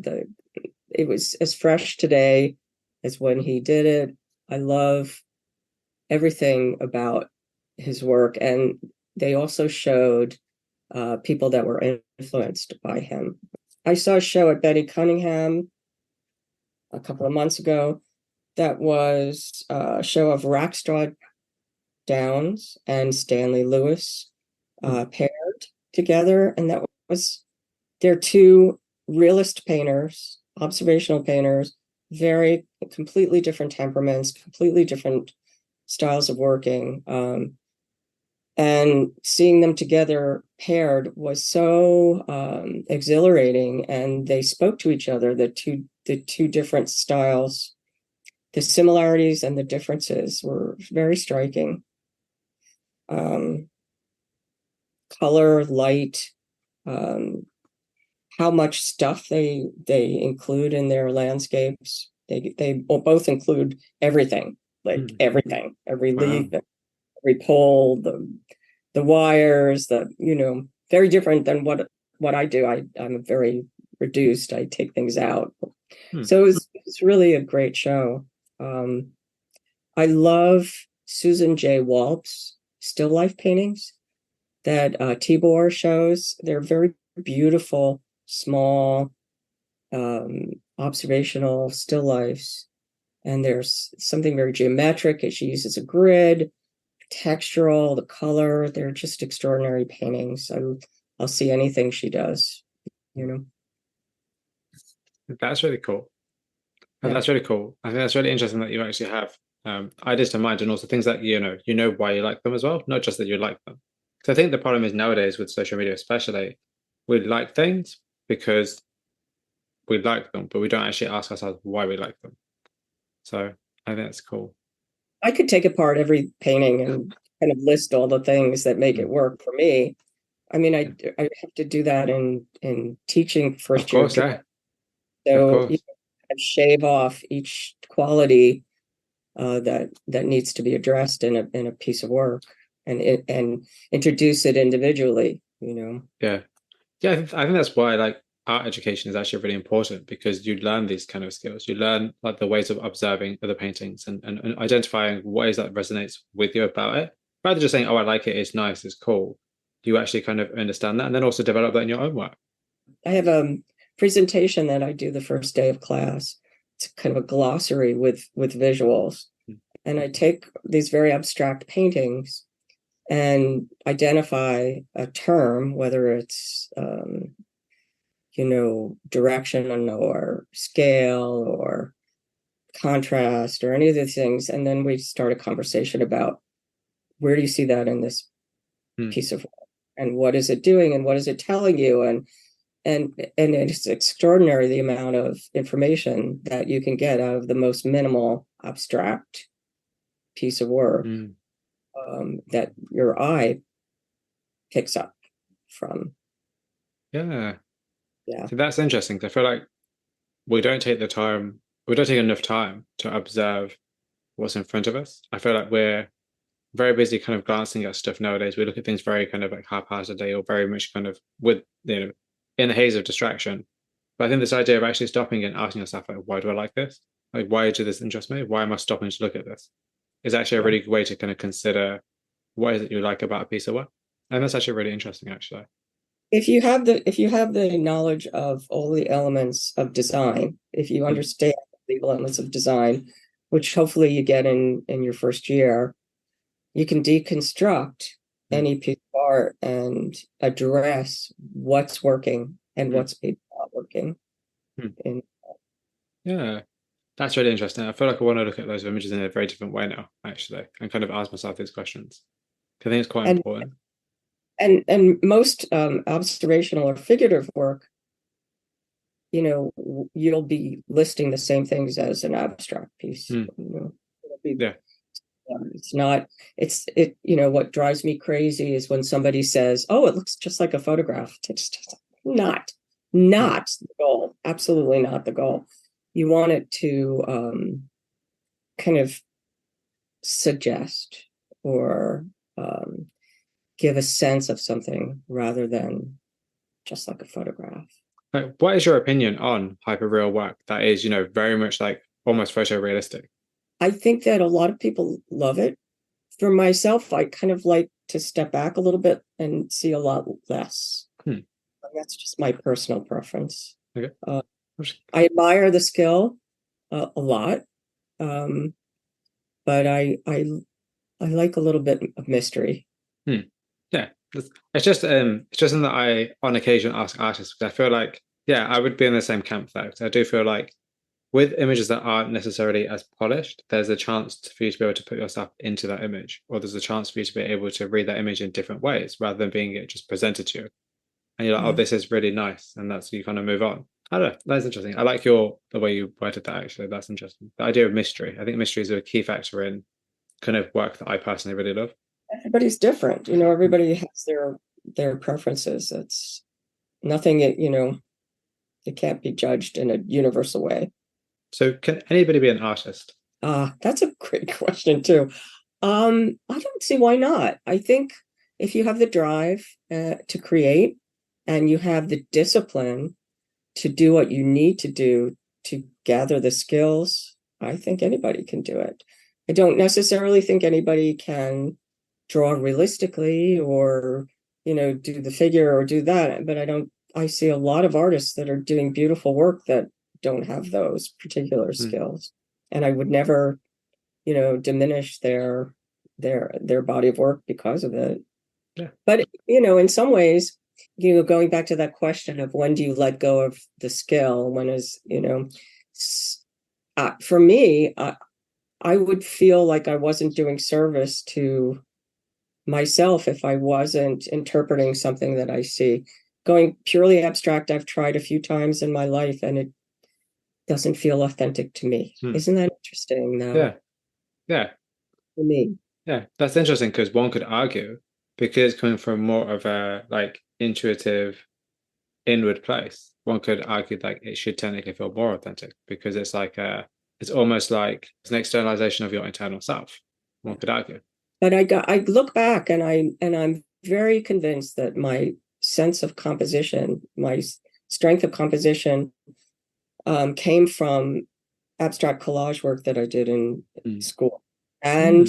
Speaker 1: it was as fresh today as when he did it. I love everything about his work, and they also showed people that were influenced by him. I saw a show at Betty Cunningham a couple of months ago that was a show of Rackstraw Downs and Stanley Lewis paired together, and that was they're two realist painters, observational painters, very completely different temperaments, completely different styles of working. And seeing them together paired was so exhilarating, and they spoke to each other, the two different styles. The similarities and the differences were very striking. Color, light, how much stuff they include in their landscapes. They both include everything, like everything, every leaf, every pole, the wires, very different than what I do. I'm very reduced. I take things out. So it's really a great show. I love Susan J. Walt's still life paintings that Tibor shows. They're very beautiful, small, observational still lifes. And there's something very geometric. She uses a grid, textural, the color. They're just extraordinary paintings. I'll see anything she does,
Speaker 2: That's really cool.
Speaker 1: Yeah.
Speaker 2: That's really cool. I think that's really interesting that you actually have ideas to mind, and also things that you know why you like them as well, not just that you like them. Because I think the problem is nowadays with social media, especially, we like things because we like them, but we don't actually ask ourselves why we like them. So I think that's cool.
Speaker 1: I could take apart every painting and kind of list all the things that make it
Speaker 2: Mm.
Speaker 1: work for me. I mean,
Speaker 2: Yeah.
Speaker 1: I have to do that in teaching
Speaker 2: Of
Speaker 1: first year
Speaker 2: course,
Speaker 1: kids.
Speaker 2: yeah, of
Speaker 1: So
Speaker 2: course.
Speaker 1: shave off each quality that needs to be addressed in a piece of work, and introduce it individually.
Speaker 2: Yeah. Yeah, I think that's why like art education is actually really important because you learn these kind of skills. You learn like the ways of observing other paintings and identifying what is that resonates with you about it. Rather than just saying, oh, I like it, it's nice, it's cool. You actually kind of understand that and then also develop that in your own work.
Speaker 1: I have a presentation that I do the first day of class. It's kind of a glossary with visuals, and I take these very abstract paintings and identify a term, whether it's direction or scale or contrast or any of these things, and then we start a conversation about where do you see that in this
Speaker 2: Mm,
Speaker 1: piece of work, and what is it doing, and what is it telling you, and it's extraordinary the amount of information that you can get out of the most minimal abstract piece of work,
Speaker 2: mm.
Speaker 1: that your eye picks up from.
Speaker 2: Yeah.
Speaker 1: Yeah.
Speaker 2: So that's interesting. 'Cause I feel like we don't take enough time to observe what's in front of us. I feel like we're very busy kind of glancing at stuff nowadays. We look at things very kind of like haphazardly or very much kind of with, in the haze of distraction. But I think this idea of actually stopping and asking yourself, like, why do I like this? Like, why does this interest me? Why am I stopping to look at this? Is actually a
Speaker 1: Yeah.
Speaker 2: really good way to kind of consider what is it you like about a piece of work. And that's actually really interesting, actually.
Speaker 1: If you have the knowledge of all the elements of design, if you
Speaker 2: Mm,
Speaker 1: understand the elements of design, which hopefully you get in your first year, you can deconstruct
Speaker 2: mm,
Speaker 1: any piece of art and address what's working and
Speaker 2: mm,
Speaker 1: what's maybe not working.
Speaker 2: mm.
Speaker 1: And
Speaker 2: Yeah, that's really interesting. I feel like I want to look at those images in a very different way now, actually, and kind of ask myself these questions. I think it's quite
Speaker 1: and
Speaker 2: important.
Speaker 1: and most observational or figurative work, you'll be listing the same things as an abstract piece.
Speaker 2: Mm,
Speaker 1: It'll be,
Speaker 2: yeah.
Speaker 1: it's not, what drives me crazy is when somebody says, oh, it looks just like a photograph. It's just not,
Speaker 2: Mm,
Speaker 1: not the goal. Absolutely not the goal. You want it to kind of suggest or um, give a sense of something rather than just like a photograph.
Speaker 2: like, what is your opinion on hyperreal work that is, very much like almost photorealistic?
Speaker 1: I think that a lot of people love it. For myself, I kind of like to step back a little bit and see a lot less.
Speaker 2: Hmm.
Speaker 1: That's just my personal preference.
Speaker 2: Okay.
Speaker 1: Uh, I admire the skill a lot, um, but I like a little bit of mystery.
Speaker 2: Hmm. Yeah, it's just something that I on occasion ask artists because I feel like yeah, I would be in the same camp though. 'Cause I do feel like with images that aren't necessarily as polished, there's a chance for you to be able to put yourself into that image, or there's a chance for you to be able to read that image in different ways rather than being it just presented to you. And you're like, oh,
Speaker 1: Yeah.
Speaker 2: this is really nice, and that's you kind of move on. I don't know. That's interesting. I like the way you worded that. Actually, that's interesting. The idea of mystery. I think mystery is a key factor in kind of work that I personally really love.
Speaker 1: Everybody's different. Everybody has their preferences. It's nothing, it can't be judged in a universal way.
Speaker 2: So, can anybody be an artist?
Speaker 1: That's a great question too. I don't see why not. I think if you have the drive to create and you have the discipline to do what you need to do to gather the skills, I think anybody can do it. I don't necessarily think anybody can draw realistically or, do the figure or do that, but I see a lot of artists that are doing beautiful work that don't have those particular
Speaker 2: Hmm.
Speaker 1: skills. And I would never, diminish their body of work because of it.
Speaker 2: Yeah.
Speaker 1: But, in some ways, going back to that question of when do you let go of the skill, when is, for me, I would feel like I wasn't doing service to myself if I wasn't interpreting something that I see. Going purely abstract, I've tried a few times in my life and it doesn't feel authentic to me.
Speaker 2: Hmm.
Speaker 1: Isn't that interesting, though,
Speaker 2: Yeah. Yeah.
Speaker 1: for me?
Speaker 2: Yeah, that's interesting because one could argue because coming from more of a like intuitive inward place, one could argue like it should technically feel more authentic because it's like it's almost like it's an externalization of your internal self. One could argue.
Speaker 1: But I look back and I'm very convinced that my sense of composition, my strength of composition, came from abstract collage work that I did in
Speaker 2: Mm.
Speaker 1: school, and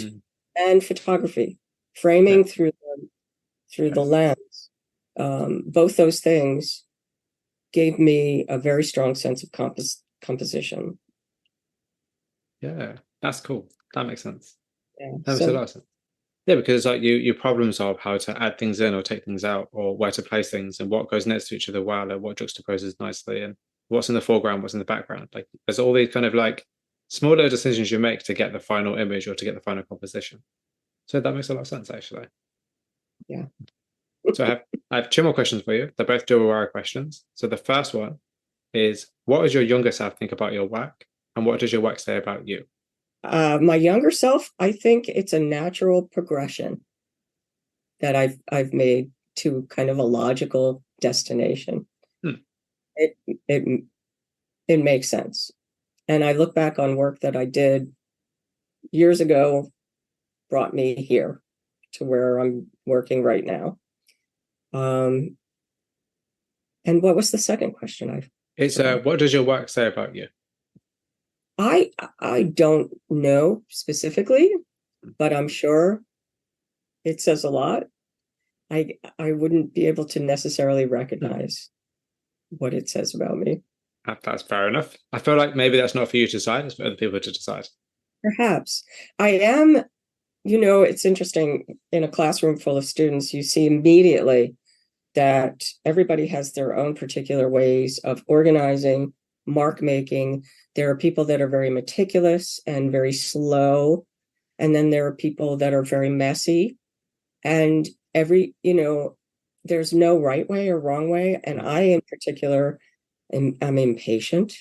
Speaker 2: Mm.
Speaker 1: photography,
Speaker 2: Yeah,
Speaker 1: framing through the
Speaker 2: yeah,
Speaker 1: lens. Both those things gave me a very strong sense of composition.
Speaker 2: yeah. That's cool. That makes sense.
Speaker 1: Yeah.
Speaker 2: That makes a
Speaker 1: So
Speaker 2: lot of sense. Yeah, because it's like you problem solve how to add things in or take things out, or where to place things and what goes next to each other well, and what juxtaposes nicely, and what's in the foreground, what's in the background. Like there's all these kind of like small little decisions you make to get the final image or to get the final composition. So that makes a lot of sense actually.
Speaker 1: yeah.
Speaker 2: So I have two more questions for you. They're both dual questions. So the first one is what does your younger self think about your work? And what does your work say about you?
Speaker 1: My younger self, I think it's a natural progression that I've made to kind of a logical destination.
Speaker 2: Hmm.
Speaker 1: It it it makes sense. And I look back on work that I did years ago, brought me here to where I'm working right now. Um, and what was the second question? I
Speaker 2: It's
Speaker 1: forgot.
Speaker 2: what does your work say about you?
Speaker 1: I I don't know specifically, but I'm sure it says a lot. I wouldn't be able to necessarily
Speaker 2: Hmm.
Speaker 1: recognize what it says about me.
Speaker 2: That's fair enough. I feel like maybe that's not for you to decide, it's for other people to decide.
Speaker 1: Perhaps I am, it's interesting in a classroom full of students, you see immediately that everybody has their own particular ways of organizing, mark making. There are people that are very meticulous and very slow. And then there are people that are very messy. And there's no right way or wrong way. And
Speaker 2: Hmm.
Speaker 1: I, in particular, I'm impatient.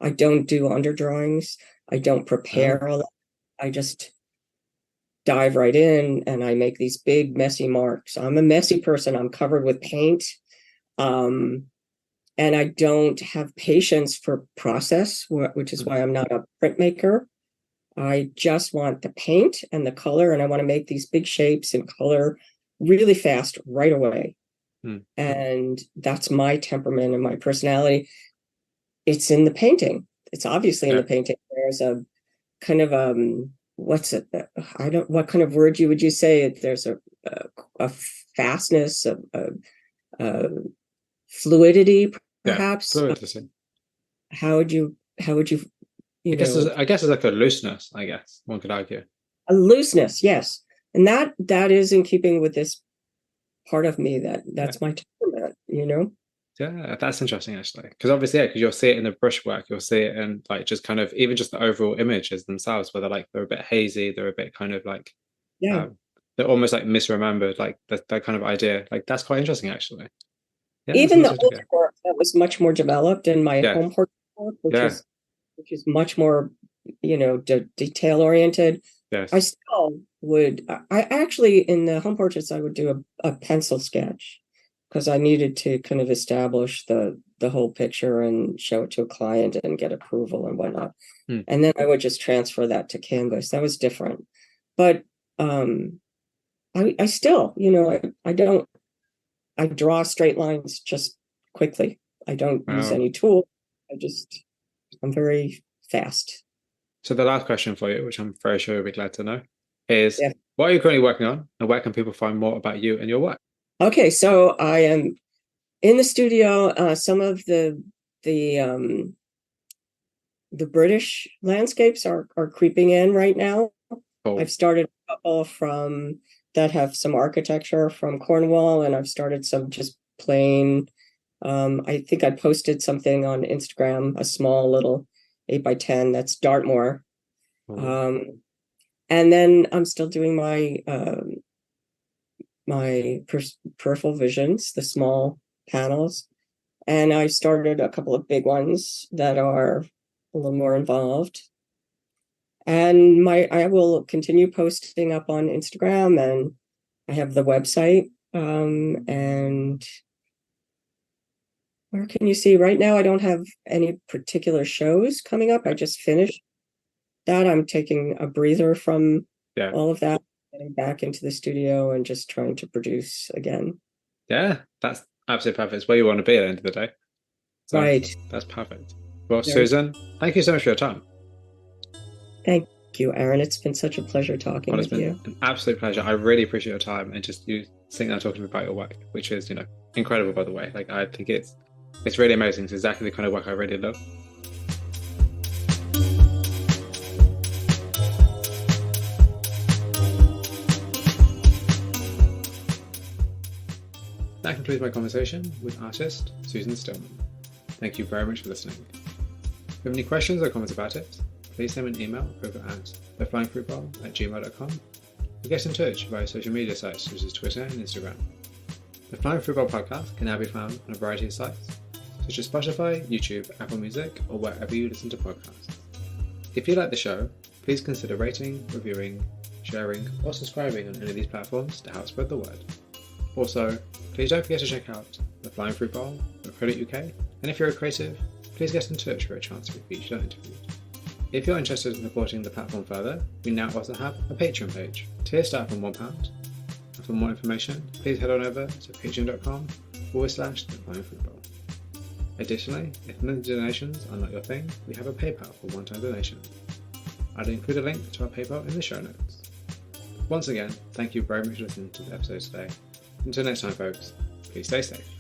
Speaker 1: I don't do underdrawings. I don't prepare
Speaker 2: Oh,
Speaker 1: a lot. I just dive right in and I make these big messy marks. I'm a messy person. I'm covered with paint. Um, and I don't have patience for process, which is
Speaker 2: hmm.
Speaker 1: why I'm not a printmaker. I just want the paint and the color, and I want to make these big shapes and color really fast right away.
Speaker 2: Hmm.
Speaker 1: And that's my temperament and my personality. It's in the painting. It's obviously in the
Speaker 2: Yeah.
Speaker 1: painting. There's a kind of what's it? I don't. What kind of word would you say? There's a fastness, a fluidity,
Speaker 2: Yeah.
Speaker 1: perhaps.
Speaker 2: Fluidity.
Speaker 1: How would you
Speaker 2: I
Speaker 1: you
Speaker 2: guess
Speaker 1: know
Speaker 2: it's like a looseness, I guess, one could argue.
Speaker 1: a looseness? Yes, and that is in keeping with this part of me
Speaker 2: Yeah.
Speaker 1: that's my temperament.
Speaker 2: Yeah, that's interesting actually. Because obviously, yeah, because you'll see it in the brushwork, you'll see it in like just kind of even just the overall images themselves, where they're a bit hazy, they're a bit kind of like
Speaker 1: Yeah,
Speaker 2: um they're almost like misremembered, like that kind of idea. Like that's quite interesting actually. Yeah, that's
Speaker 1: even the
Speaker 2: interesting.
Speaker 1: older work that was much more developed in my
Speaker 2: Yeah,
Speaker 1: home portrait work, which
Speaker 2: yeah,
Speaker 1: is which is much more detail oriented. I
Speaker 2: yes.
Speaker 1: still would. I actually, in the home portraits, I would do a pencil sketch because I needed to kind of establish the whole picture and show it to a client and get approval and whatnot.
Speaker 2: Hmm.
Speaker 1: And then I would just transfer that to canvas. That was different. But um, I still, I don't. I draw straight lines just quickly. I don't use
Speaker 2: Wow.
Speaker 1: any tool. I'm very fast.
Speaker 2: So the last question for you, which I'm very sure you'll be glad to know, is
Speaker 1: Yeah.
Speaker 2: what are you currently working on, and where can people find more about you and your work?
Speaker 1: Okay, so I am in the studio. Some of the British landscapes are creeping in right now.
Speaker 2: Cool.
Speaker 1: I've started a couple from that have some architecture from Cornwall, and I've started some just plain. I think I posted something on Instagram, a small little 8x10 that's Dartmoor.
Speaker 2: Cool.
Speaker 1: Um, and then I'm still doing my peripheral visions, the small panels. And I started a couple of big ones that are a little more involved. And I will continue posting up on Instagram, and I have the website. And where can you see? Right now, I don't have any particular shows coming up. I just finished that. I'm taking a breather from all of that, getting back into the studio and just trying to produce again.
Speaker 2: Yeah, that's absolutely perfect. It's where you want to be at the end of the day. So
Speaker 1: Right.
Speaker 2: that's perfect. Well, Susan, thank you so much for your time.
Speaker 1: Thank you, Aaron. It's been such a pleasure talking
Speaker 2: Well, it's
Speaker 1: with
Speaker 2: been
Speaker 1: you.
Speaker 2: an absolute pleasure. I really appreciate your time and just you sitting there talking about your work, which is, incredible, by the way. Like, I think it's really amazing. It's exactly the kind of work I really love. That concludes my conversation with artist Susan Stillman. Thank you very much for listening. If you have any questions or comments about it, please send me an email over at theflyingfruitbowl@gmail.com or get in touch via social media sites such as Twitter and Instagram. The Flying Fruit Bowl podcast can now be found on a variety of sites such as Spotify, YouTube, Apple Music, or wherever you listen to podcasts. If you like the show, please consider rating, reviewing, sharing, or subscribing on any of these platforms to help spread the word. Also, please don't forget to check out the Flying Fruit Bowl.co.uk, and if you're a creative, please get in touch for a chance to be featured or interviewed. If you're interested in supporting the platform further, we now also have a Patreon page. Tiers start from £1. And for more information, please head on over to patreon.com/theflyingfruitbowl. Additionally, if monthly donations are not your thing, we have a PayPal for one-time donations. I'll include a link to our PayPal in the show notes. Once again, thank you very much for listening to the episode today. Until next time, folks, please stay safe.